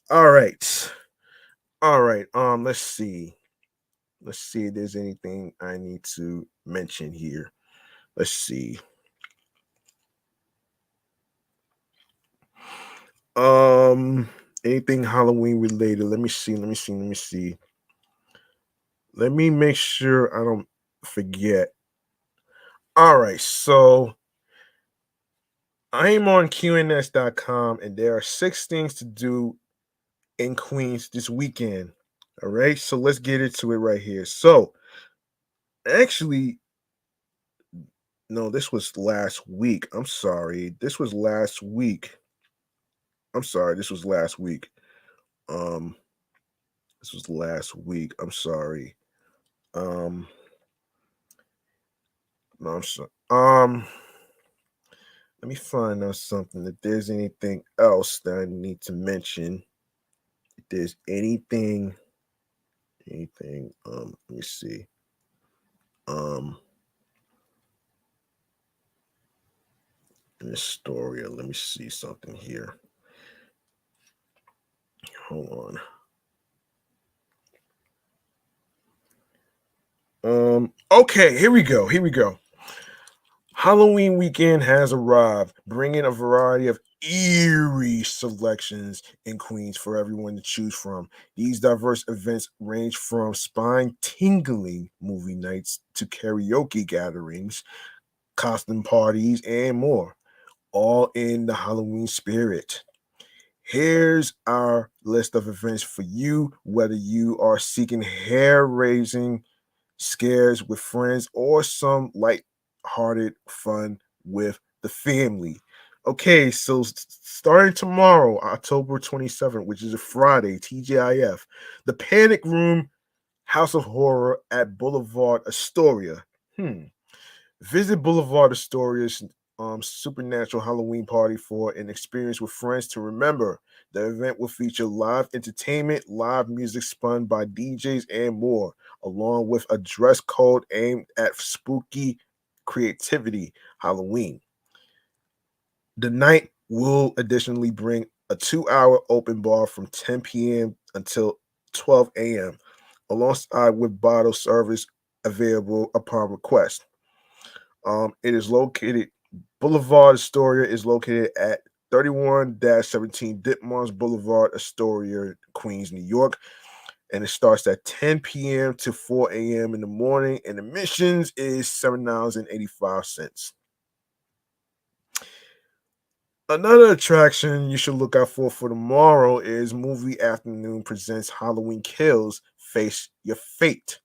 All right. All right. Let's see. Let's see if there's anything I need to mention here. Let's see. Um Anything Halloween related. Let me see. Let me make sure I don't forget. All right, so I'm on QNS.com and there are 6 things to do in Queens this weekend. All right, so let's get into it right here. So, actually, no, this was last week. I'm sorry. This was last week. I'm sorry. This was last week. Um, this was last week. I'm sorry. Um, no, I'm sorry. Let me find out something. If there's anything else that I need to mention, if there's anything. Let me see. Um, in Astoria. Let me see something here. Hold on. Okay, here we go. Halloween weekend has arrived, bringing a variety of eerie selections in Queens for everyone to choose from. These diverse events range from spine tingling movie nights to karaoke gatherings, costume parties, and more, all in the Halloween spirit. Here's our list of events for you, whether you are seeking hair raising scares with friends or some light-hearted fun with the family. Okay, so starting tomorrow, October 27th, which is a Friday, TGIF, the Panic Room House of Horror at Boulevard Astoria. Visit Boulevard Astoria's supernatural Halloween party for an experience with friends to remember. The event will feature live entertainment, live music spun by DJs, and more, along with a dress code aimed at spooky creativity Halloween. The night will additionally bring a 2-hour open bar from 10 p.m. until 12 a.m., alongside with bottle service available upon request. It is located, Boulevard Astoria is located at 31-17 Ditmars Boulevard, Astoria, Queens, New York. and it starts at 10 p.m. to 4 a.m. in the morning, and admissions is $7.85. Another attraction you should look out for tomorrow is Movie Afternoon presents Halloween Kills Face Your Fate.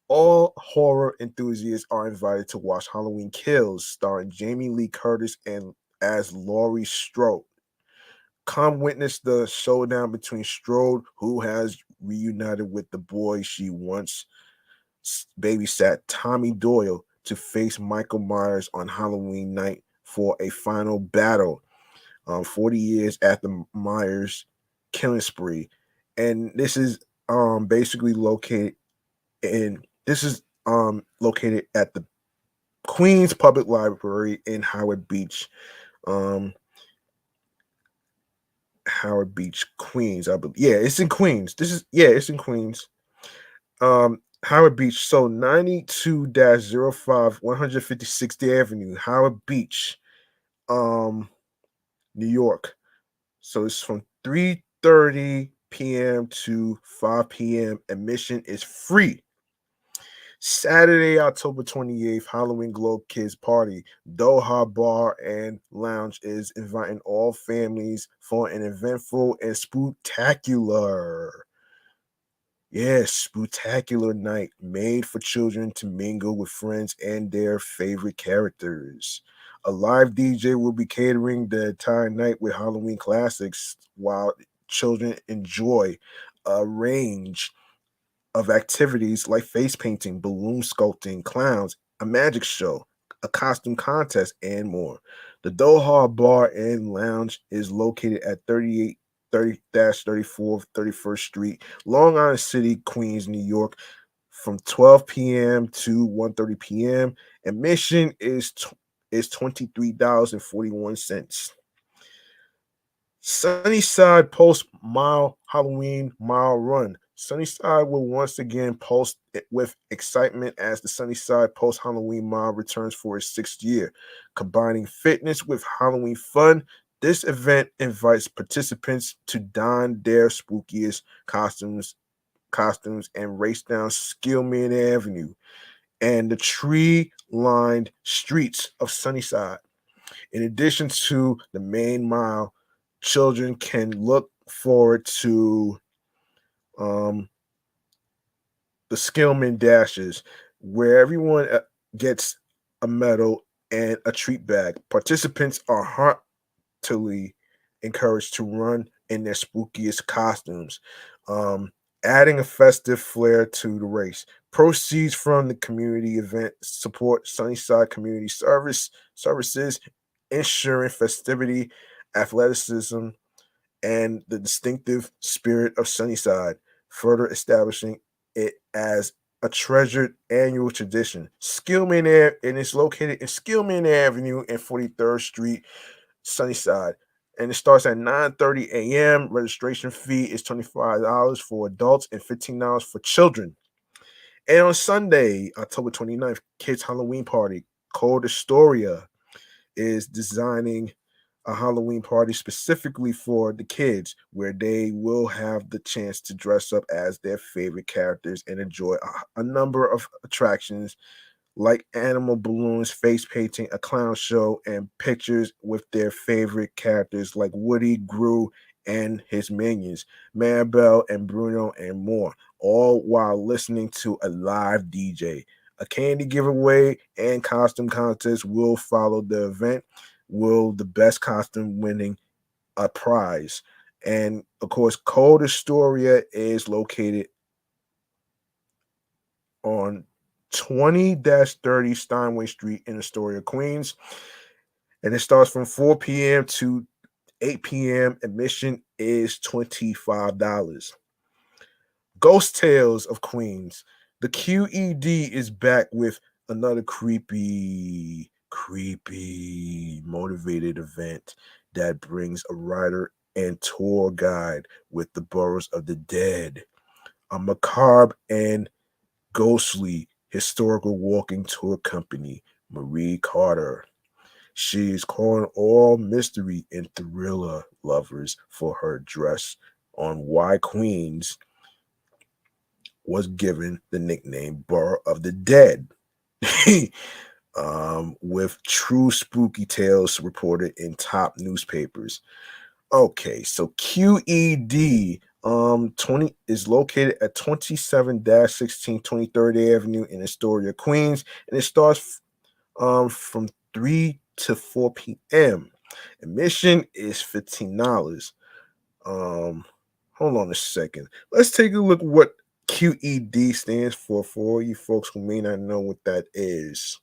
All horror enthusiasts are invited to watch Halloween Kills, starring Jamie Lee Curtis and as Laurie Strode. Come witness the showdown between Strode, who has reunited with the boy she once babysat, Tommy Doyle, to face Michael Myers on Halloween night for a final battle. 40 years after Myers' killing spree, and this is basically located in this is located at the Queens Public Library in um, Howard Beach, Queens. I believe. Yeah, it's in Queens. It's in Queens. Howard Beach. So 92-05 156th Avenue, Howard Beach, New York. So it's from 3:30 p.m. to 5 p.m. Admission is free. Saturday, October 28th, Halloween Globe Kids Party. Doha Bar and Lounge is inviting all families for an eventful and spectacular, spectacular night made for children to mingle with friends and their favorite characters. A live DJ will be catering the entire night with Halloween classics while children enjoy a range of activities like face painting, balloon sculpting, clowns, a magic show, a costume contest, and more. The Doha Bar and Lounge is located at 38-34 31st Street, Long Island City, Queens, New York, from 12 p.m. to 1:30 p.m. Admission is $23.41. Sunnyside Post Mile Halloween Mile Run. Sunnyside will once again post with excitement as the Sunnyside Post Halloween Mile returns for its sixth year. Combining fitness with Halloween fun, this event invites participants to don their spookiest costumes and race down Skillman Avenue and the tree-lined streets of Sunnyside. In addition to the main mile, children can look forward to um, the Skillman Dashes, where everyone gets a medal and a treat bag. Participants are heartily encouraged to run in their spookiest costumes, um, adding a festive flair to the race. Proceeds from the community event support Sunnyside Community Services, ensuring festivity, athleticism, and the distinctive spirit of Sunnyside, further establishing it as a treasured annual tradition. And it's located in Skillman Avenue and 43rd Street, Sunnyside. And it starts at 9:30 a.m. Registration fee is $25 for adults and $15 for children. And on Sunday, October 29th, Kids Halloween Party, Cold Astoria is designing a Halloween party specifically for the kids where they will have the chance to dress up as their favorite characters and enjoy a number of attractions like animal balloons, face painting, a clown show, and pictures with their favorite characters like Woody, Gru, and his minions, Maribel and Bruno, and more, all while listening to a live DJ. A candy giveaway and costume contest will follow the event, will the best costume winning a prize. And of course, Cold Astoria is located on 20-30 Steinway Street in Astoria, Queens. And it starts from 4 p.m. to 8 p.m. Admission is $25. Ghost Tales of Queens. The QED is back with another creepy, motivated event that brings a writer and tour guide with the boroughs of the dead, a macabre and ghostly historical walking tour company, Marie Carter. She is calling all mystery and thriller lovers for her dress on Why Queens was given the nickname Borough of the Dead. With true spooky tales reported in top newspapers. Okay, so QED 20 is located at 27-16 23rd Avenue in Astoria, Queens, and it starts from 3 to 4 p.m. Admission is $15. Um Hold on a second. Let's take a look what QED stands for all you folks who may not know what that is.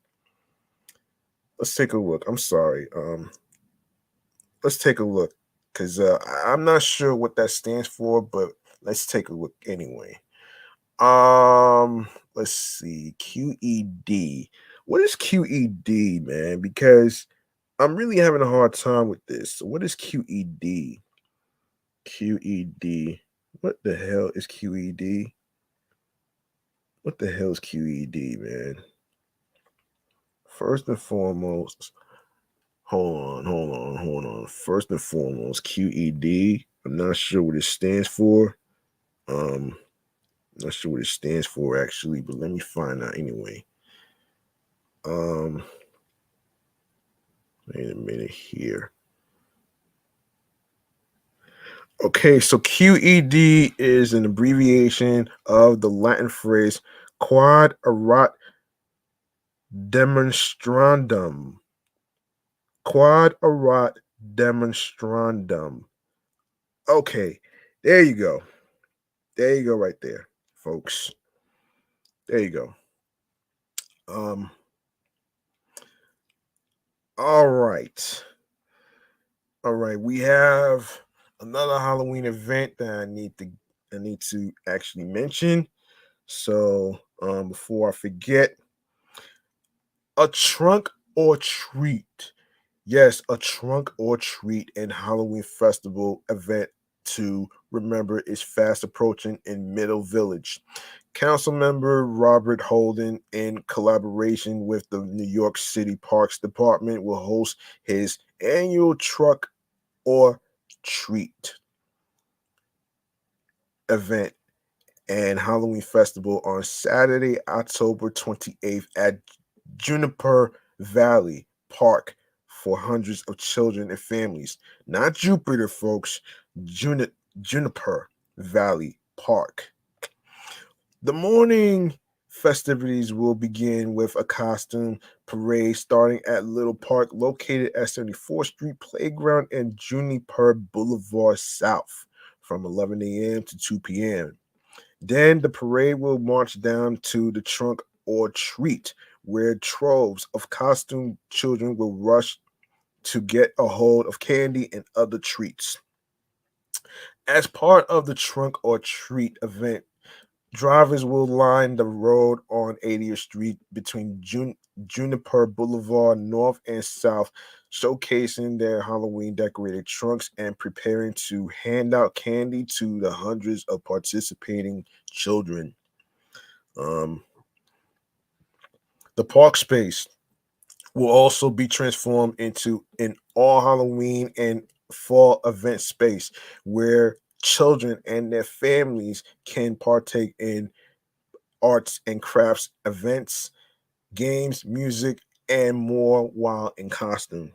Let's take a look. I'm sorry. Let's take a look because I'm not sure what that stands for, but let's take a look anyway. Let's see. QED. What is QED, man? Because I'm really having a hard time with this. So what is QED? QED. What the hell is QED? What the hell is QED, man? First and foremost, hold on. First and foremost, QED. I'm not sure what it stands for. Um, Not sure what it stands for actually, but let me find out anyway. Um, Wait a minute here. Okay, so QED is an abbreviation of the Latin phrase quod erat demonstrandum. Quad erat demonstrandum. Okay, there you go. There you go, right there, folks. There you go. Um, all right. All right. We have another Halloween event that I need to actually mention. So before I forget, a trunk or treat. Yes, a trunk or treat and Halloween festival event to remember is fast approaching in Middle Village. Council member Robert Holden, in collaboration with the New York City Parks Department, will host his annual truck or treat event and Halloween festival on Saturday, October 28th at Juniper Valley Park for hundreds of children and families. Not Jupiter, folks, Juniper Valley Park. The morning festivities will begin with a costume parade starting at Little Park, located at 74th Street Playground and Juniper Boulevard South, from 11 a.m. to 2 p.m. Then the parade will march down to the trunk or treat, where troves of costumed children will rush to get a hold of candy and other treats. As part of the trunk or treat event, drivers will line the road on 80th Street between Juniper Boulevard North and South, showcasing their Halloween decorated trunks and preparing to hand out candy to the hundreds of participating children. Um, the park space will also be transformed into an all Halloween and fall event space where children and their families can partake in arts and crafts events, games, music, and more while in costume.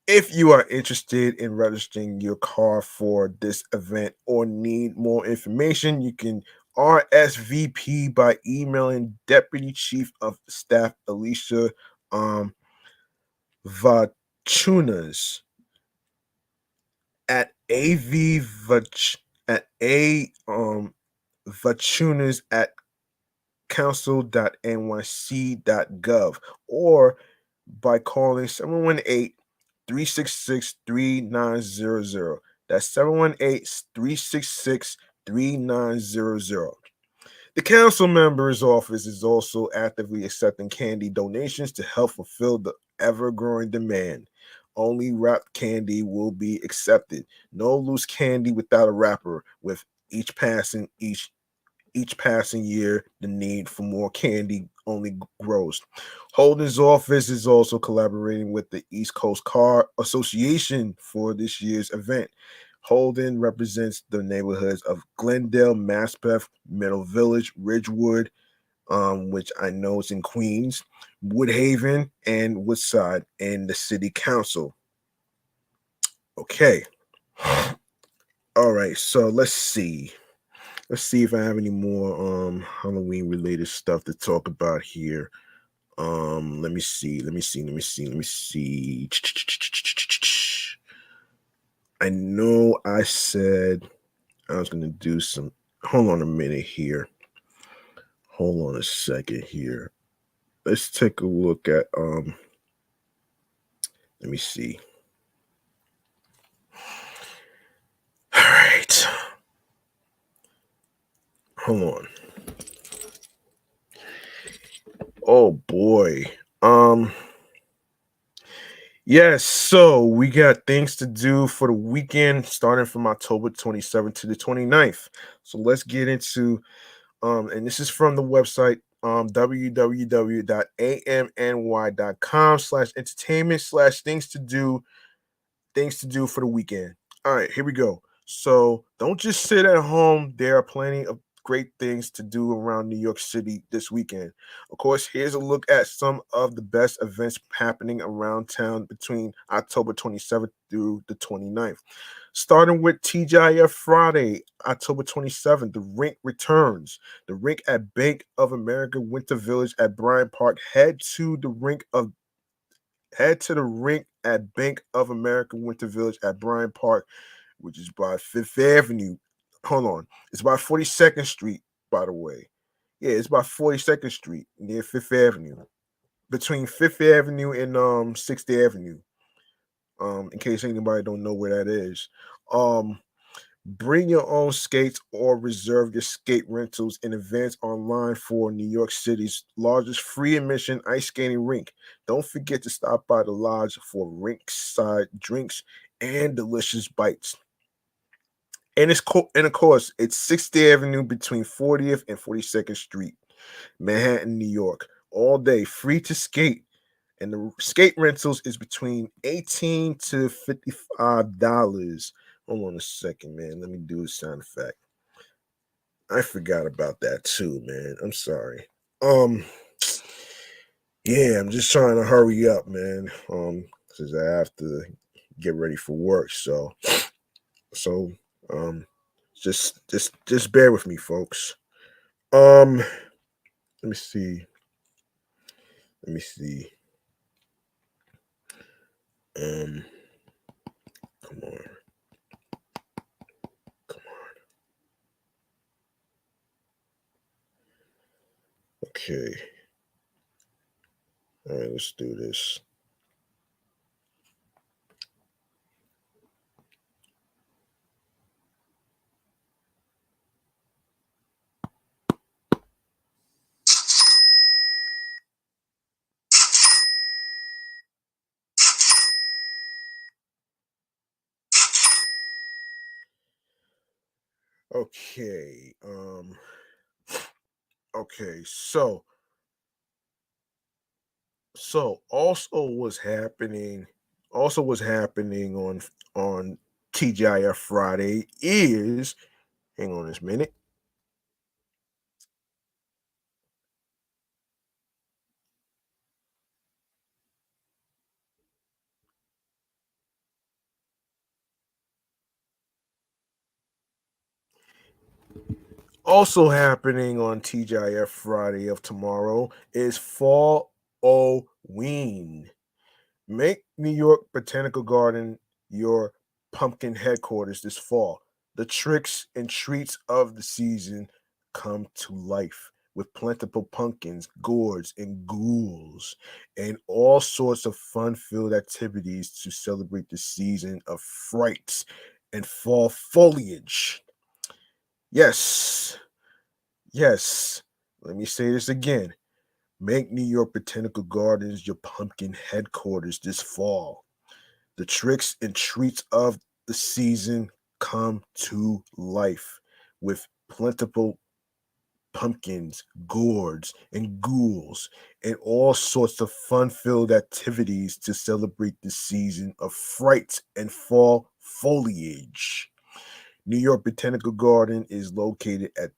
If you are interested in registering your car for this event or need more information, you can RSVP by emailing Deputy Chief of Staff Alicia um, Vachunas at at a vachunas at council.nyc.gov or by calling 718-366-3900. That's 718-366-3900. The council member's office is also actively accepting candy donations to help fulfill the ever-growing demand. Only wrapped candy will be accepted. No loose candy without a wrapper. With each passing year, the need for more candy only grows. Holden's office is also collaborating with the East Coast Car Association for this year's event. Holden represents the neighborhoods of Glendale, Maspeth, Middle Village, Ridgewood, which I know is in Queens, Woodhaven, and Woodside, and the city council. Okay. All right. So let's see. Let's see if I have any more Halloween related stuff to talk about here. Let me see. I know I said I was gonna do some. Hold on a minute here. Hold on a second here. Let's take a look at let me see. All right. Hold on. Oh boy. Um yes, so we got things to do for the weekend starting from October 27th to the 29th. So let's get into and this is from the website www.amny.com/entertainment/things to do for the weekend. All right, here we go. So don't just sit at home. There are plenty of great things to do around New York City this weekend. Of course, here's a look at some of the best events happening around town between October 27th through the 29th. Starting with TGIF Friday, October 27th, the rink returns. The rink at Bank of America Winter Village at Bryant Park. Head to the rink at Bank of America Winter Village at Bryant Park, which is by Fifth Avenue. Hold on. It's by 42nd Street, by the way. Yeah, it's by 42nd Street near Fifth Avenue. Between Fifth Avenue and 6th Avenue. In case anybody don't know where that is. Um Bring your own skates or reserve your skate rentals in advance online for New York City's largest free admission ice skating rink. Don't forget to stop by the lodge for rinkside drinks and delicious bites. And of course, it's 6th Avenue between 40th and 42nd Street, Manhattan, New York. All day, free to skate. And the skate rentals is between 18 to $55. Hold on a second, man. Let me do a sound effect. I forgot about that too, man. I'm sorry. Um, yeah, I'm just trying to hurry up, man. Since I have to get ready for work. So, um, just bear with me, folks. Um, let me see. Let me see. Um, come on, come on. Okay. All right, let's do this. Okay. Okay. So also was happening on TGIF Friday is hang on this minute. Also happening on TGIF Friday of tomorrow is Fall Halloween. Make New York Botanical Garden your pumpkin headquarters this fall. The tricks and treats of the season come to life with plentiful pumpkins, gourds, and ghouls, and all sorts of fun filled activities to celebrate the season of frights and fall foliage. Yes, yes. Let me say this again. Make New York Botanical Gardens your pumpkin headquarters this fall. The tricks and treats of the season come to life with plentiful pumpkins, gourds, and ghouls, and all sorts of fun filled activities to celebrate the season of fright and fall foliage. New York Botanical Garden is located at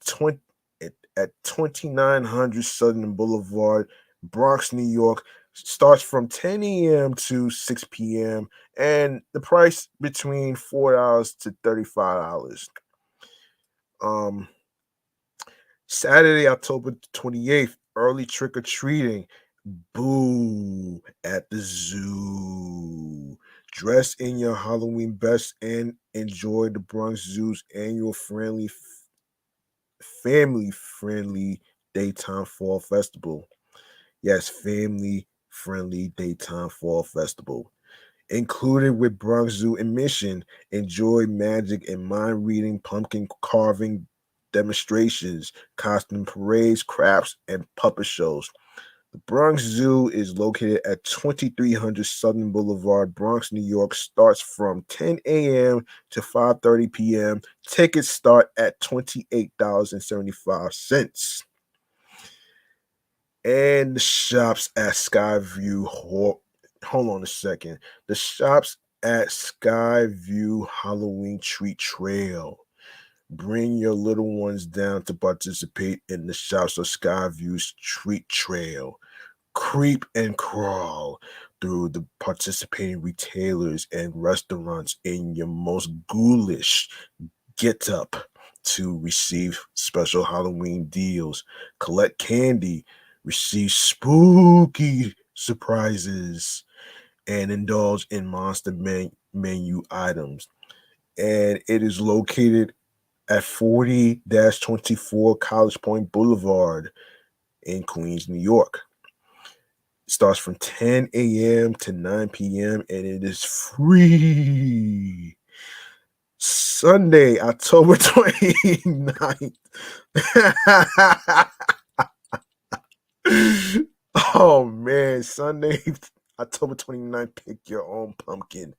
2900 Southern Boulevard, Bronx, New York. Starts from 10 a.m. to 6 p.m. and the price between $4 to $35. Um, Saturday, October 28th, early trick or treating. Boo at the zoo. Dress in your Halloween best and enjoy the Bronx Zoo's annual family friendly daytime fall festival. Yes, family friendly daytime fall festival. Included with Bronx Zoo admission, enjoy magic and mind reading, pumpkin carving demonstrations, costume parades, crafts, and puppet shows. The Bronx Zoo is located at 2300 Southern Boulevard, Bronx, New York. Starts from 10 a.m. to 5:30 p.m. Tickets start at $28.75. And the shops at Skyview. Hold on a second. The shops at Skyview Halloween Treat Trail. Bring your little ones down to participate in the shops of Skyview's Treat Trail. Creep and crawl through the participating retailers and restaurants in your most ghoulish get up to receive special Halloween deals, collect candy, receive spooky surprises, and indulge in monster menu items. And it is located at 40-24 College Point Boulevard in Queens, New York. It starts from 10 a.m. to 9 p.m. and it is free. Sunday, October 29th. Oh man, Sunday, October 29th. Pick your own pumpkin.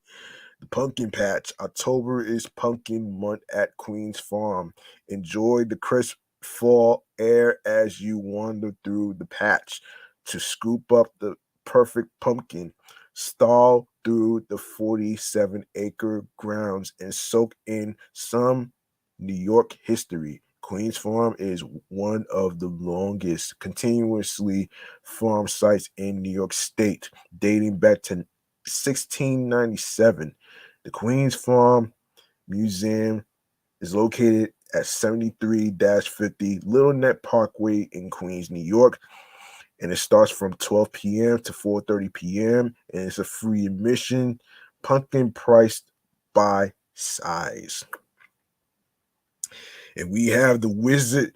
The Pumpkin Patch. October is pumpkin month at Queen's Farm. Enjoy the crisp fall air as you wander through the patch to scoop up the perfect pumpkin. Stall through the 47-acre grounds and soak in some New York history. Queens Farm is one of the longest continuously farm sites in New York State, dating back to 1697. The Queens Farm Museum is located at 73-50 Little Neck Parkway in Queens, New York, and it starts from 12 p.m. to 4:30 p.m. and it's a free admission, pumpkin priced by size. And we have the Wizard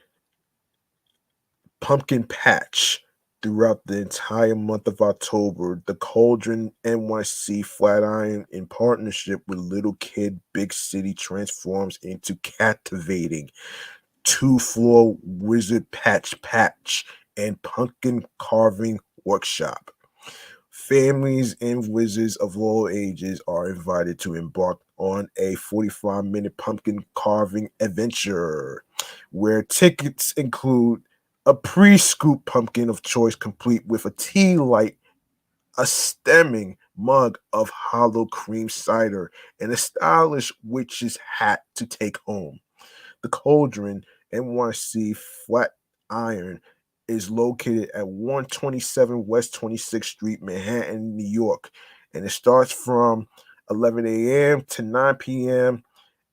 Pumpkin Patch throughout the entire month of October. The Cauldron NYC Flatiron, in partnership with Little Kid Big City, transforms into captivating two-floor Wizard Patch and pumpkin carving workshop. Families and wizards of all ages are invited to embark on a 45-minute pumpkin carving adventure where tickets include a pre-scoop pumpkin of choice complete with a tea light, a stemming mug of hollow cream cider, and a stylish witch's hat to take home. The Cauldron NYC Flat Iron is located at 127 West 26th Street, Manhattan, New York, and it starts from 11 a.m. to 9 p.m.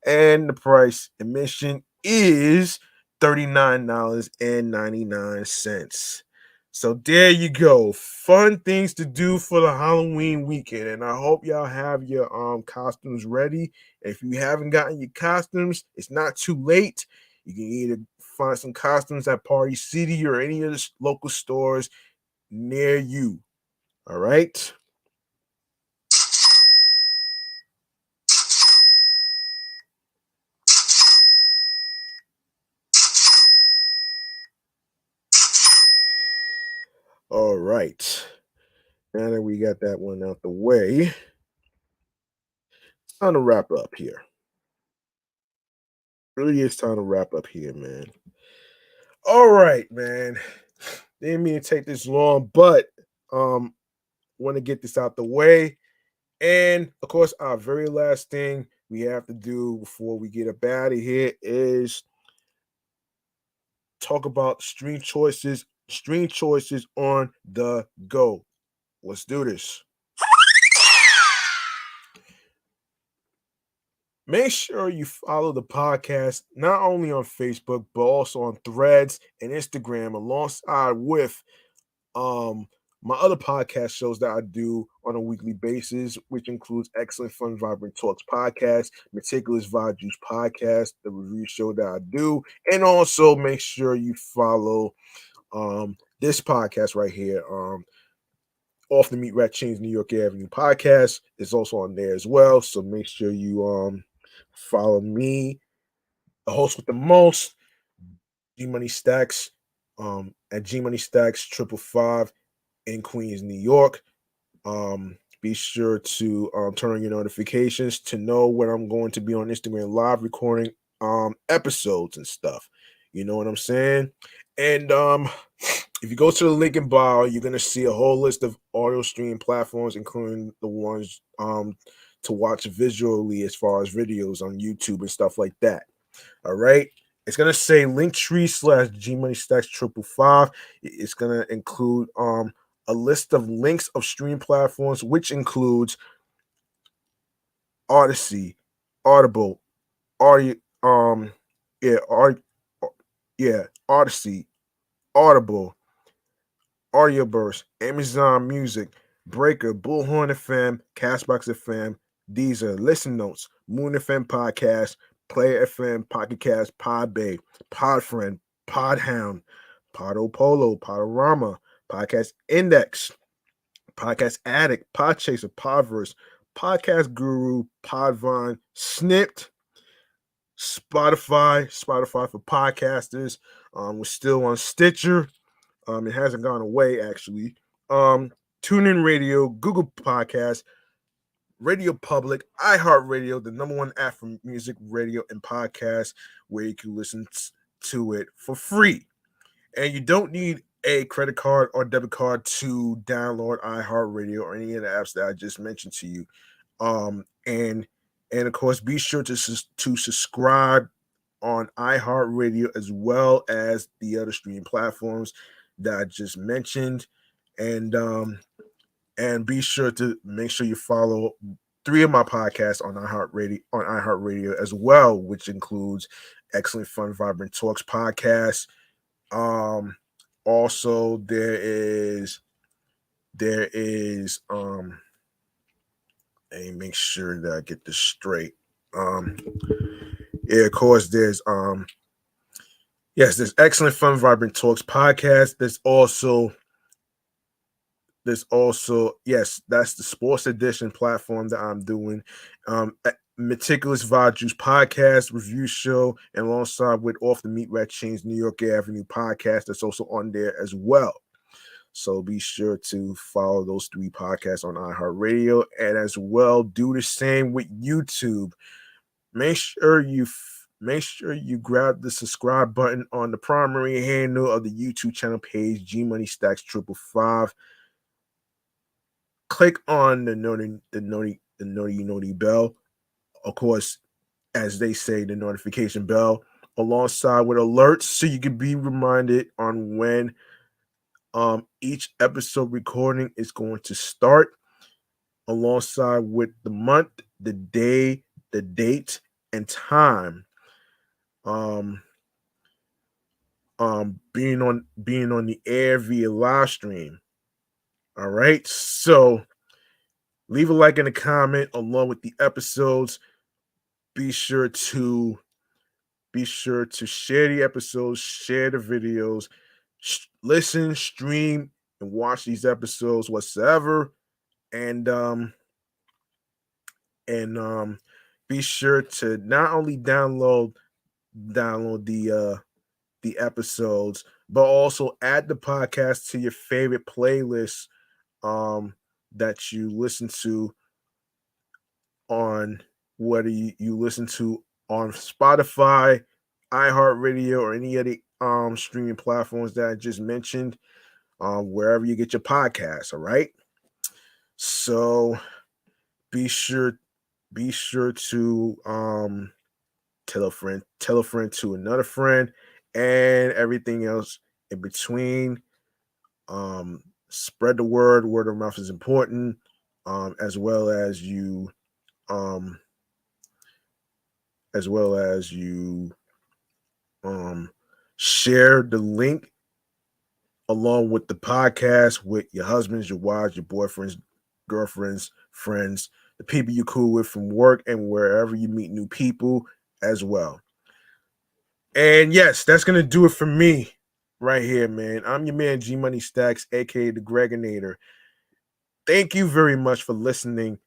And the price admission is $39.99. So there you go. Fun things to do for the Halloween weekend. And I hope y'all have your costumes ready. If you haven't gotten your costumes, it's not too late. You can either find some costumes at Party City or any of the local stores near you. All right. All right. Now that we got that one out the way, it's time to wrap up here. Really is time to wrap up here, man. All right, man. Didn't mean to take this long, but want to get this out the way. And of course, our very last thing, we have to do before we get up out of here is talk about stream choices on the go. Let's do this. Make sure you follow the podcast not only on Facebook but also on Threads and Instagram, alongside with um my other podcast shows that I do on a weekly basis, which includes Excellent Fun Vibrant Talks podcast, Meticulous Vibe Juice podcast, the review show that I do, and also make sure you follow this podcast right here. Off the Meat Rat Chainz New York Avenue podcast is also on there as well. So make sure you follow me, the host with the most, G Money Stacks, at G Money Stacks 555 in Queens, New York. Be sure to turn on your notifications to know when I'm going to be on Instagram live recording episodes and stuff. You know what I'm saying? And if you go to the link in bio, you're gonna see a whole list of audio streaming platforms, including the ones to watch visually as far as videos on YouTube and stuff like that. All right. It's gonna say Linktree/G Money Stacks 555. It's gonna include a list of links of stream platforms, which includes Odyssey, Audible, Audio, yeah, Odyssey, Audible, Audioburst, Amazon Music, Breaker, Bullhorn FM, Castbox FM, Deezer, Listen Notes, Moon FM Podcast, Player FM, Pocket Cast, Podbay, Podfriend, Podhound, Podopolo, Podorama, Podcast Index, Podcast Addict, Podchaser, Podverse, Podcast Guru, Podvine, Snipped, Spotify for podcasters. We're still on Stitcher. It hasn't gone away actually. TuneIn Radio, Google Podcasts, Radio Public, iHeartRadio, the number one app for music, radio, and podcasts, where you can listen to it for free. And you don't need a credit card or debit card to download iHeartRadio or any of the apps that I just mentioned to you. And of course, be sure to subscribe on iHeartRadio as well as the other streaming platforms that I just mentioned. And be sure to make sure you follow 3 of my podcasts on iHeartRadio as well, which includes Excellent Fun Vibrant Talks podcast. Also there is and make sure that I get this straight. Yeah, of course there's there's Excellent Fun Vibrant Talks podcast. There's also yes, that's the sports edition platform that I'm doing. Meticulous Vibe Juice podcast review show, and alongside with Off the Meat Rat Chainz New York Avenue podcast that's also on there as well. So be sure to follow those 3 podcasts on iHeartRadio, and as well do the same with YouTube. Make sure you grab the subscribe button on the primary handle of the YouTube channel page, G Money Stacks 555. Click on the noti bell. Of course, as they say, the notification bell, alongside with alerts, so you can be reminded on when each episode recording is going to start, alongside with the month, the day, the date, and time. Being on the air via live stream. All right. So leave a like and a comment along with the episodes. Be sure to share the episodes, share the videos, listen, stream, and watch these episodes whatsoever. And be sure to not only download the episodes, but also add the podcast to your favorite playlists that you listen to, on whether you listen to on Spotify, iHeartRadio, or any of the streaming platforms that I just mentioned, wherever you get your podcasts. All right. So be sure be sure to tell a friend to another friend, and everything else in between. Spread the word. Word of mouth is important, as well as you, um, as well as you um, share the link along with the podcast with your husbands, your wives, your boyfriends, girlfriends, friends, the people you cool with from work and wherever you meet new people as well. And yes, that's gonna do it for me right here, man. I'm your man G Money Stacks, aka the Gregonator. Thank you very much for listening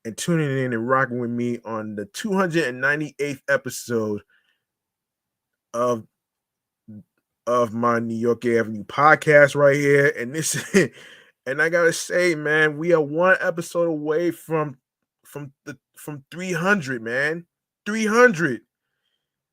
and tuning in and rocking with me on the 298th episode of my New York Avenue podcast right here. And this and I gotta say, man, we are one episode away from 300, man. 300.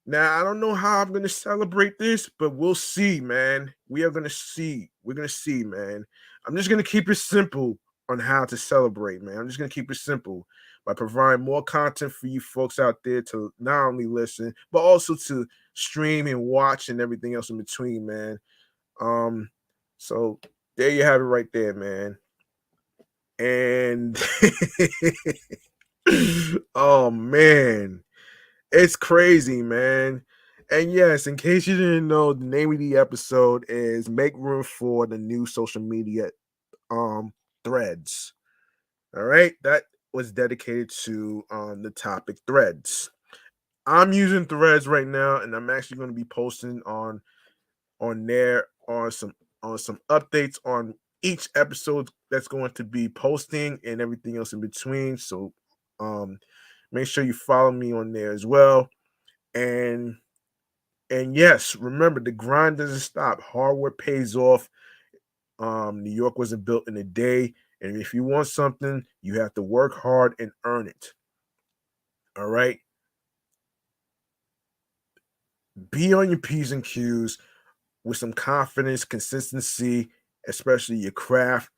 Now I don't know how I'm gonna celebrate this, but we'll see, man. We are gonna see. We're gonna see, man. I'm just gonna keep it simple on how to celebrate, man. I'm just gonna keep it simple by providing more content for you folks out there to not only listen, but also to stream and watch and everything else in between, man. Um, so there you have it right there, man. And oh man. It's crazy, man. And yes, in case you didn't know, the name of the episode is Make Room for the New Social Media um Threads. All right. That was dedicated to the topic threads. I'm using threads right now, and I'm actually going to be posting on there on some updates on each episode that's going to be posting and everything else in between. So um make sure you follow me on there as well. And yes, remember the grind doesn't stop. Hard work pays off. New York wasn't built in a day, and if you want something, you have to work hard and earn it. All right. Be on your P's and Q's with some confidence, consistency, especially your craft,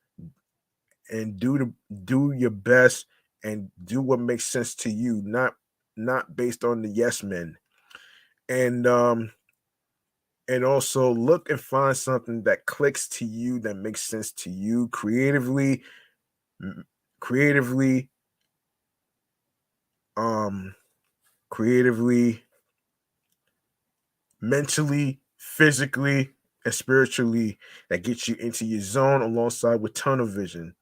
and do your best and do what makes sense to you, not based on the yes men. And also look and find something that clicks to you, that makes sense to you creatively, m- creatively, um creatively, mentally, physically, and spiritually, that gets you into your zone alongside with tunnel vision.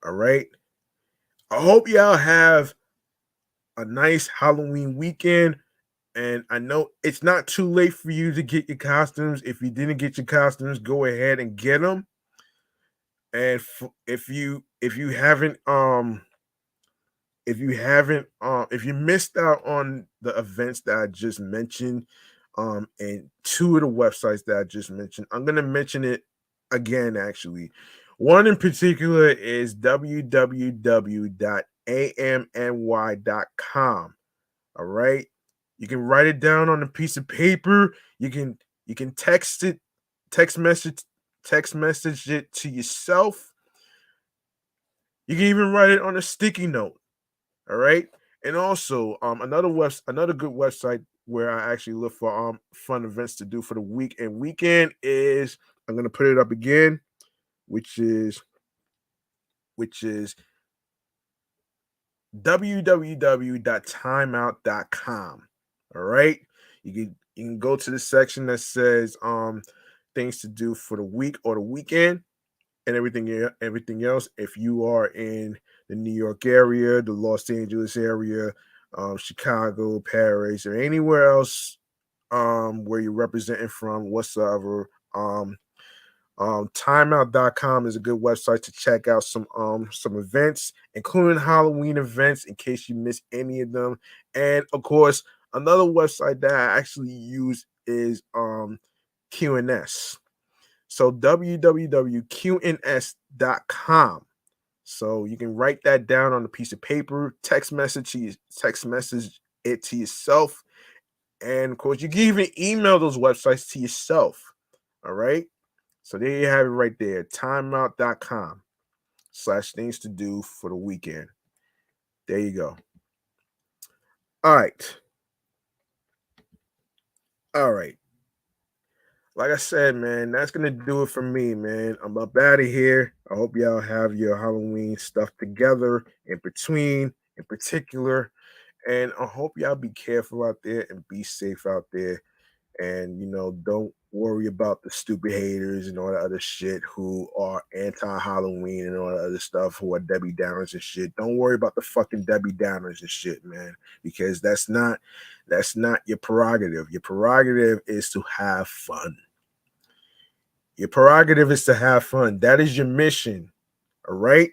All right. I hope y'all have a nice Halloween weekend. And I know it's not too late for you to get your costumes. If you didn't get your costumes, go ahead and get them. And if you missed out on the events that I just mentioned, and two of the websites that I just mentioned, I'm gonna mention it again. Actually, one in particular is www.amny.com. All right, you can write it down on a piece of paper. You can text it, text message, text message it to yourself. You can even write it on a sticky note. All right. And also, another good website where I actually look for fun events to do for the week and weekend is, I'm gonna put it up again, which is which is www.timeout.com. All right. You can go to the section that says things to do for the week or the weekend, and everything else. If you are in the New York area, the Los Angeles area, Chicago, Paris, or anywhere else where you're representing from whatsoever, timeout.com is a good website to check out some events, including Halloween events, in case you miss any of them. And of course, another website that I actually use is QNS. So www.qns.com. So you can write that down on a piece of paper, text message it to yourself, and of course you can even email those websites to yourself. All right. So there you have it right there. Timeout.com/things to do for the weekend. There you go. All right. All right. Like I said, man, that's gonna do it for me, man. I'm up out of here. I hope y'all have your Halloween stuff together in between, in particular. And I hope y'all be careful out there and be safe out there. And don't worry about the stupid haters and all that other shit who are anti-Halloween and all that other stuff who are Debbie Downers and shit. Don't worry about the fucking Debbie Downers and shit, man, because that's not your prerogative. Your prerogative is to have fun. Your prerogative is to have fun. That is your mission. All right.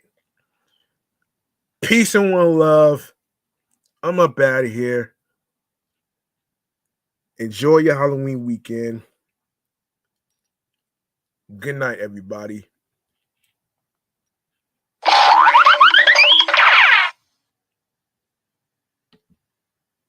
Peace and one love. I'm up out of here. Enjoy your Halloween weekend. Good night, everybody.